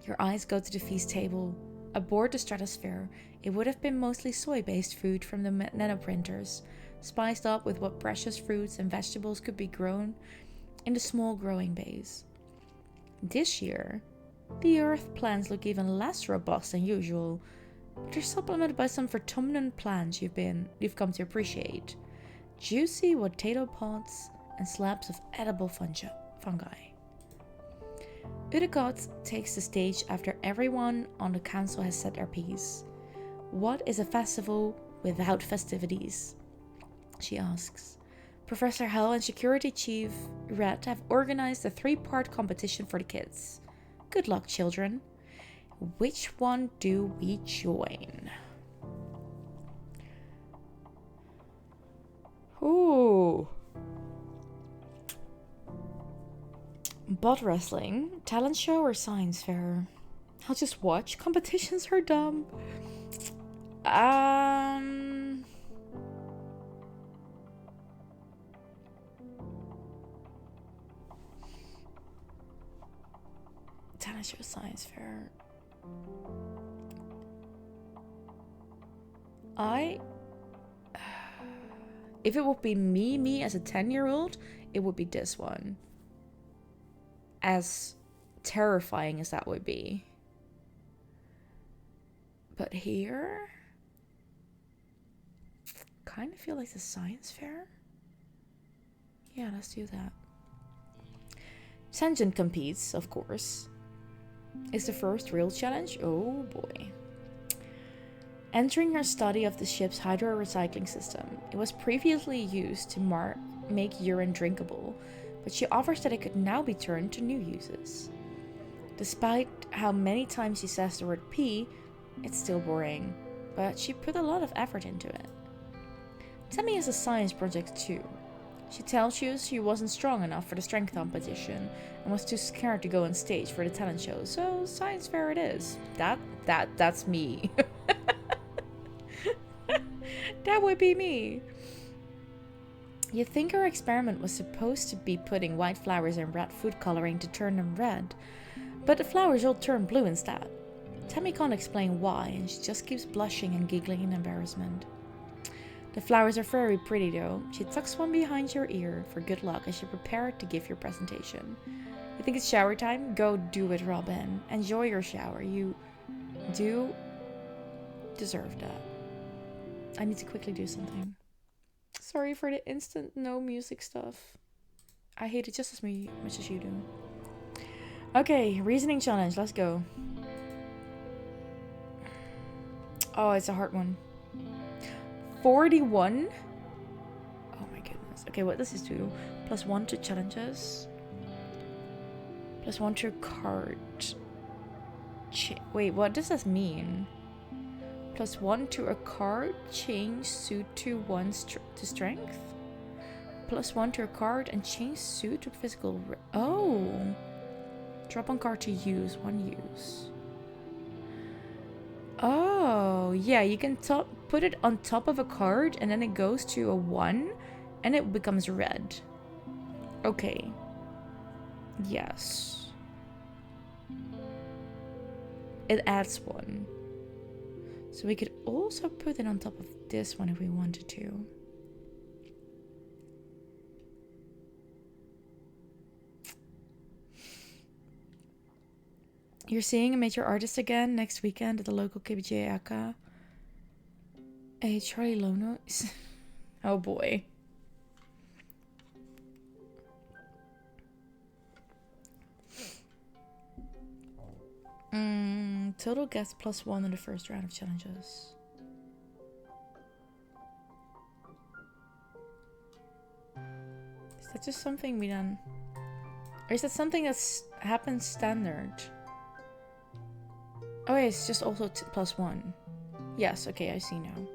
Your eyes go to the feast table. Aboard the stratosphere, it would have been mostly soy-based food from the nanoprinters, spiced up with what precious fruits and vegetables could be grown in the small growing bays. This year, the earth plants look even less robust than usual, but they're supplemented by some Vertumnan plants you've come to appreciate. Juicy potato pods and slabs of edible fungi. Udicott takes the stage after everyone on the council has said their piece. What is a festival without festivities? She asks. Professor Hell and Security Chief Red have organized a 3-part competition for the kids. Good luck, children. Which one do we join? Ooh. Bot wrestling, talent show, or science fair? I'll just watch. Competitions are dumb. Talent show, science fair. If it would be me as a 10-year-old, it would be this one. As terrifying as that would be. But here, kind of feel like the science fair. Yeah, let's do that. Tangent competes, of course. Is the first real challenge? Oh boy. Entering her study of the ship's hydro-recycling system, it was previously used to make urine drinkable, but she offers that it could now be turned to new uses. Despite how many times she says the word pee, it's still boring, but she put a lot of effort into it. Tammy has a science project too. She tells you she wasn't strong enough for the strength competition and was too scared to go on stage for the talent show. So science fair it is. That's me. That would be me. You think her experiment was supposed to be putting white flowers in red food coloring to turn them red, but the flowers all turn blue instead. Tammy can't explain why, and she just keeps blushing and giggling in embarrassment. The flowers are very pretty though. She tucks one behind your ear for good luck as you prepare to give your presentation. You think it's shower time? Go do it, Robin. Enjoy your shower. You do deserve that. I need to quickly do something. Sorry for the instant no music stuff. I hate it just as much as you do. Okay, reasoning challenge. Let's go. Oh, it's a hard one. 41? Oh my goodness. Okay, what does this do? +1 to challenges. +1 to card. Wait, what does this mean? +1 to a card. Change suit to 1 to strength. +1 to a card and change suit to physical. Oh. Drop on card to use. 1 use. Oh, yeah, you can put it on top of a card and then it goes to a 1 and it becomes red. Okay. Yes. It adds 1. So we could also put it on top of this one if we wanted to. You're seeing a major artist again next weekend at the local KBJ Aka. Hey, Charlie Lono. Oh boy. Total gets +1 in the first round of challenges. Is that just something we done? Or is that something that's happens standard? Oh yeah, it's just also +1. Yes, okay, I see now.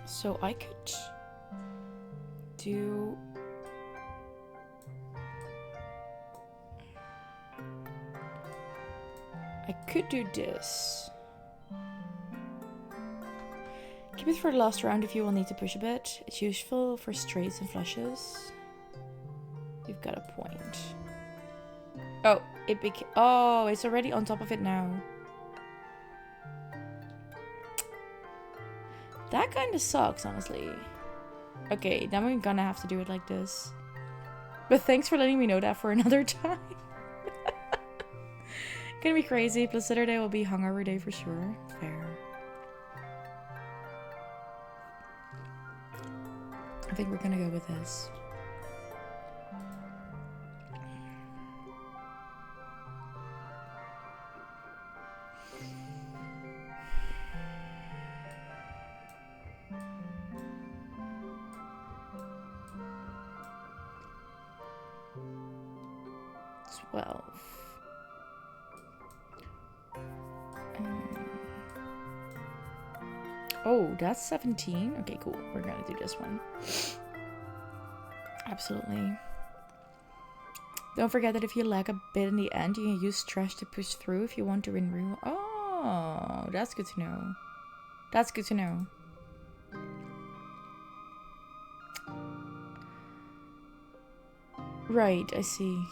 So I could do... I could do this. Keep it for the last round if you will need to push a bit. It's useful for straights and flushes. You've got a point. Oh, it became... Oh, it's already on top of it now. That kind of sucks, honestly. Okay, then we're gonna have to do it like this. But thanks for letting me know that for another time. Gonna be crazy. Plus Saturday will be hungover day for sure. Fair. I think we're gonna go with this. Oh, that's 17. Okay, cool. We're gonna do this one. Absolutely. Don't forget that if you lag a bit in the end, you can use trash to push through if you want to win room. Oh, that's good to know. That's good to know. Right, I see.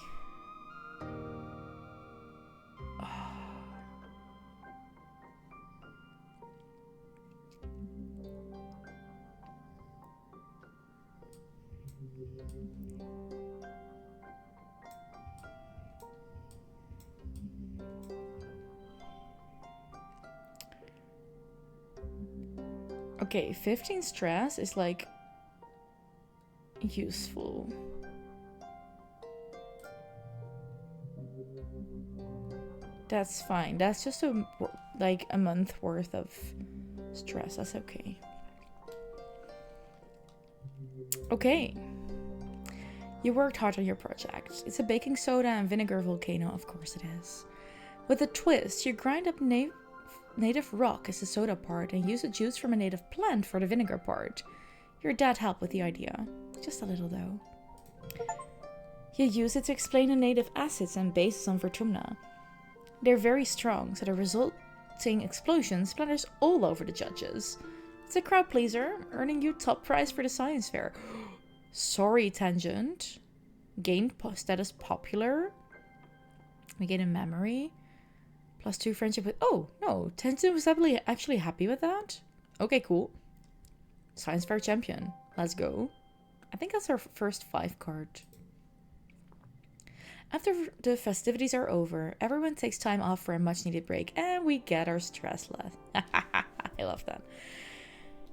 Okay, 15 stress is like useful. That's fine. That's just like a month worth of stress. That's okay. Okay. You worked hard on your project. It's a baking soda and vinegar volcano, of course it is. With a twist, you grind up native rock as the soda part and use the juice from a native plant for the vinegar part. Your dad helped with the idea. Just a little though. You use it to explain the native acids and bases on Vertumna. They're very strong, so the resulting explosion splatters all over the judges. It's a crowd pleaser, earning you top prize for the science fair. Sorry, Tangent. Gain status popular. We gain a memory. +2 friendship with... Oh, no. Tangent was actually happy with that. Okay, cool. Science fair champion. Let's go. I think that's our first 5 card. After the festivities are over, everyone takes time off for a much-needed break, and we get our stress left. I love that.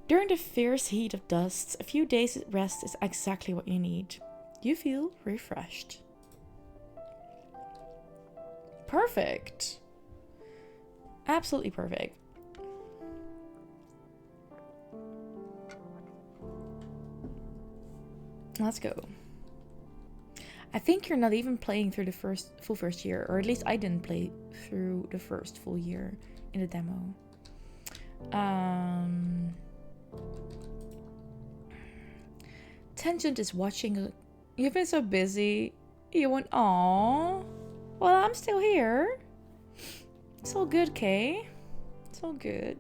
During the fierce heat of dusts, a few days rest is exactly what you need. You feel refreshed. Perfect. Absolutely perfect. Let's go. I think you're not even playing through the first year, or at least I didn't play through the first full year in the demo. Tangent is watching. You've been so busy. You went, aww. Well, I'm still here. It's all good, Kay. It's all good.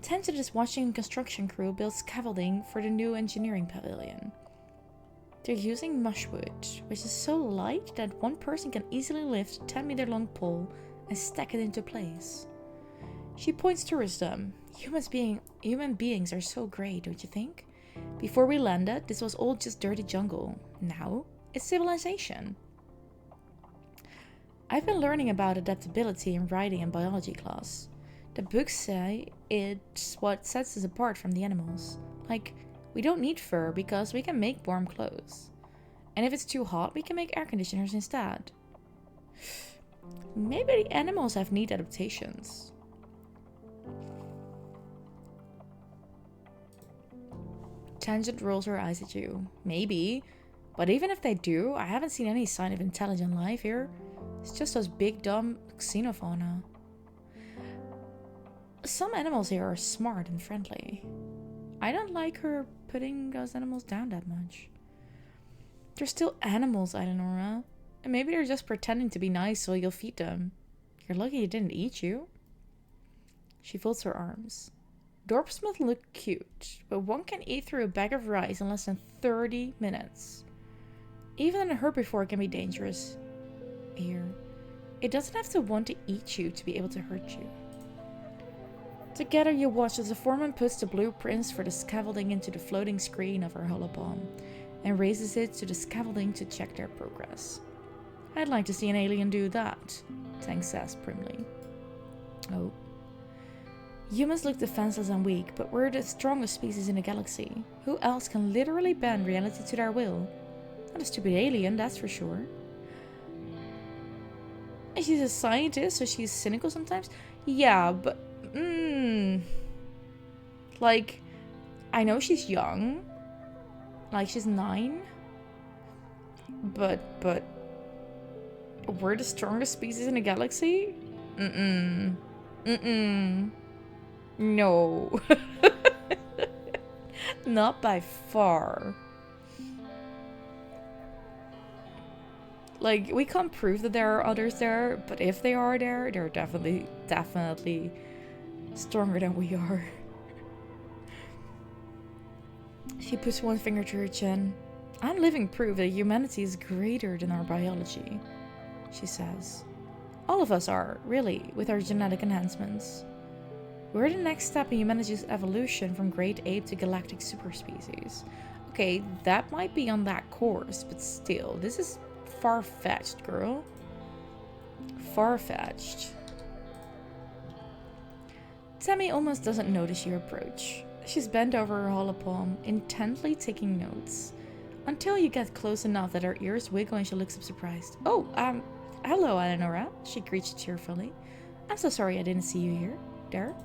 Tangent is watching a construction crew build scaffolding for the new engineering pavilion. They're using mushwood, which is so light that one person can easily lift a 10-meter long pole and stack it into place. She points towards them. Human beings are so great, don't you think? Before we landed, this was all just dirty jungle. Now, it's civilization. I've been learning about adaptability in writing and biology class. The books say it's what sets us apart from the animals. Like, we don't need fur because we can make warm clothes. And if it's too hot, we can make air conditioners instead. Maybe the animals have neat adaptations. Tangent rolls her eyes at you. Maybe. But even if they do, I haven't seen any sign of intelligent life here. It's just those big dumb xenofauna. Some animals here are smart and friendly. I don't like her putting those animals down that much. They're still animals, Eleonora. And maybe they're just pretending to be nice so you'll feed them. You're lucky it didn't eat you. She folds her arms. Dorpsmith look cute, but one can eat through a bag of rice in less than 30 minutes. Even a herbivore can be dangerous. Here, it doesn't have to want to eat you to be able to hurt you. Together you watch as the foreman puts the blueprints for the scaffolding into the floating screen of her holopalm and raises it to the scaffolding to check their progress. I'd like to see an alien do that, Tang says primly. Oh. Humans look defenseless and weak, but we're the strongest species in the galaxy. Who else can literally bend reality to their will? Not a stupid alien, that's for sure. And she's a scientist, so she's cynical sometimes? Yeah, but... Like, I know she's young. Like, she's 9. But... We're the strongest species in the galaxy? No. Not by far. Like, we can't prove that there are others there, but if they are there, they're definitely stronger than we are. She puts one finger to her chin. I'm living proof that humanity is greater than our biology, she says. All of us are, really, with our genetic enhancements. We're the next step in humanity's evolution from great ape to galactic superspecies. Okay, that might be on that course, but still, this is far-fetched, girl. Far-fetched. Tammy almost doesn't notice your approach. She's bent over her holopalm, intently taking notes. Until you get close enough that her ears wiggle and she looks up surprised. Oh, hello, Eleonora, she greets cheerfully. I'm so sorry I didn't see you there.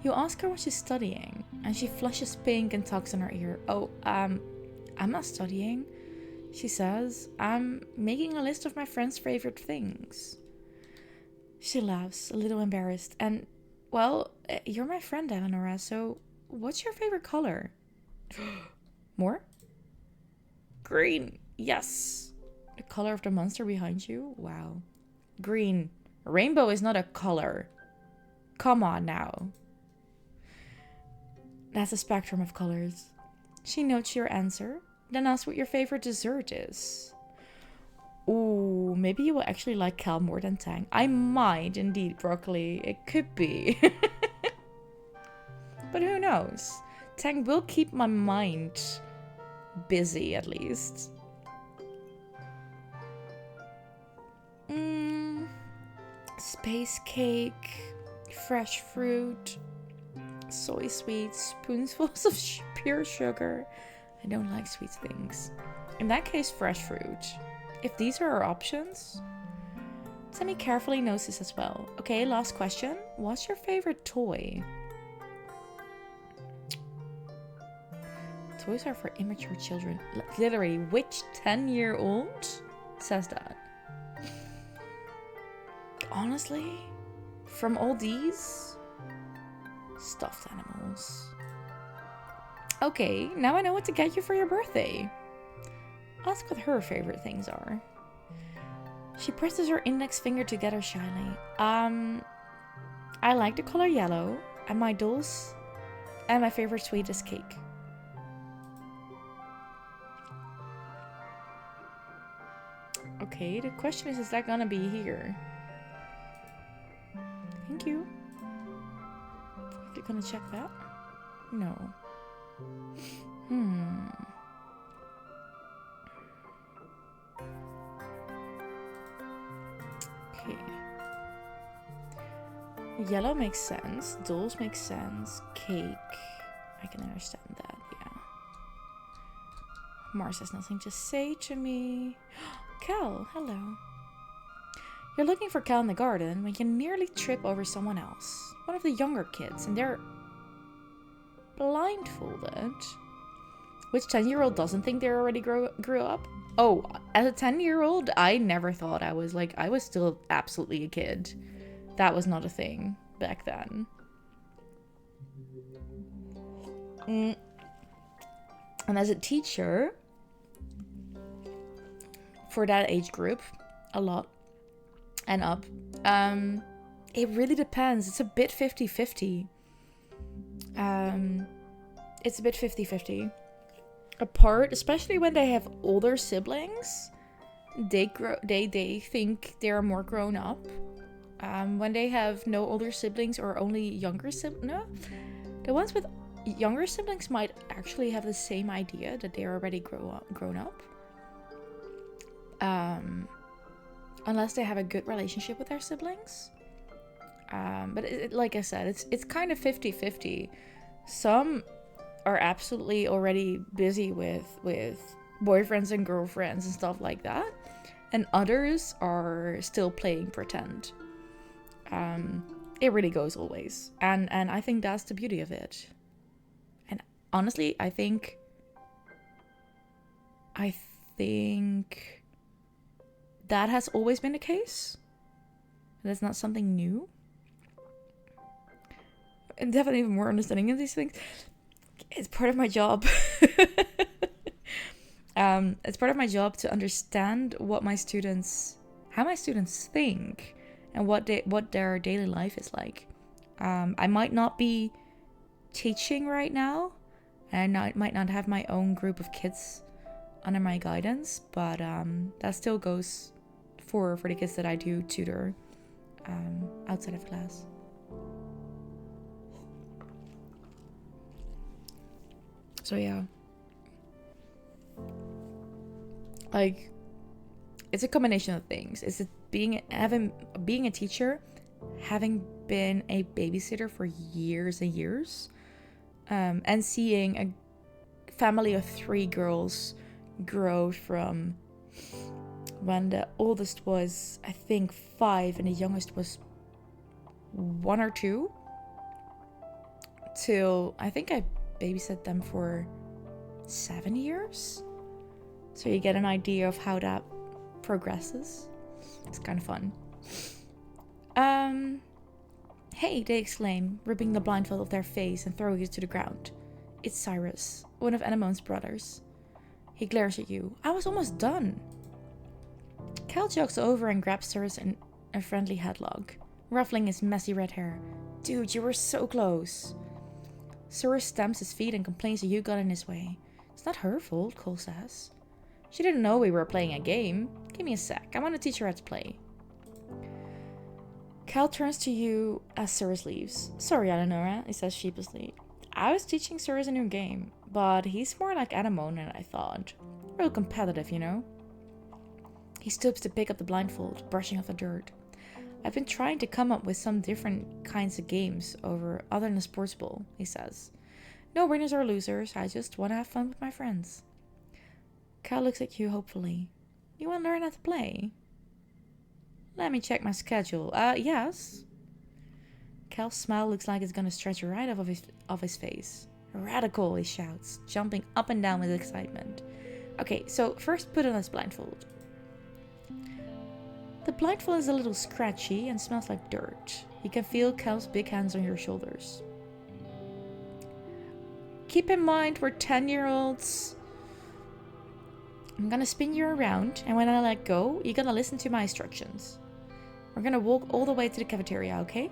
You ask her what she's studying, and she flushes pink and tugs in her ear. Oh, I'm not studying, she says. I'm making a list of my friend's favorite things. She laughs, a little embarrassed. And, well, you're my friend, Eleonora, so what's your favorite color? More? Green. Yes. The color of the monster behind you? Wow. Green. Rainbow is not a color. Come on now. That's a spectrum of colors. She notes your answer, then asks what your favorite dessert is. Ooh, maybe you will actually like Cal more than Tang. I might indeed, Broccoli. It could be. But who knows? Tang will keep my mind busy, at least. Space cake, fresh fruit, soy sweets, spoonfuls of pure sugar. I don't like sweet things. In that case, fresh fruit. If these are our options, Sammy carefully knows this as well. Okay, last question. What's your favorite toy? Toys are for immature children. Literally, which 10-year-old says that? Honestly, from all these, stuffed animals. Okay, now I know what to get you for your birthday. Ask what her favorite things are. She presses her index finger together shyly. I like the color yellow, and my dolls, and my favorite sweet is cake. Okay, the question is that gonna be here? Thank you. You're gonna check that? No. Okay. Yellow makes sense. Dolls make sense. Cake. I can understand that, yeah. Mars has nothing to say to me. Cal, hello. You're looking for Cal in the garden when you nearly trip over someone else. One of the younger kids, and they're blindfolded. Which 10-year-old doesn't think they already grew up? Oh, as a 10-year-old, I never thought I was still absolutely a kid. That was not a thing back then. And as a teacher, for that age group, a lot and up, it really depends. It's a bit 50-50. It's a bit 50-50. Apart, especially when they have older siblings, they think they're more grown up. When they have no older siblings or only younger siblings, no, the ones with younger siblings might actually have the same idea that they're already grown up. Unless they have a good relationship with their siblings. But like I said, it's kind of 50-50. Some are absolutely already busy with boyfriends and girlfriends and stuff like that, and others are still playing pretend. It really goes all ways, and I think that's the beauty of it. And honestly, I think that has always been the case. That's not something new. And definitely more understanding of these things. It's part of my job. It's part of my job to understand how my students think, and what their daily life is like. I might not be teaching right now, and I might not have my own group of kids under my guidance, but that still goes for the kids that I do tutor outside of class. So yeah, like, it's a combination of things. It's being a teacher, having been a babysitter for years and years, and seeing a family of 3 girls grow from when the oldest was, I think, 5 and the youngest was 1 or 2, till I think I babysat them for 7 years. So you get an idea of how that progresses. It's kind of fun. Hey, they exclaim, ripping the blindfold off their face and throwing it to the ground. It's Cyrus, one of Anemone's brothers. He glares at you. I was almost done. Cal jogs over and grabs Cyrus in a friendly headlock, ruffling his messy red hair. Dude, you were so close. Cyrus stamps his feet and complains that you got in his way. It's not her fault, Cole says. She didn't know we were playing a game. Give me a sec. I want to teach her how to play. Cal turns to you as Cyrus leaves. Sorry, Eleonora, he says sheepishly. I was teaching Cyrus a new game, but he's more like Anemone than I thought. Real competitive, you know? He stoops to pick up the blindfold, brushing off the dirt. I've been trying to come up with some different kinds of games other than a sports ball, he says. No winners or losers, I just want to have fun with my friends. Cal looks at you hopefully. You want to learn how to play? Let me check my schedule. Yes. Cal's smile looks like it's gonna stretch right off his face. Radical, he shouts, jumping up and down with excitement. Okay, so first put on this blindfold. The blindfold is a little scratchy and smells like dirt. You can feel Cal's big hands on your shoulders. Keep in mind, we're 10-year-olds. I'm gonna spin you around, and when I let go, you're gonna listen to my instructions. We're gonna walk all the way to the cafeteria, okay?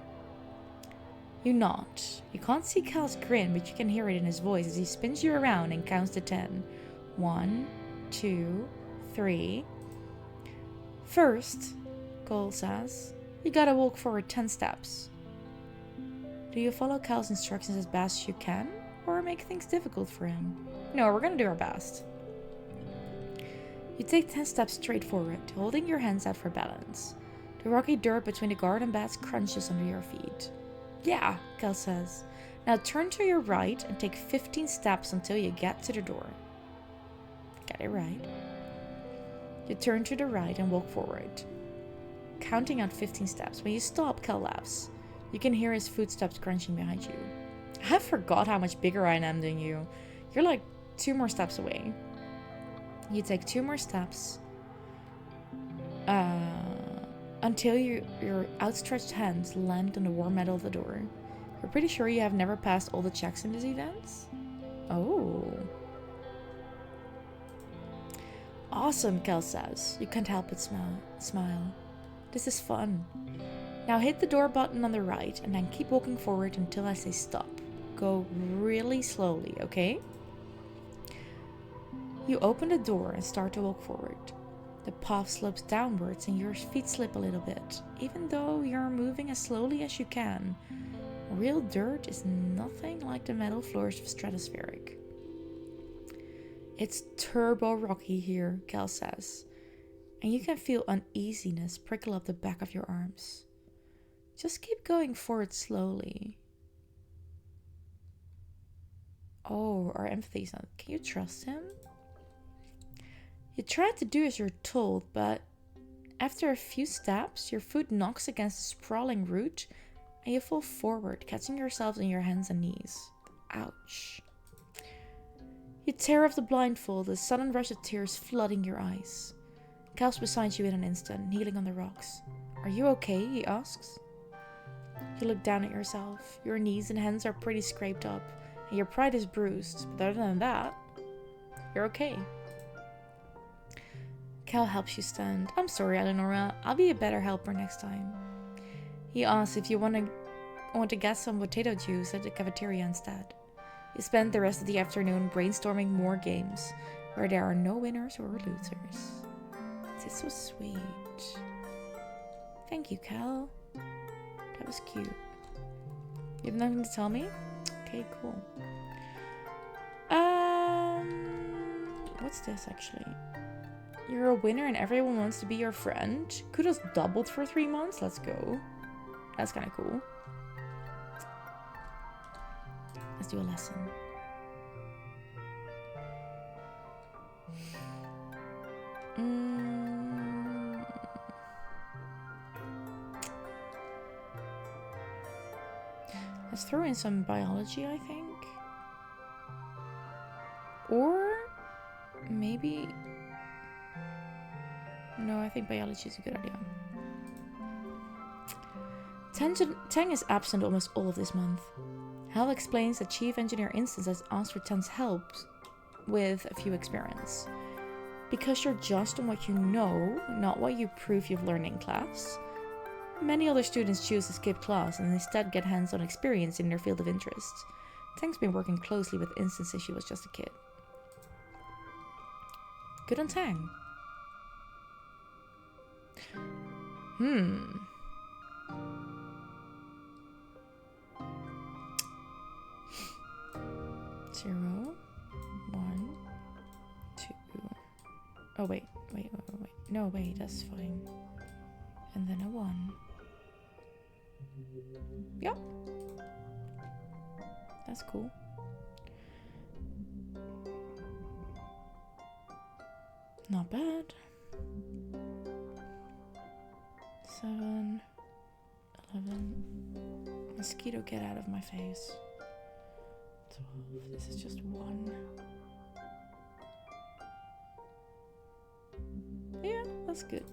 You nod. You can't see Cal's grin, but you can hear it in his voice as he spins you around and counts to 10. 1, 2, 3. First, Cole says, you gotta walk forward 10 steps. Do you follow Cal's instructions as best you can, or make things difficult for him? No, we're gonna do our best. You take 10 steps straight forward, holding your hands out for balance. The rocky dirt between the garden beds crunches under your feet. Yeah, Cal says. Now turn to your right and take 15 steps until you get to the door. Get it right. You turn to the right and walk forward, counting out 15 steps. When you stop, Cal laughs. You can hear his footsteps crunching behind you. I forgot how much bigger I am than you. You're like 2 more steps away. You take 2 more steps until your outstretched hands land on the warm metal of the door. You're pretty sure you have never passed all the checks in these events? Oh. Awesome, Cal says. You can't help but smile. This is fun. Now hit the door button on the right and then keep walking forward until I say stop. Go really slowly, okay? You open the door and start to walk forward. The path slopes downwards and your feet slip a little bit, even though you're moving as slowly as you can. Real dirt is nothing like the metal floors of Stratospheric. It's turbo rocky here, Cal says, and you can feel uneasiness prickle up the back of your arms. Just keep going forward slowly. Oh, our empathy's not. Can you trust him? You try to do as you're told, but after a few steps, your foot knocks against a sprawling root and you fall forward, catching yourself in your hands and knees. Ouch. You tear off the blindfold, a sudden rush of tears flooding your eyes. Cal's beside you in an instant, kneeling on the rocks. Are you okay? He asks. You look down at yourself. Your knees and hands are pretty scraped up, and your pride is bruised, but other than that, you're okay. Cal helps you stand. I'm sorry, Eleonora. I'll be a better helper next time. He asks if you want to get some potato juice at the cafeteria instead. You spend the rest of the afternoon brainstorming more games where there are no winners or losers. This is so sweet. Thank you, Cal. That was cute. You have nothing to tell me? Okay, cool. What's this actually? You're a winner and everyone wants to be your friend. Kudos doubled for 3 months. Let's go. That's kind of cool. Let's do a lesson. Let's throw in some biology, I think. Or maybe... No, I think biology is a good idea. Tang is absent almost all of this month. Hal explains that Chief Engineer Instance has asked for Tang's help with a few experiments. Because you're just on what you know, not what you prove you've learned in class. Many other students choose to skip class and instead get hands-on experience in their field of interest. Tang's been working closely with Instance since she was just a kid. Good on Tang. Zero, 1, 2. Oh, wait. No, wait, that's fine. And then a 1. Yep. That's cool. Not bad. 7, 11. Mosquito, get out of my face. 12. This is just 1. Yeah, that's good.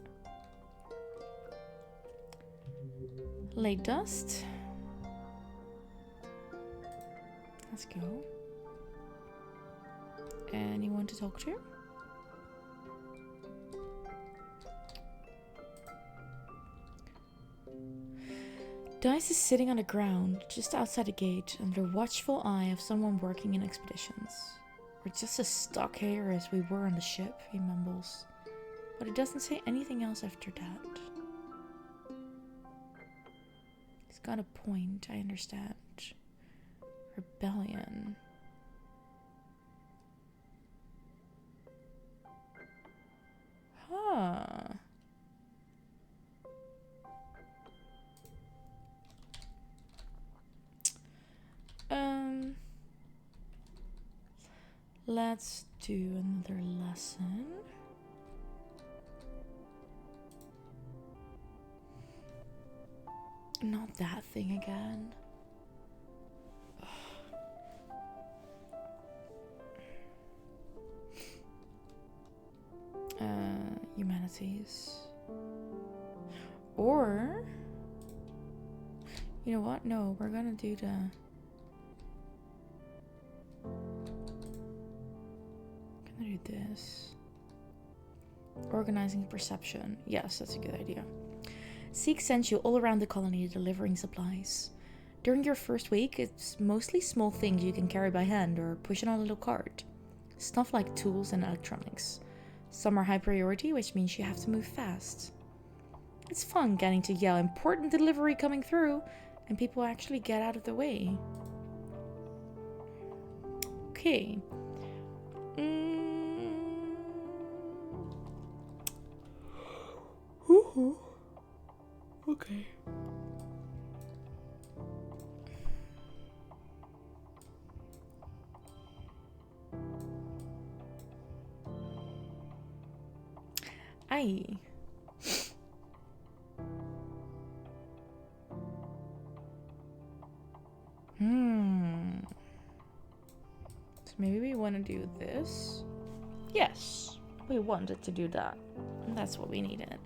Late dust. Let's go. Anyone to talk to? Dice is sitting on the ground just outside the gate under the watchful eye of someone working in expeditions. We're just as stuck here as we were on the ship, he mumbles. But he doesn't say anything else after that. He's got a point, I understand. Rebellion. Huh. Let's do another lesson. Not that thing again. Humanities. Or, you know what? No, we're gonna do the... Gonna do this. Organizing perception. Yes, that's a good idea. Seek sends you all around the colony delivering supplies. During your first week, it's mostly small things you can carry by hand or push on a little cart. Stuff like tools and electronics. Some are high priority, which means you have to move fast. It's fun getting to yell important delivery coming through, and people actually get out of the way. Okay. Okay. Aye. So maybe we want to do this. Yes, we wanted to do that. And that's what we needed.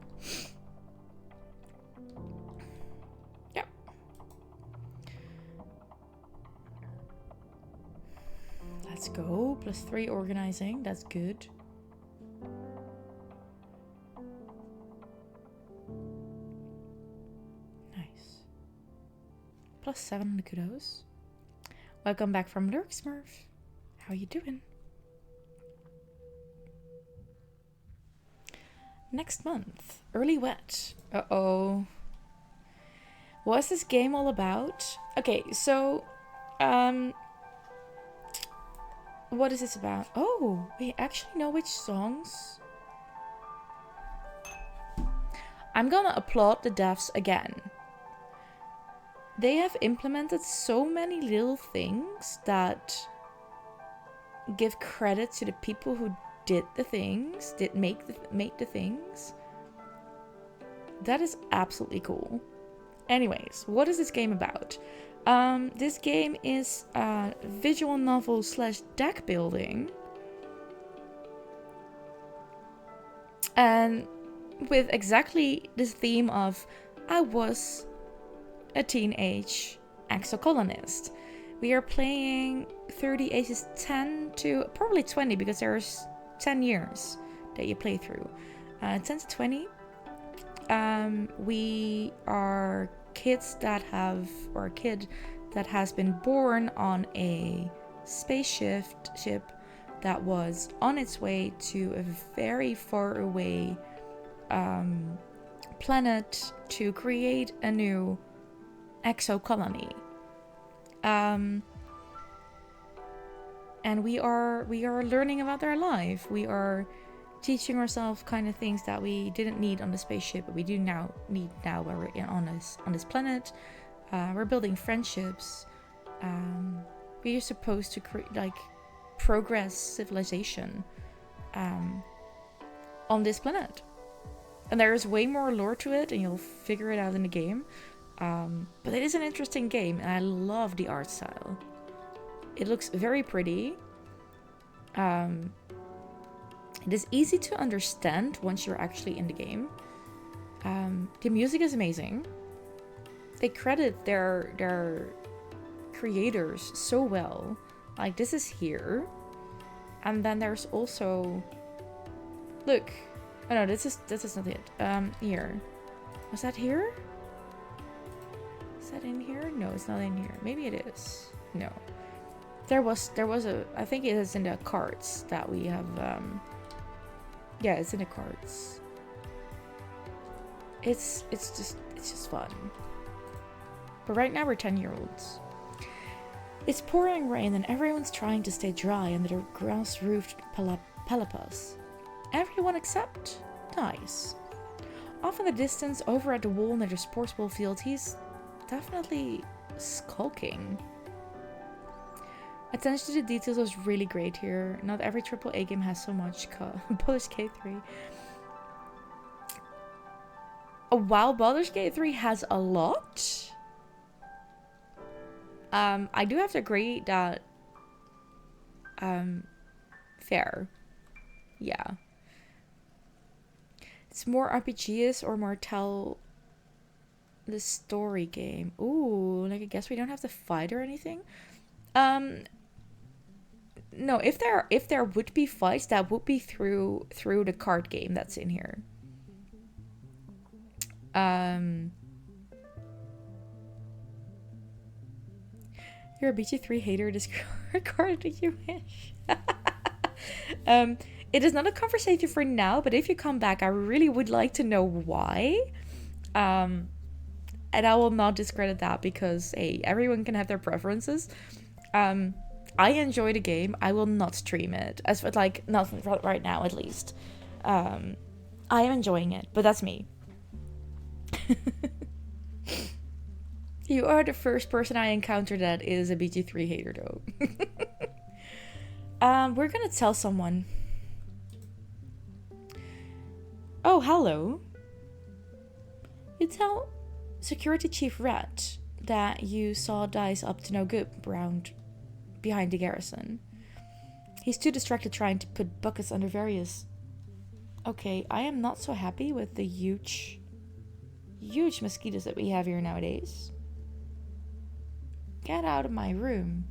Yep. Let's go. +3 organizing. That's good. Nice. +7 on the kudos. Welcome back from Lurk, Smurf. How you doing? Next month, early wet. Uh-oh. What's this game all about? Okay, so, what is this about? Oh, we actually know which songs. I'm gonna applaud the devs again. They have implemented so many little things that give credit to the people who did the things, make the things. That is absolutely cool. Anyways, what is this game about? This game is a visual novel / deck building. And with exactly this theme of I was a Teenage Exocolonist. We are playing through the ages 10 to probably 20 because there's 10 years that you play through. 10 to 20. We are kids that have, or a kid that has been born on a spaceship that was on its way to a very far away planet to create a new exocolony. And we are learning about their life. We are teaching ourselves kind of things that we didn't need on the spaceship, but we do need now where we're on this planet. We're building friendships. We are supposed to progress civilization on this planet. And there is way more lore to it, and you'll figure it out in the game. But it is an interesting game, and I love the art style. It looks very pretty. It is easy to understand once you're actually in the game. The music is amazing. They credit their creators so well. Like, this is here. And then there's also... Look. Oh no, this is not it. Here. Was that here? Is that in here? No, it's not in here. Maybe it is. No. There was a... I think it is in the cards that we have... Yeah, it's in the cards. It's just fun. But right now we're 10-year-olds. It's pouring rain and everyone's trying to stay dry under the grass-roofed palapas. Everyone except Dice. Off in the distance, over at the wall near the sports ball field, he's definitely skulking. Attention to the details was really great here. Not every AAA game has so much. Baldur's Gate 3. While Baldur's Gate 3 has a lot, I do have to agree that fair. Yeah. It's more RPGs or more tell the story game. Ooh, like I guess we don't have to fight or anything. No, if there would be fights, that would be through the card game that's in here. You're a BG3 hater, discard if you wish. It is not a conversation for now, but if you come back, I really would like to know why. And I will not discredit that because, hey, everyone can have their preferences. I enjoy the game. I will not stream it. As for, like, not right now, at least. I am enjoying it, but that's me. You are the first person I encounter that is a BG3 hater, though. We're gonna tell someone. Oh, hello. You tell Security Chief Rat that you saw Dice up to no good round behind the garrison. He's too distracted trying to put buckets under various... Okay, I am not so happy with the huge mosquitoes that we have here nowadays. Get out of my room.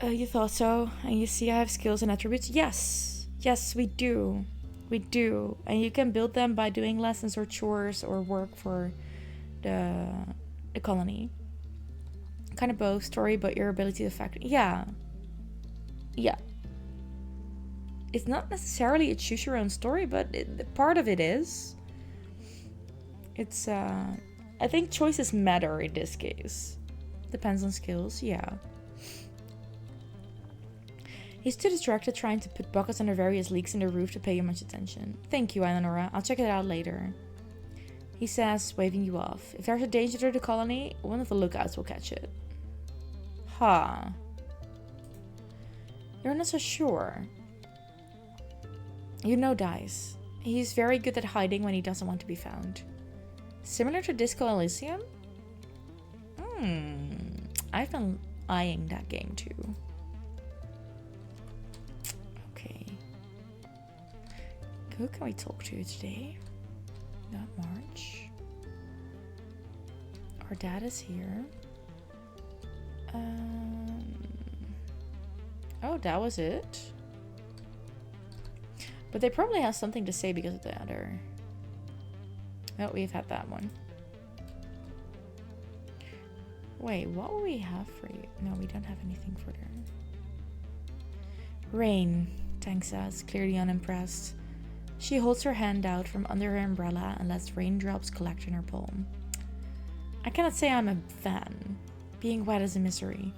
You thought so, and you see I have skills and attributes? Yes, we do. We do. And you can build them by doing lessons or chores or work for the colony. Kind of both story, but your ability to factor. Yeah. It's not necessarily a choose your own story, but part of it is. It's, I think choices matter in this case. Depends on skills, yeah. He's too distracted trying to put buckets under various leaks in the roof to pay you much attention. Thank you, Eleonora. I'll check it out later. He says, waving you off. If there's a danger to the colony, one of the lookouts will catch it. Huh. You're not so sure. You know Dice. He's very good at hiding when he doesn't want to be found. Similar to Disco Elysium? I've been eyeing that game too. Okay. Who can we talk to today? Not March. Her dad is here. Oh, that was it. But they probably have something to say because of the other. Oh, we've had that one. Wait, what will we have for you? No, we don't have anything for them. Rain, Tang says, clearly unimpressed. She holds her hand out from under her umbrella and lets raindrops collect in her palm. I cannot say I'm a fan. Being wet is a misery.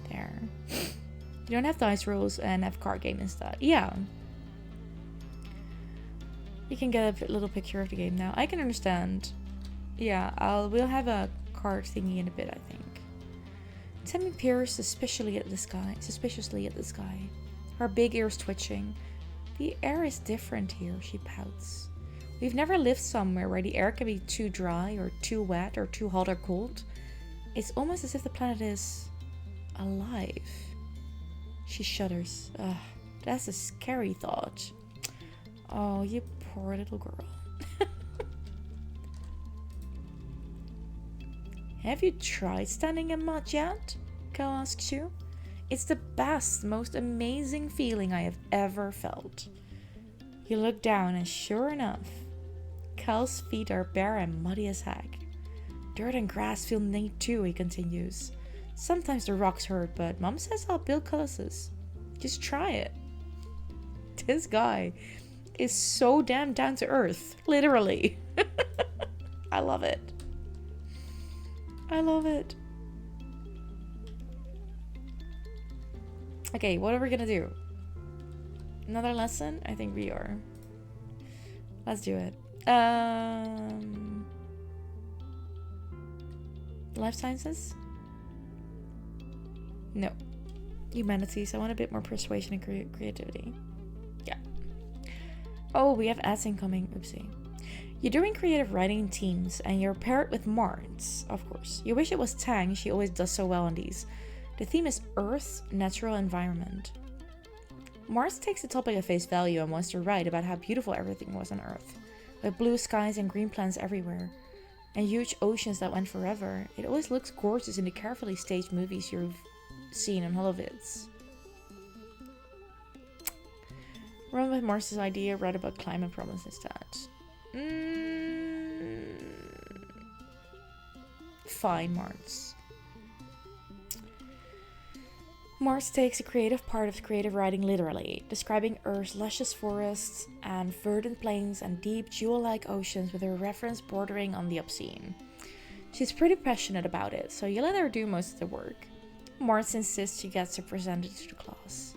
There. You don't have dice rolls and have card game instead. Yeah. You can get a little picture of the game now. I can understand. Yeah, we'll have a card thingy in a bit, I think. Tammy peers suspiciously at the sky. Her big ears twitching. The air is different here, she pouts. We've never lived somewhere where the air can be too dry or too wet or too hot or cold. It's almost as if the planet is alive. She shudders. Ugh, that's a scary thought. Oh, you poor little girl. Have you tried standing in mud yet? Cal asks you. It's the best, most amazing feeling I have ever felt. You look down and sure enough, Cal's feet are bare and muddy as heck. Dirt and grass feel neat too, he continues. Sometimes the rocks hurt, but Mom says I'll build calluses. Just try it. This guy is so damn down to earth. Literally. I love it. I love it. Okay, what are we gonna do? Another lesson? I think we are. Let's do it. Life sciences? No. Humanities. I want a bit more persuasion and creativity. Yeah. Oh, we have ads incoming. Oopsie. You're doing creative writing in teams, and you're paired with Martz, of course. You wish it was Tang, she always does so well on these. The theme is Earth, Natural Environment. Martz takes the topic at face value and wants to write about how beautiful everything was on Earth, with blue skies and green plants everywhere, and huge oceans that went forever. It always looks gorgeous in the carefully staged movies you've seen on holovids. Run with Martz's idea, write about climate problems instead. Fine, Martz. Martz takes a creative part of creative writing literally, describing Earth's luscious forests and verdant plains and deep jewel-like oceans with a reference bordering on the obscene. She's pretty passionate about it, so you let her do most of the work. Martz insists she gets to present it to the class.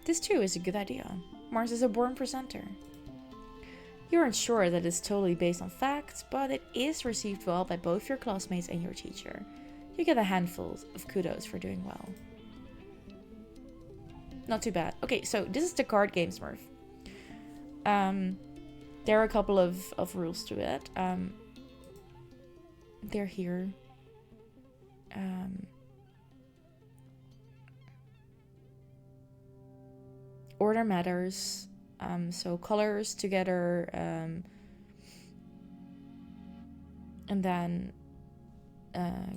This too is a good idea. Martz is a born presenter. You aren't sure that it's totally based on facts, but it is received well by both your classmates and your teacher. You get a handful of kudos for doing well. Not too bad. Okay, so this is the card game Smurf. There are a couple of rules to it. They're here. Order matters. So colors together, and then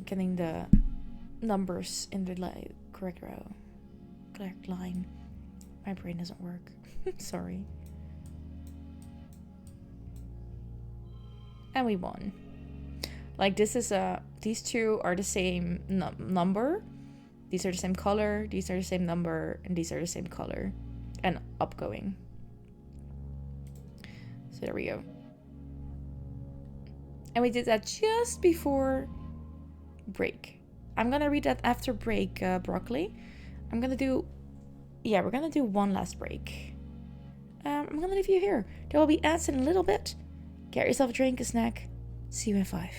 getting the numbers in the correct row, correct line. My brain doesn't work. Sorry. And we won. Like this is these two are the same number. These are the same color. These are the same number, and these are the same color, and upgoing. So there we go. And we did that just before break. I'm gonna read that after break, Broccoli. We're gonna do one last break. I'm gonna leave you here. There will be ads in a little bit. Get yourself a drink, a snack. See you in 5.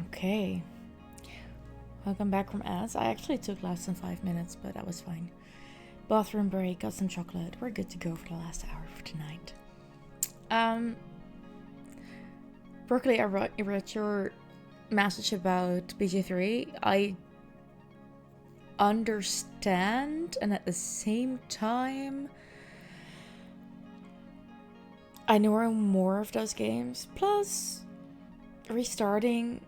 Okay. Welcome back from ads. I actually took less than 5 minutes, but that was fine. Bathroom break, got some chocolate. We're good to go for the last hour for tonight. Berkeley, I read your message about BG3. I understand, and at the same time, I know more of those games. Plus, restarting,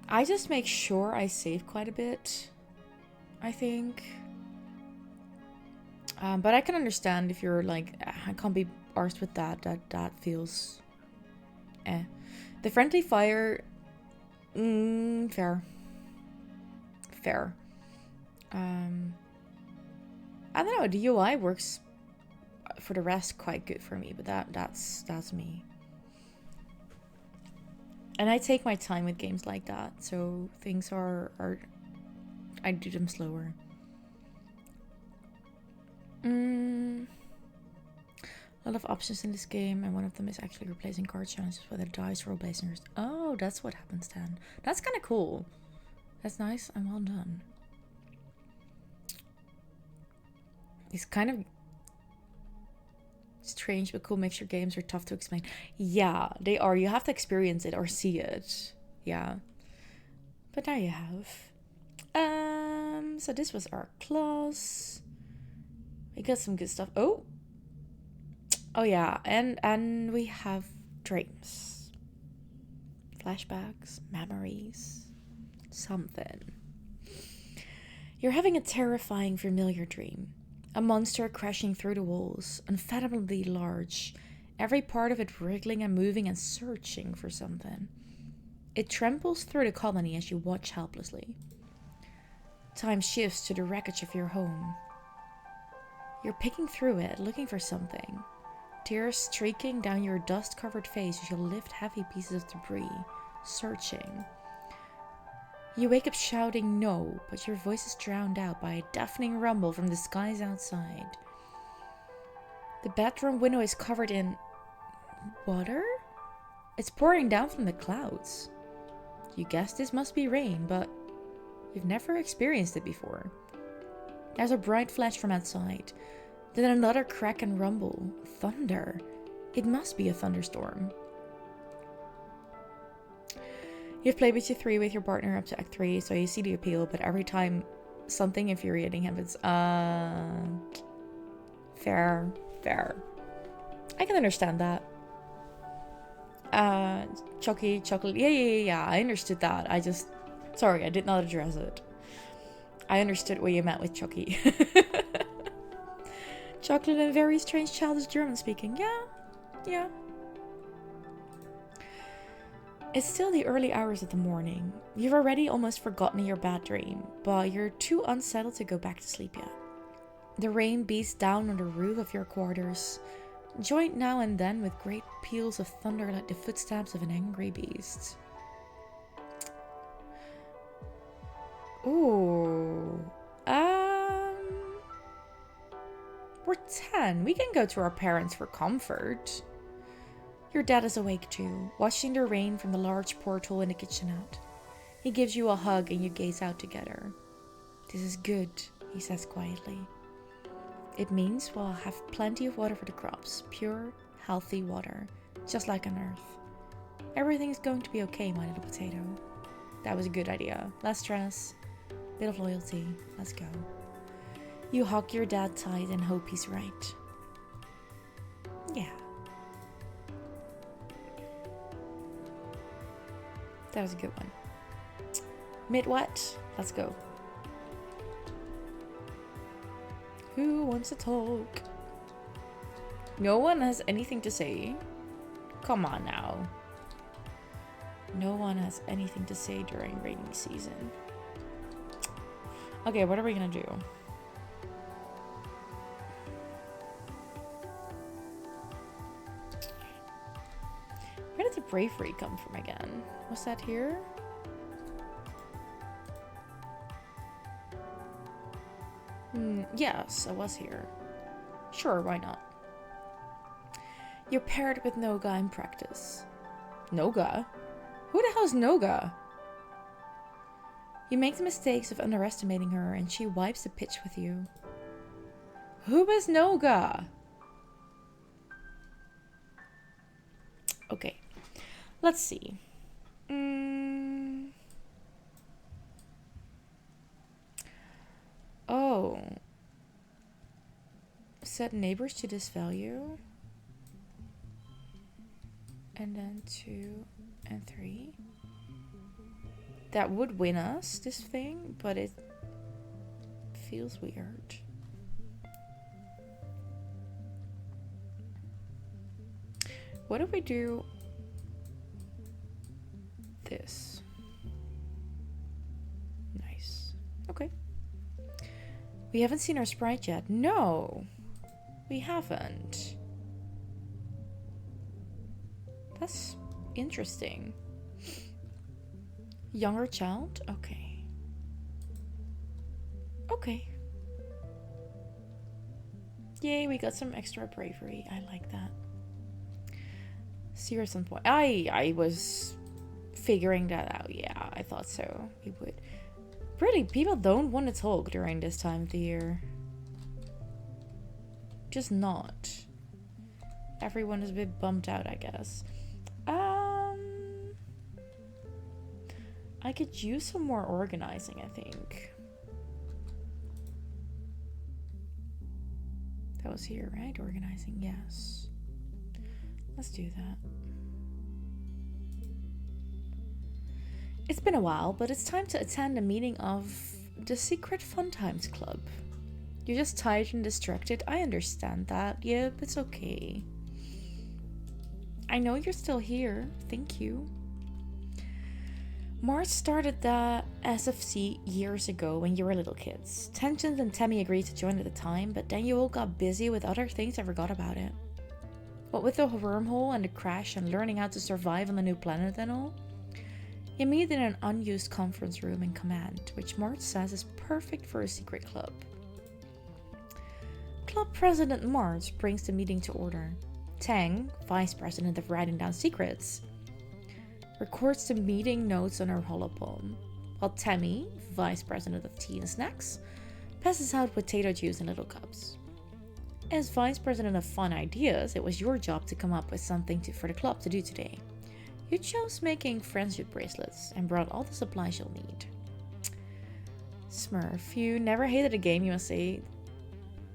I just make sure I save quite a bit, I think. But I can understand if you're like, I can't be arsed with that. That feels eh. The friendly fire, fair. I don't know, the UI works for the rest quite good for me, but that's me. And I take my time with games like that, so things are I do them slower. A lot of options in this game, and one of them is actually replacing card challenges with a dice roll based on yours. Oh, that's what happens then. That's kind of cool. That's nice and well done. It's kind of strange but cool. Mixture games are tough to explain. Yeah, they are. You have to experience it or see it. Yeah. But now you have. So this was our class. We got some good stuff. Oh yeah, and we have dreams, flashbacks, memories, something. You're having a terrifying familiar dream. A monster crashing through the walls, unfathomably large, every part of it wriggling and moving and searching for something. It tramples through the colony as you watch helplessly. Time shifts to the wreckage of your home. You're picking through it, looking for something. Tears streaking down your dust-covered face as you lift heavy pieces of debris, searching. You wake up shouting no, but your voice is drowned out by a deafening rumble from the skies outside. The bedroom window is covered in water? It's pouring down from the clouds. You guess this must be rain, but you've never experienced it before. There's a bright flash from outside, then another crack and rumble. Thunder. It must be a thunderstorm. You've played BG3 with your partner up to Act 3, so you see the appeal, but every time something infuriating happens, fair. I can understand that. Chucky, chocolate, yeah, I understood that. Sorry, I did not address it. I understood what you meant with Chucky. Chocolate and very strange childish German speaking. Yeah. It's still the early hours of the morning. You've already almost forgotten your bad dream, but you're too unsettled to go back to sleep yet. The rain beats down on the roof of your quarters, joined now and then with great peals of thunder like the footsteps of an angry beast. Ooh. We're 10. We can go to our parents for comfort. Your dad is awake too, watching the rain from the large porthole in the kitchenette. He gives you a hug and you gaze out together. This is good, he says quietly. It means we'll have plenty of water for the crops. Pure, healthy water, just like on Earth. Everything's going to be okay, my little potato. That was a good idea. Less stress, bit of loyalty. Let's go. You hug your dad tight and hope he's right. Yeah. That was a good one. Mid-what? Let's go. Who wants to talk? No one has anything to say. Come on now. No one has anything to say during rainy season. Okay, what are we gonna do? Where did the bravery come from again? Was that here? Yes, I was here. Sure, why not? You're paired with Noga in practice. Noga? Who the hell is Noga? You make the mistakes of underestimating her and she wipes the pitch with you. Who is Noga? Okay, let's see. Oh. Set neighbors to this value. And then 2 and 3. That would win us, this thing, but it feels weird. What if we do this? Nice. Okay. We haven't seen our sprite yet. No, we haven't. That's interesting. Younger child? Okay. Okay. Yay, we got some extra bravery. I like that. See her at some point. I was figuring that out. Yeah, I thought so. We would. Really, people don't want to talk during this time of the year. Just not. Everyone is a bit bummed out, I guess. I could use some more organizing, I think. That was here, right? Organizing, yes. Let's do that. It's been a while, but it's time to attend a meeting of the Secret Fun Times Club. You're just tired and distracted. I understand that. Yep, it's okay. I know you're still here. Thank you. Mars started the SFC years ago when you were little kids. Tensions and Tammy agreed to join at the time, but then you all got busy with other things and forgot about it. What with the wormhole and the crash and learning how to survive on the new planet and all, you meet in an unused conference room in command, which Mars says is perfect for a secret club. Club President Mars brings the meeting to order. Tang, Vice President of Writing Down Secrets, records the meeting notes on her holopalm, while Tammy, Vice President of Tea and Snacks, passes out potato juice in little cups. As Vice President of Fun Ideas, it was your job to come up with something for the club to do today. You chose making friendship bracelets and brought all the supplies you'll need. Smurf, you never hated a game, you must say.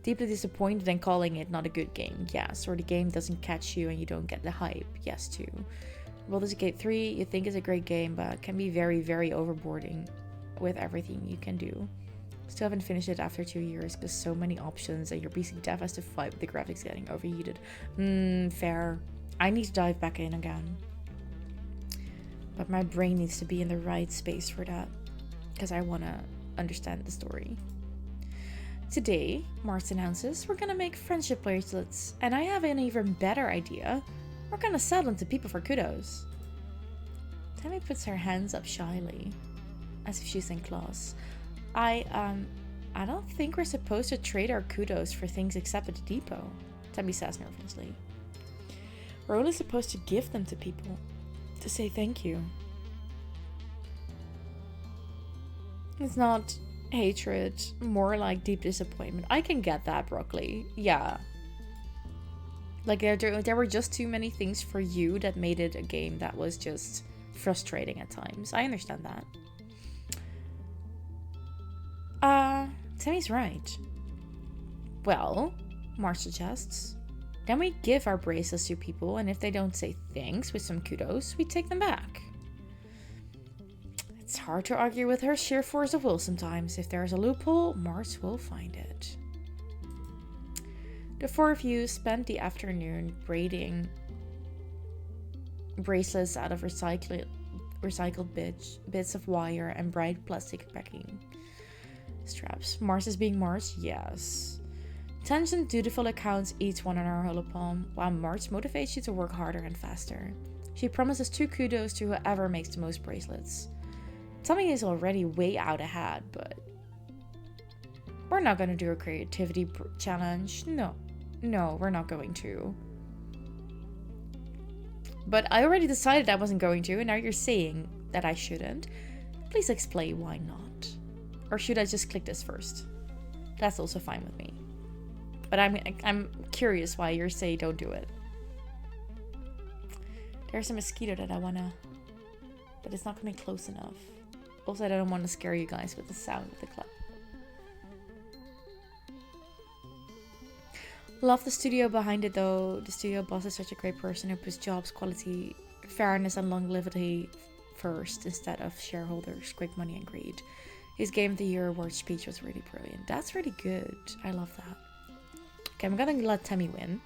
Deeply disappointed and calling it not a good game, yes, or the game doesn't catch you and you don't get the hype, yes too. Baldur's Gate 3 you think is a great game, but can be very, very overboarding with everything you can do. Still haven't finished it after 2 years because so many options and your PC dev has to fight with the graphics getting overheated. Fair. I need to dive back in again. But my brain needs to be in the right space for that, because I want to understand the story. Today, Mars announces we're gonna make friendship bracelets, and I have an even better idea. We're gonna sell them to people for kudos. Tammy puts her hands up shyly, as if she's in class. I don't think we're supposed to trade our kudos for things except at the depot, Tammy says nervously. We're only supposed to give them to people, to say thank you. It's not hatred, more like deep disappointment. I can get that, Broccoli. Yeah. Like there were just too many things for you that made it a game that was just frustrating at times. I understand that. Tammy's right. Well, Mars suggests, then we give our bracelets to people, and if they don't say thanks with some kudos, we take them back. It's hard to argue with her sheer force of will sometimes. If there's a loophole, Mars will find it. The four of you spent the afternoon braiding bracelets out of recycled bits of wire and bright plastic backing straps. Mars is being Mars? Yes. Tangent dutiful accounts each one on her holopalm, while Mars motivates you to work harder and faster. She promises 2 kudos to whoever makes the most bracelets. Tommy is already way out ahead, but we're not going to do a creativity challenge. No, we're not going to. But I already decided I wasn't going to, and now you're saying that I shouldn't. Please explain why not. Or should I just click this first? That's also fine with me. But I'm curious why you're saying don't do it. There's a mosquito that I wanna... But it's not gonna be close enough. Also, I don't want to scare you guys with the sound of the clap. Love the studio behind it though. The studio boss is such a great person who puts jobs, quality, fairness and longevity first instead of shareholders, quick money and greed. His Game of the Year award speech was really brilliant. That's really good. I love that. Okay, I'm gonna let Tammy win.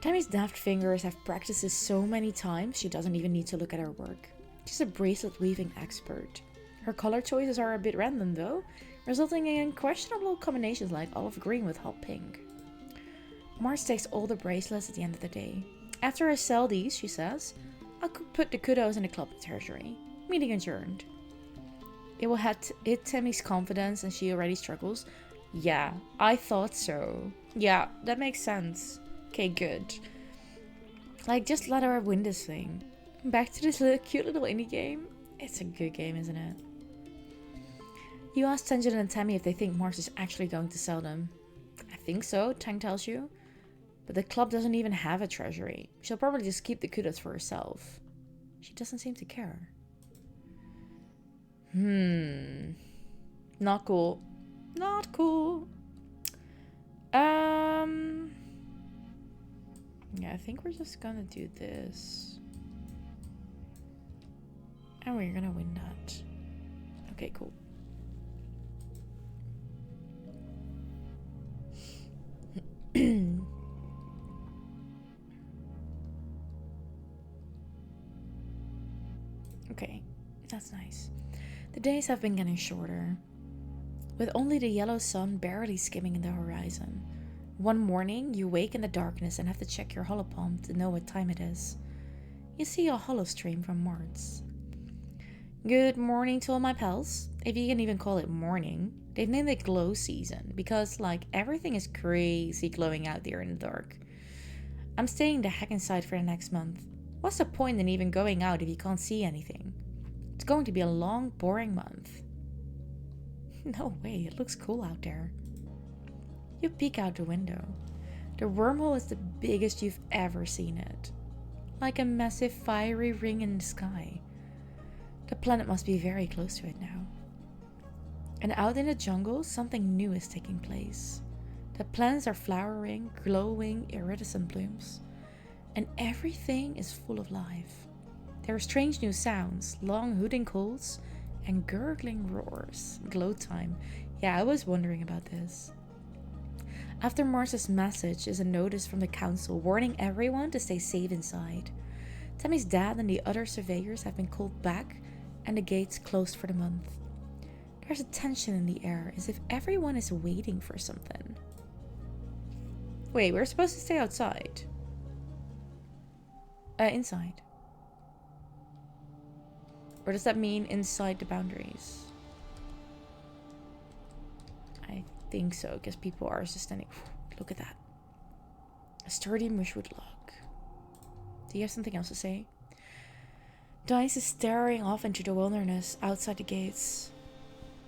Tammy's deft fingers have practiced this so many times she doesn't even need to look at her work. She's a bracelet weaving expert. Her color choices are a bit random though, resulting in questionable combinations like olive green with hot pink. Mars takes all the bracelets at the end of the day. After I sell these, she says, I'll put the kudos in the club treasury. Meeting adjourned. It will hit Tammy's confidence and she already struggles. Yeah, I thought so. Yeah, that makes sense. Okay, good. Like, just let her win this thing. Back to this cute little indie game. It's a good game, isn't it? You ask Tenjin and Tammy if they think Mars is actually going to sell them. I think so, Tang tells you. But the club doesn't even have a treasury. She'll probably just keep the kudos for herself. She doesn't seem to care. Not cool. Not cool. Yeah, I think we're just gonna do this. And we're gonna win that. Okay, cool. Okay, that's nice. The days have been getting shorter, with only the yellow sun barely skimming in the horizon. One morning, you wake in the darkness and have to check your holopalm to know what time it is. You see a holostream from Mars. Good morning to all my pals, if you can even call it morning. They've named it glow season, because, like, everything is crazy glowing out there in the dark. I'm staying the heck inside for the next month. What's the point in even going out if you can't see anything? It's going to be a long, boring month. No way, it looks cool out there. You peek out the window. The wormhole is the biggest you've ever seen it. Like a massive fiery ring in the sky. The planet must be very close to it now. And out in the jungle, something new is taking place. The plants are flowering, glowing iridescent blooms. And everything is full of life. There are strange new sounds, long hooting calls, and gurgling roars. Glow time. Yeah, I was wondering about this. After Mars's message is a notice from the council warning everyone to stay safe inside. Tammy's dad and the other surveyors have been called back and the gates closed for the month. There's a tension in the air as if everyone is waiting for something. Wait, we're supposed to stay outside? Inside. Or does that mean inside the boundaries? I think so, because people are just standing. Look at that. A sturdy mushwood log. Do you have something else to say? Dice is staring off into the wilderness outside the gates.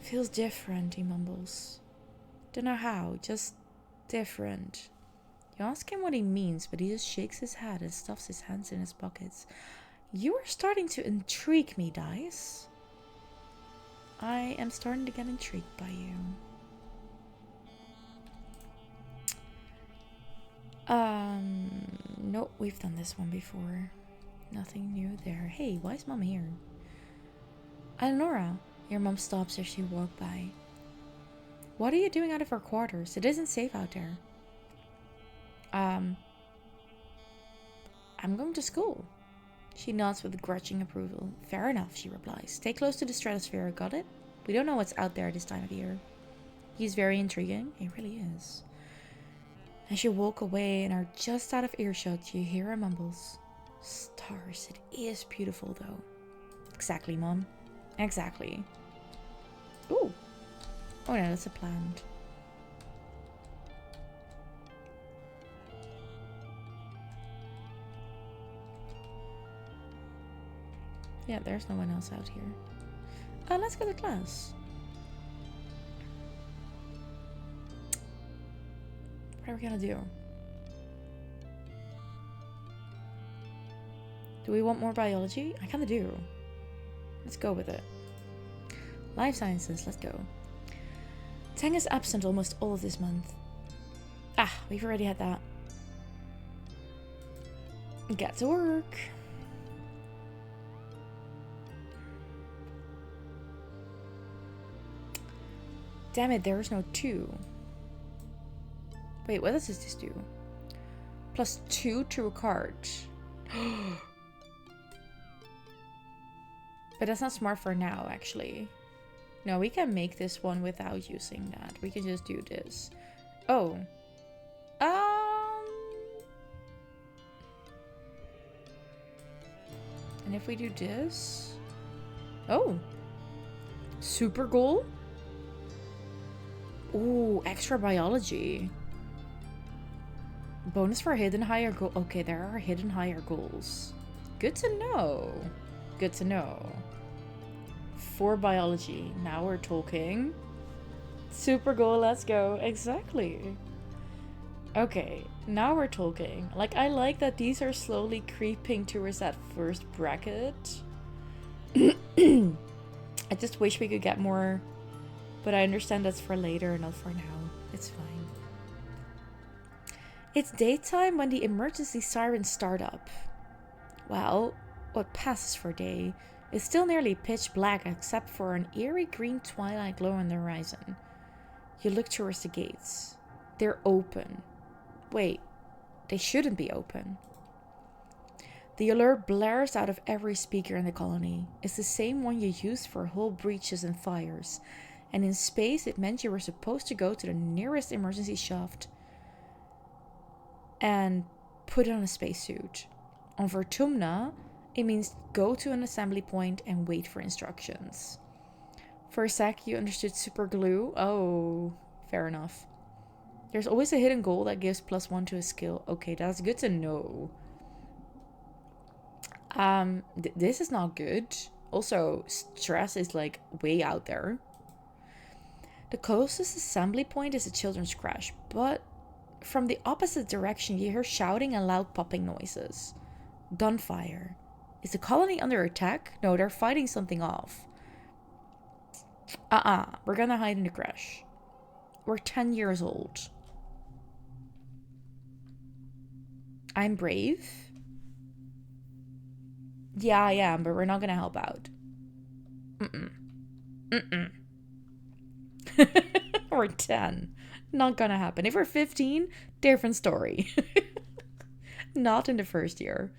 Feels different, he mumbles. Don't know how, just different. You ask him what he means, but he just shakes his head and stuffs his hands in his pockets. You are starting to intrigue me, Dice. I am starting to get intrigued by you. Nope, we've done this one before. Nothing new there. Hey, why is Mom here? Eleonora, your mom stops as she walks by. What are you doing out of our quarters? It isn't safe out there. I'm going to school. She nods with grudging approval. Fair enough, she replies. Stay close to the stratosphere, got it? We don't know what's out there this time of year. He's very intriguing. He really is. As you walk away and are just out of earshot, you hear her mumbles. Stars, it is beautiful though. Exactly, Mom. Exactly. Ooh. Oh no, that's a plant. Yeah, there's no one else out here. Let's go to class. What are we gonna do? Do we want more biology? I kinda do. Let's go with it. Life sciences, let's go. Tang is absent almost all of this month. Ah, we've already had that. Get to work. Damn it, there's no 2. Wait, what does this do? +2 to a card. But that's not smart for now, actually. No, we can make this one without using that. We can just do this. Oh. And if we do this... Oh. Super goal? Ooh, extra biology. Bonus for hidden higher goal. Okay, there are hidden higher goals. Good to know. Good to know. For biology. Now we're talking. Super goal, let's go. Exactly. Okay, now we're talking. Like, I like that these are slowly creeping towards that first bracket. I just wish we could get more, but I understand that's for later, not for now. It's fine. It's daytime when the emergency sirens start up. Well, what passes for day is still nearly pitch black except for an eerie green twilight glow on the horizon. You look towards the gates. They're open. Wait, they shouldn't be open. The alert blares out of every speaker in the colony. It's the same one you used for hull breaches and fires. And in space, it meant you were supposed to go to the nearest emergency shaft and put on a spacesuit. On Vertumna, it means go to an assembly point and wait for instructions. For a sec, you understood super glue. Oh, fair enough. There's always a hidden goal that gives +1 to a skill. Okay, that's good to know. This is not good. Also, stress is like way out there. The closest assembly point is a children's crash, but from the opposite direction you hear shouting and loud popping noises. Gunfire. Is the colony under attack? No, they're fighting something off. We're gonna hide in the crash. We're 10 years old. I'm brave? Yeah, I am, but we're not gonna help out. We're 10. Not gonna happen. If we're 15, different story. Not in the first year.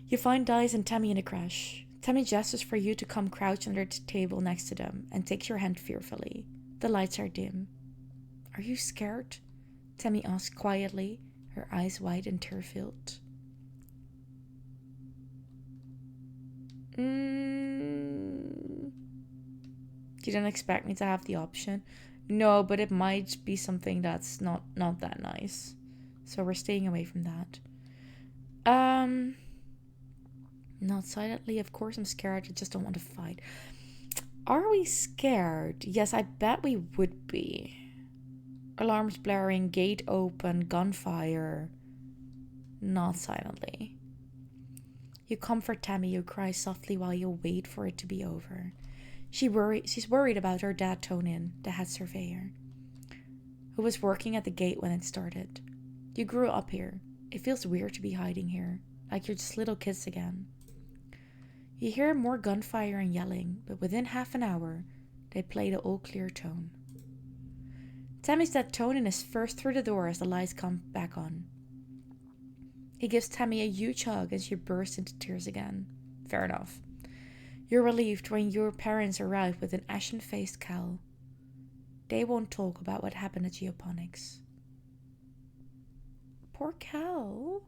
You find Dice and Tammy in a crash. Tammy gestures for you to come crouch under the table next to them and takes your hand fearfully. The lights are dim. Are you scared? Tammy asks quietly, her eyes wide and tear-filled. You don't expect me to have the option? No, but it might be something that's not that nice. So we're staying away from that. Not silently, of course I'm scared. I just don't want to fight. Are we scared? Yes, I bet we would be. Alarms blaring, gate open, gunfire. Not silently. You comfort Tammy, who cries softly while you wait for it to be over. She's worried about her dad, Tonin, the head surveyor, who was working at the gate when it started. You grew up here. It feels weird to be hiding here, like you're just little kids again. You hear more gunfire and yelling, but within half an hour, they play the all-clear tone. Tammy's dad, Tonin, is first through the door as the lights come back on. He gives Tammy a huge hug and she bursts into tears again. Fair enough. You're relieved when your parents arrive with an ashen-faced Cal. They won't talk about what happened at Geoponics. Poor Cal.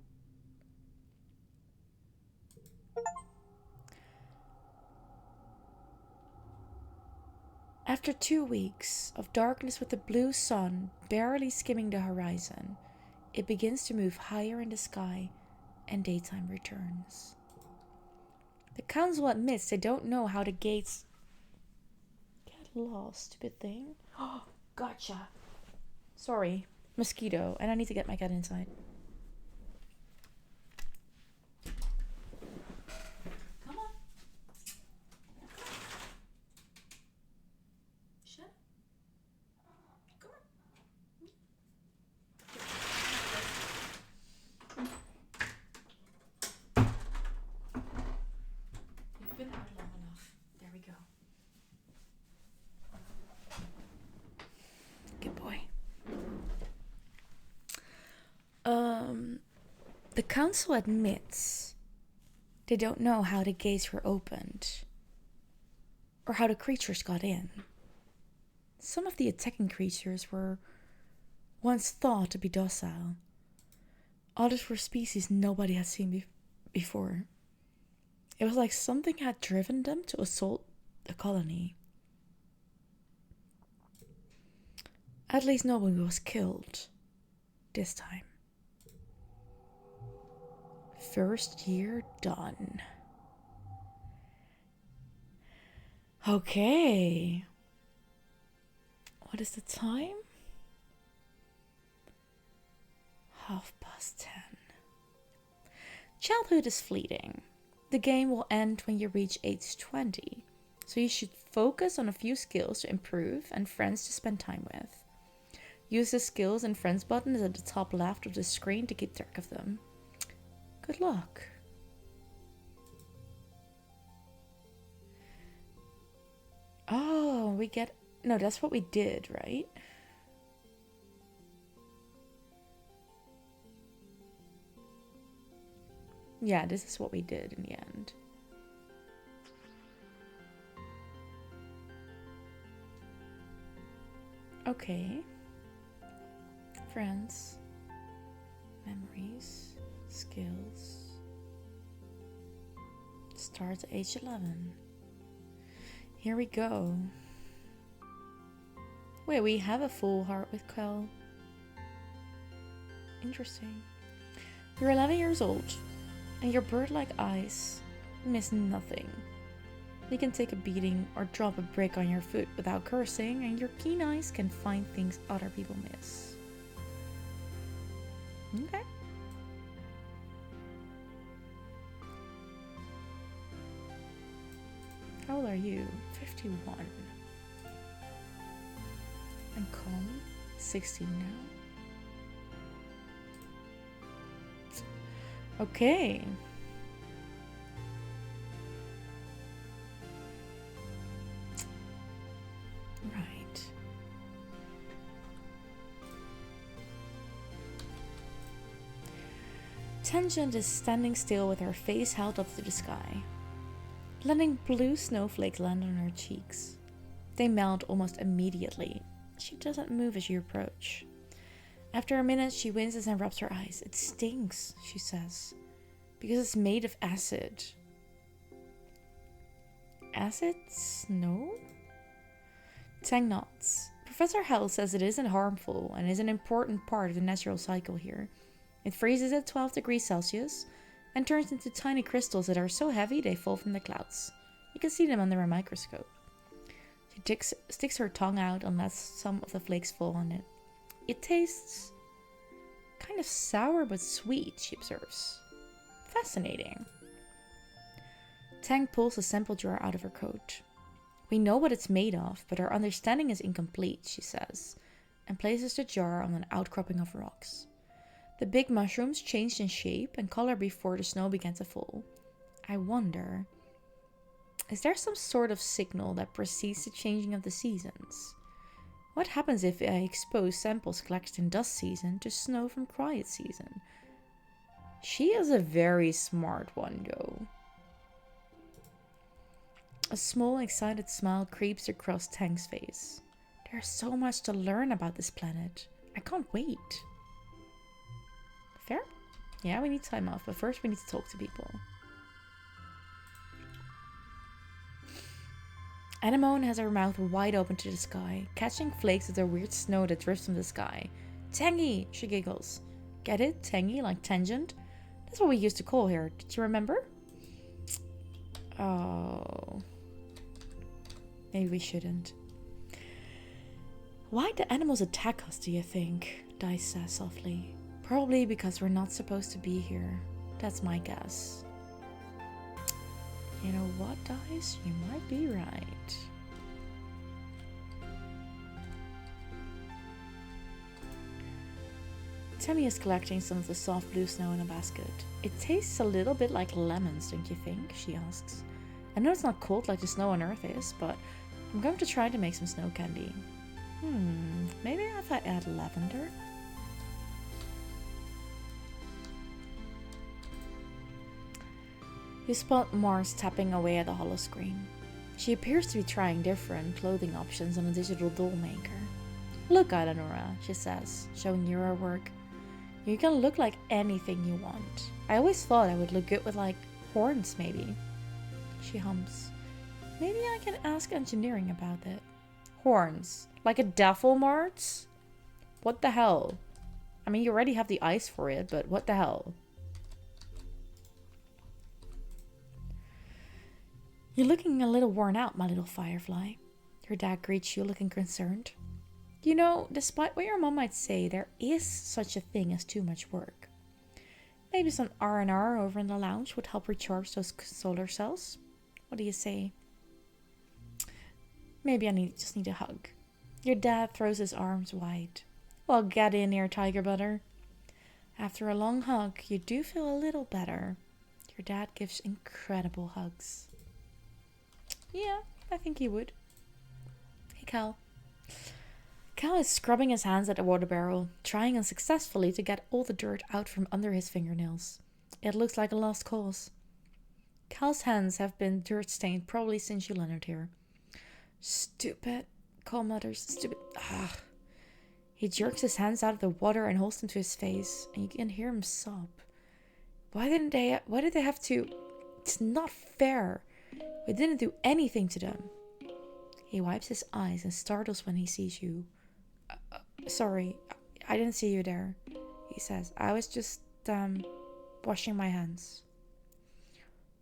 After 2 weeks of darkness with the blue sun barely skimming the horizon, it begins to move higher in the sky and daytime returns. The council admits they don't know how the gates... Get lost, stupid thing. Oh, gotcha. Sorry. Mosquito. And I need to get my cat inside. Come on. Shut up. Come on. You've been out long enough. There we go. Good boy. The council admits they don't know how the gates were opened or how the creatures got in. Some of the attacking creatures were once thought to be docile. Others were species nobody had seen before. It was like something had driven them to assault the colony. At least nobody was killed this time. First year done. Okay. What is the time? 10:30. Childhood is fleeting. The game will end when you reach age 20. So you should focus on a few skills to improve and friends to spend time with. Use the skills and friends button at the top left of the screen to keep track of them. Good luck. Oh, we get... No, that's what we did, right? Yeah, this is what we did in the end. Okay. Friends. Memories. Skills. Starts at age 11. Here we go. Wait, we have a full heart with Kel. Interesting. You're 11 years old, and your bird-like eyes miss nothing. You can take a beating or drop a brick on your foot without cursing, and your keen eyes can find things other people miss. Okay. How old are you? 51. And calm? 16 now. Okay. Right. Tangent is standing still with her face held up to the sky, letting blue snowflakes land on her cheeks. They melt almost immediately. She doesn't move as you approach. After a minute, she winces and rubs her eyes. It stinks, she says, because it's made of acid. Acid? Snow? Tang nods. Professor Hell says it isn't harmful and is an important part of the natural cycle here. It freezes at 12 degrees Celsius and turns into tiny crystals that are so heavy they fall from the clouds. You can see them under a microscope. She sticks her tongue out and lets some of the flakes fall on it. It tastes kind of sour but sweet, she observes. Fascinating. Tang pulls a sample jar out of her coat. We know what it's made of, but our understanding is incomplete, she says, and places the jar on an outcropping of rocks. The big mushrooms changed in shape and color before the snow began to fall. I wonder, is there some sort of signal that precedes the changing of the seasons? What happens if I expose samples collected in dust season to snow from quiet season? She is a very smart one, though. A small, excited smile creeps across Tang's face. There's so much to learn about this planet. I can't wait. Fair? Yeah, we need time off, but first we need to talk to people. Anemone has her mouth wide open to the sky, catching flakes of the weird snow that drifts from the sky. Tangy, she giggles. Get it? Tangy, like tangent? That's what we used to call her. Did you remember? Oh. Maybe we shouldn't. Why do animals attack us, do you think? Dice says softly. Probably because we're not supposed to be here. That's my guess. You know what, Dice? You might be right. Tammy is collecting some of the soft blue snow in a basket. It tastes a little bit like lemons, don't you think? She asks. I know it's not cold like the snow on Earth is, but I'm going to try to make some snow candy. Maybe if I add lavender? You spot Mars tapping away at the hollow screen. She appears to be trying different clothing options on a digital doll maker. Look, Eleonora, she says, showing you her work. You can look like anything you want. I always thought I would look good with, like, horns, maybe. She hums. Maybe I can ask engineering about it. Horns? Like a devil Marts? What the hell? I mean, you already have the eyes for it, but what the hell? You're looking a little worn out, my little firefly. Your dad greets you looking concerned. You know, despite what your mom might say, there is such a thing as too much work. Maybe some R&R over in the lounge would help recharge those solar cells. What do you say? Maybe I just need a hug. Your dad throws his arms wide. Well, get in here, tiger butter. After a long hug, you do feel a little better. Your dad gives incredible hugs. Yeah, I think he would. Hey, Cal. Cal is scrubbing his hands at the water barrel, trying unsuccessfully to get all the dirt out from under his fingernails. It looks like a lost cause. Cal's hands have been dirt-stained probably since you landed here. Stupid. Cal mutters. Stupid. Ah. He jerks his hands out of the water and holds them to his face, and you can hear him sob. Why did they have to... It's not fair. We didn't do anything to them. He wipes his eyes and startles when he sees you. Sorry, I didn't see you there, he says. I was just, washing my hands.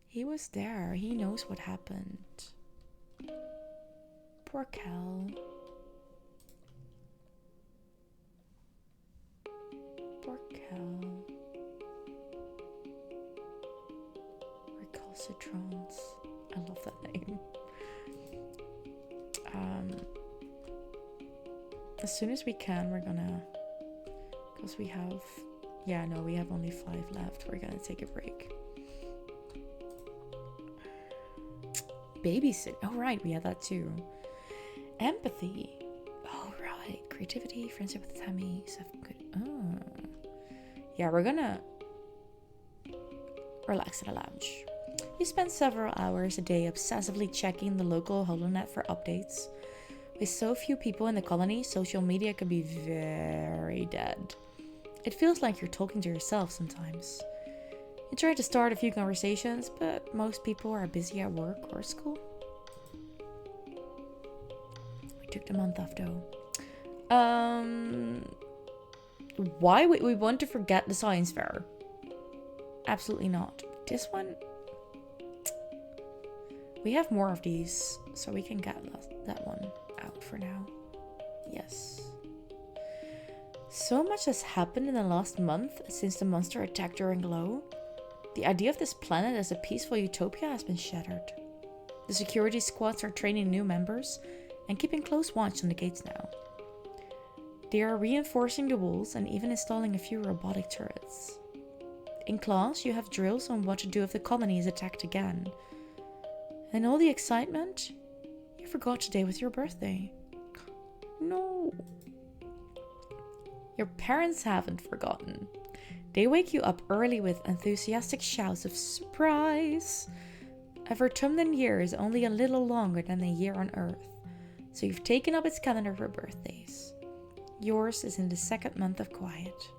He was there. He knows what happened. Poor Cal. Poor Cal. Recalcitrons. I love that name. As soon as we can, we're gonna... Because we have... Yeah, no, we have only 5 left. We're gonna take a break. Babysit. Oh, right, we had that too. Empathy. Oh, right. Creativity, friendship with Tammy. Good. Oh. Yeah, we're gonna relax in a lounge. You spend several hours a day obsessively checking the local holonet for updates. With so few people in the colony, social media can be very dead. It feels like you're talking to yourself sometimes. You try to start a few conversations, but most people are busy at work or school. We took the month off though. Why would we want to forget the science fair? Absolutely not. This one... We have more of these, so we can get that one out for now. Yes. So much has happened in the last month since the monster attack during Glow. The idea of this planet as a peaceful utopia has been shattered. The security squads are training new members and keeping close watch on the gates now. They are reinforcing the walls and even installing a few robotic turrets. In class, you have drills on what to do if the colony is attacked again. And all the excitement, you forgot today was your birthday. No. Your parents haven't forgotten. They wake you up early with enthusiastic shouts of surprise. A Vertumnan year is only a little longer than a year on Earth, so you've taken up its calendar for birthdays. Yours is in the 2nd month of quiet.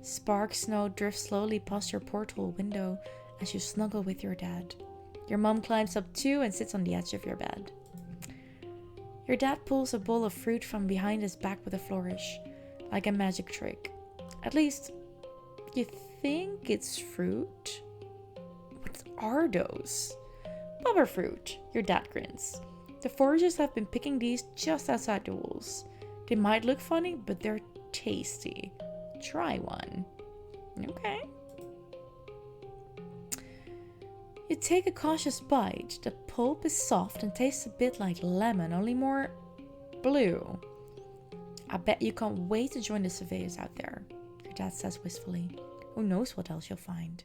Spark snow drifts slowly past your porthole window as you snuggle with your dad. Your mom climbs up too and sits on the edge of your bed. Your dad pulls a bowl of fruit from behind his back with a flourish, like a magic trick. At least, you think it's fruit? What are those? Bubber fruit, your dad grins. The foragers have been picking these just outside the walls. They might look funny, but they're tasty. Try one. Okay. You take a cautious bite. The pulp is soft and tastes a bit like lemon, only more blue. I bet you can't wait to join the surveyors out there, your dad says wistfully. Who knows what else you'll find.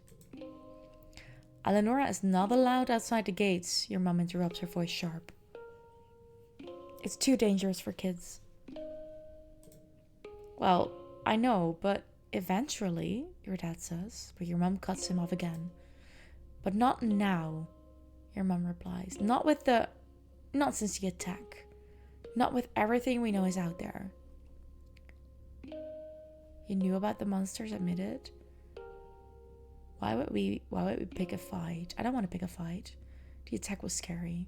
Eleonora is not allowed outside the gates, your mum interrupts, her voice sharp. It's too dangerous for kids. Well, I know, but eventually, your dad says, but your mum cuts him off again. But not now, your mum replies. Not since the attack. Not with everything we know is out there. You knew about the monsters, admit it. Why would we pick a fight? I don't want to pick a fight. The attack was scary.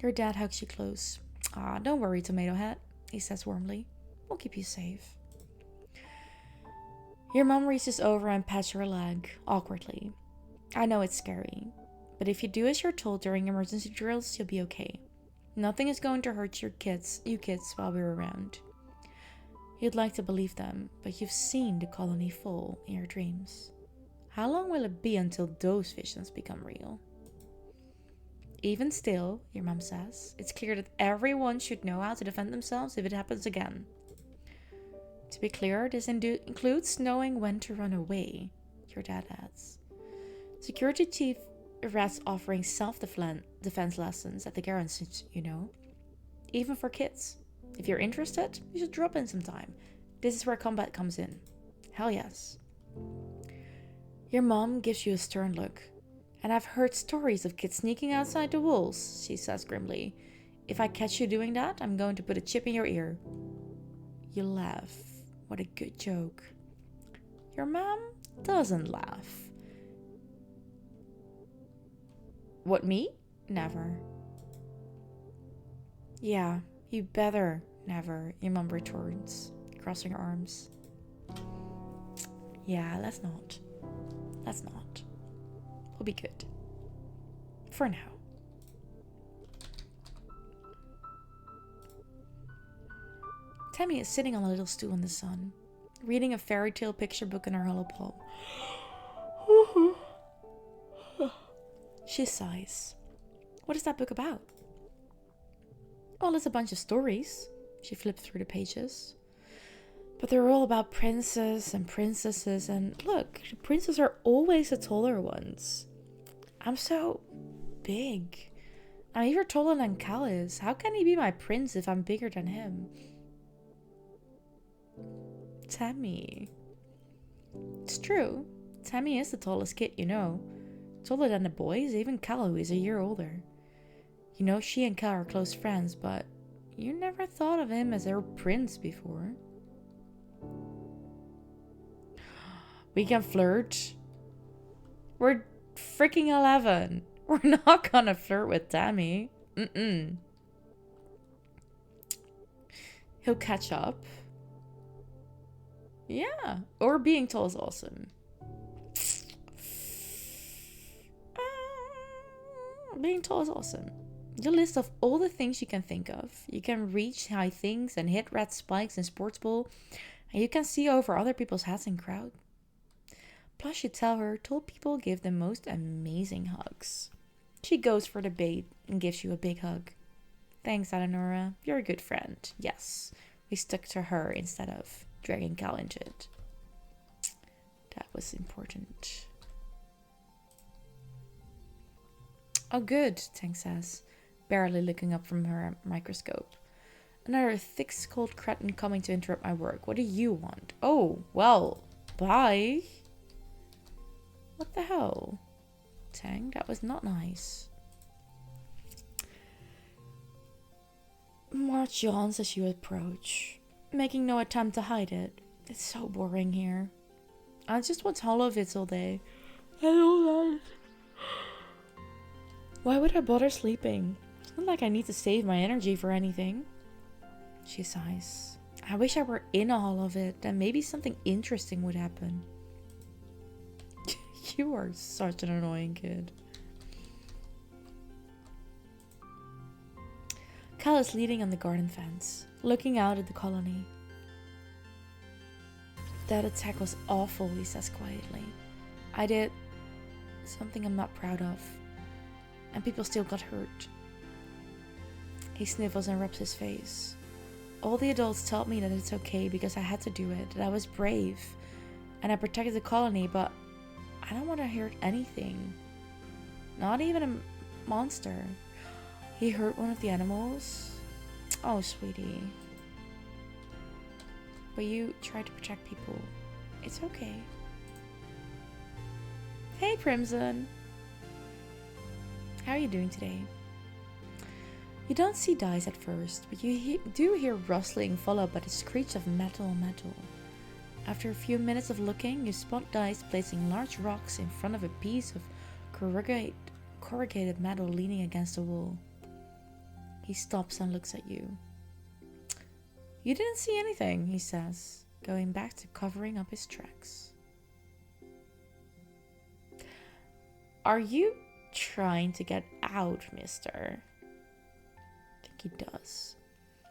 Your dad hugs you close. Ah, don't worry, Tomato Head, he says warmly. We'll keep you safe. Your mom reaches over and pats your leg, awkwardly. I know it's scary, but if you do as you're told during emergency drills, you'll be okay. Nothing is going to hurt you kids while we're around. You'd like to believe them, but you've seen the colony fall in your dreams. How long will it be until those visions become real? Even still, your mom says, it's clear that everyone should know how to defend themselves if it happens again. To be clear, this includes knowing when to run away, your dad adds. Security chief Rat's offering self-defense lessons at the garrison, you know. Even for kids. If you're interested, you should drop in sometime. This is where combat comes in. Hell yes. Your mom gives you a stern look. And I've heard stories of kids sneaking outside the walls, she says grimly. If I catch you doing that, I'm going to put a chip in your ear. You laugh. What a good joke. Your mom doesn't laugh. What, me? Never. Yeah, you better never, your mom retorts, crossing her arms. Yeah, let's not. Let's not. We'll be good. For now. Tammy is sitting on a little stool in the sun, reading a fairy tale picture book in her hollow palm. She sighs. What is that book about? Well, it's a bunch of stories. She flipped through the pages. But they're all about princes and princesses, and look, the princes are always the taller ones. I'm so big. I'm even taller than Cal is. How can he be my prince if I'm bigger than him? Tammy. It's true. Tammy is the tallest kid you know. Taller than the boys, even Cal, who is a year older. You know, she and Cal are close friends, but you never thought of him as her prince before. We can flirt. We're freaking 11. We're not gonna flirt with Tammy. He'll catch up. Yeah. Or being tall is awesome. Being tall is awesome. Your list of all the things you can think of. You can reach high things and hit red spikes in sports ball. And you can see over other people's heads in crowd. Plus you tell her tall people give the most amazing hugs. She goes for the bait and gives you a big hug. Thanks, Eleonora. You're a good friend. Yes, we stuck to her instead of dragging Cal into it. That was important. Oh, good, Tang says, barely looking up from her microscope. Another thick-skulled cretin coming to interrupt my work. What do you want? Oh, well, bye. What the hell? Tang, that was not nice. March yawns as you approach, making no attempt to hide it. It's so boring here. I just watch holovids all day. I don't like. Why would I bother sleeping? It's not like I need to save my energy for anything. She sighs. I wish I were in a holovid, then maybe something interesting would happen. You are such an annoying kid. Cal is leaning on the garden fence, looking out at the colony. That attack was awful, he says quietly. I did something I'm not proud of, and people still got hurt. He sniffles and rubs his face. All the adults told me that it's okay because I had to do it, that I was brave, and I protected the colony, but I don't want to hurt anything. Not even a monster. He hurt one of the animals? Oh, sweetie. But you tried to protect people. It's okay. Hey, Crimson. How are you doing today? You don't see dice at first, but you do hear rustling followed by the screech of metal. After a few minutes of looking, you spot dice placing large rocks in front of a piece of corrugated metal leaning against the wall. He stops and looks at you. You didn't see anything, he says, going back to covering up his tracks. Are you trying to get out, mister? I think he does.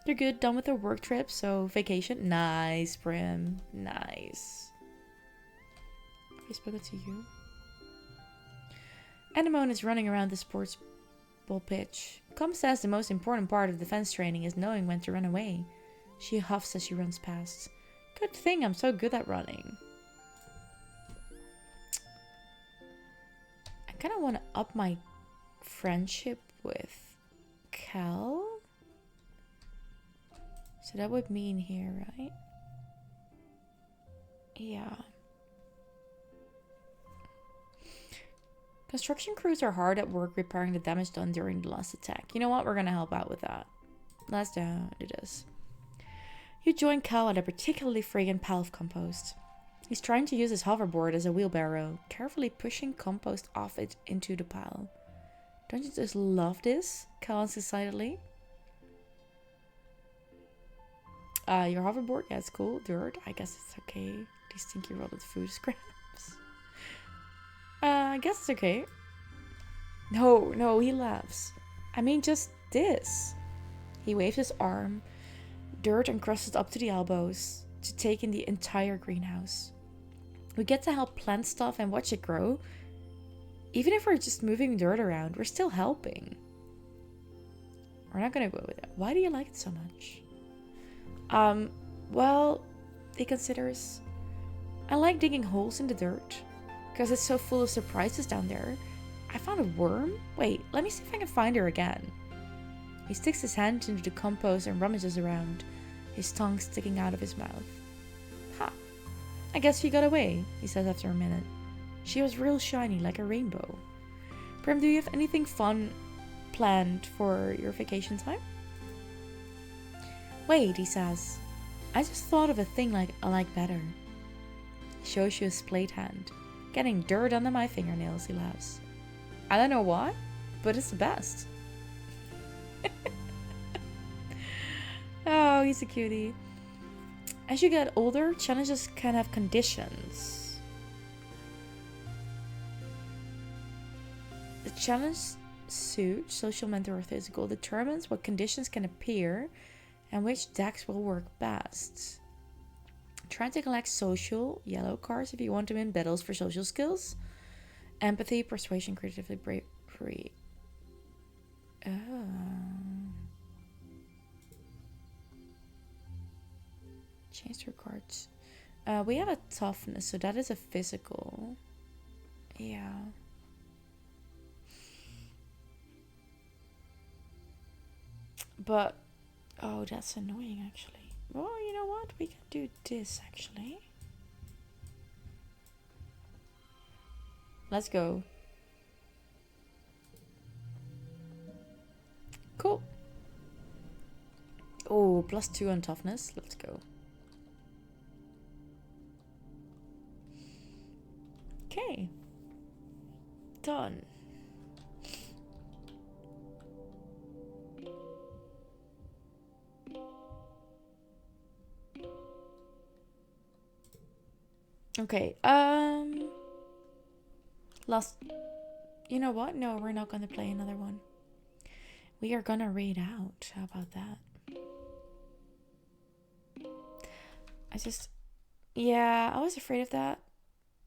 You're good, done with the work trip, so vacation? Nice, Prim. Nice. Have I spoken to you? Anemone is running around the sports ball pitch. Com says the most important part of defense training is knowing when to run away. She huffs as she runs past. Good thing I'm so good at running. I kind of want to up my friendship with Cal. So that would mean here, right? Yeah. Construction crews are hard at work repairing the damage done during the last attack. You know what? We're gonna help out with that. Let's do this. You join Cal at a particularly fragrant pile of compost. He's trying to use his hoverboard as a wheelbarrow, carefully pushing compost off it into the pile. Don't you just love this? Cal asks excitedly. Your hoverboard? Yeah, it's cool. Dirt? I guess it's okay. These stinky rotted food scraps. I guess it's okay. No, he laughs. I mean, just this. He waves his arm, dirt encrusted up to the elbows, to take in the entire greenhouse. We get to help plant stuff and watch it grow. Even if we're just moving dirt around, we're still helping. We're not gonna go with it. Why do you like it so much? Well, he considers, I like digging holes in the dirt, because it's so full of surprises down there. I found a worm? Wait, let me see if I can find her again. He sticks his hand into the compost and rummages around, his tongue sticking out of his mouth. Ha! I guess she got away, he says after a minute. She was real shiny, like a rainbow. Prim, do you have anything fun planned for your vacation time? Wait, he says. I just thought of a thing I like better. He shows you his splayed hand. Getting dirt under my fingernails, he laughs. I don't know why, but it's the best. Oh, he's a cutie. As you get older, challenges can have conditions. The challenge suit, social, mental, or physical, determines what conditions can appear and which decks will work best. Try to collect social, yellow cards if you want to win battles for social skills. Empathy, persuasion, creativity, bravery. Change your cards. We have a toughness, so that is a physical. Yeah. But, oh, that's annoying actually. Well, you know what? We can do this actually. Let's go. Cool. Oh, +2 on toughness. Let's go. Okay. Done. Okay, last... You know what? No, we're not going to play another one. we are gonna raid out. How about that? Yeah, I was afraid of that.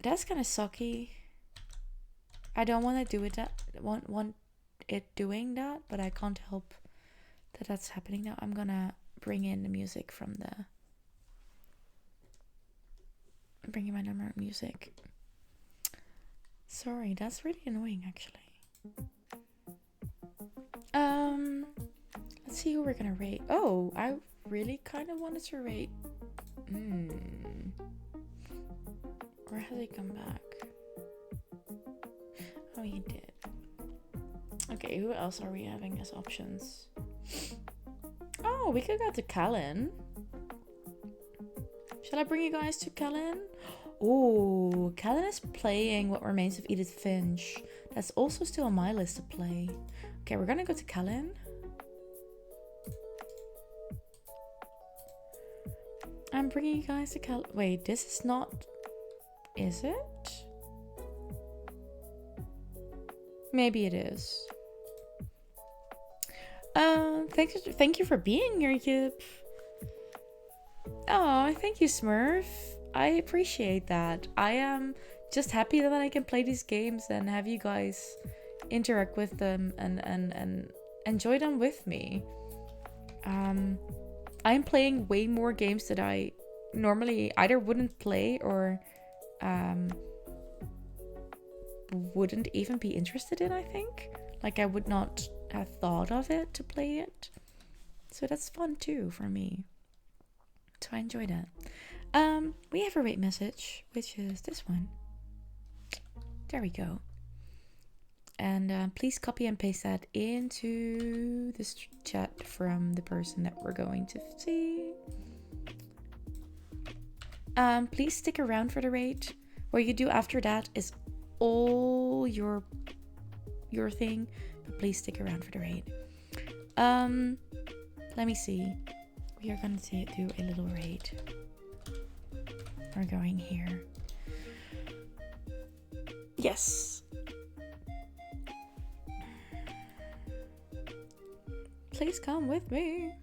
That's kind of sucky. I don't want to do it. Want it doing that, but I can't help that that's happening now. I'm gonna bring in the music from the. I'm bringing my number music. Sorry, that's really annoying, actually. Let's see who we're gonna rate. Oh, I really kind of wanted to rate. Or has he come back? Oh, he did. Okay, who else are we having as options? Oh, we could go to Callan. Shall I bring you guys to Callan? Oh, Callan is playing What Remains of Edith Finch. That's also still on my list to play. Okay, we're gonna go to Callan. I'm bringing you guys to Callan. Wait, this is not... Is it? Maybe it is. Thank you for being here, Yip. Oh, thank you, Smurf. I appreciate that. I am just happy that I can play these games and have you guys interact with them and enjoy them with me. I'm playing way more games that I normally either wouldn't play or wouldn't even be interested in, I think. Like, I would not have thought of it to play it. So that's fun too for me. So I enjoy that. We have a rate message, which is this one. There we go. And please copy and paste that into this chat from the person that we're going to see. Please stick around for the raid. What you do after that is all your thing, but please stick around for the raid. Let me see. We are gonna do a little raid. We're going here. Yes. Please come with me.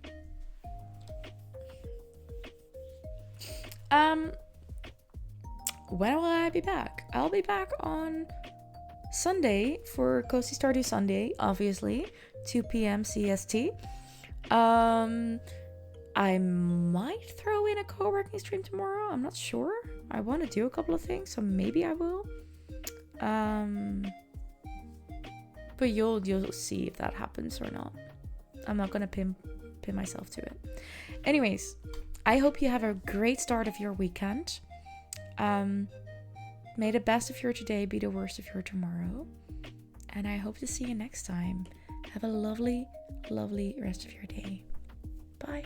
When will I be back? I'll be back on Sunday for Cozy Stardew Sunday, obviously, 2 p.m. CST. I might throw in a co-working stream tomorrow. I'm not sure. I want to do a couple of things, so maybe I will. But you'll see if that happens or not. I'm not gonna pin myself to it. Anyways, I hope you have a great start of your weekend. May the best of your today be the worst of your tomorrow. And I hope to see you next time. Have a lovely, lovely rest of your day. Bye.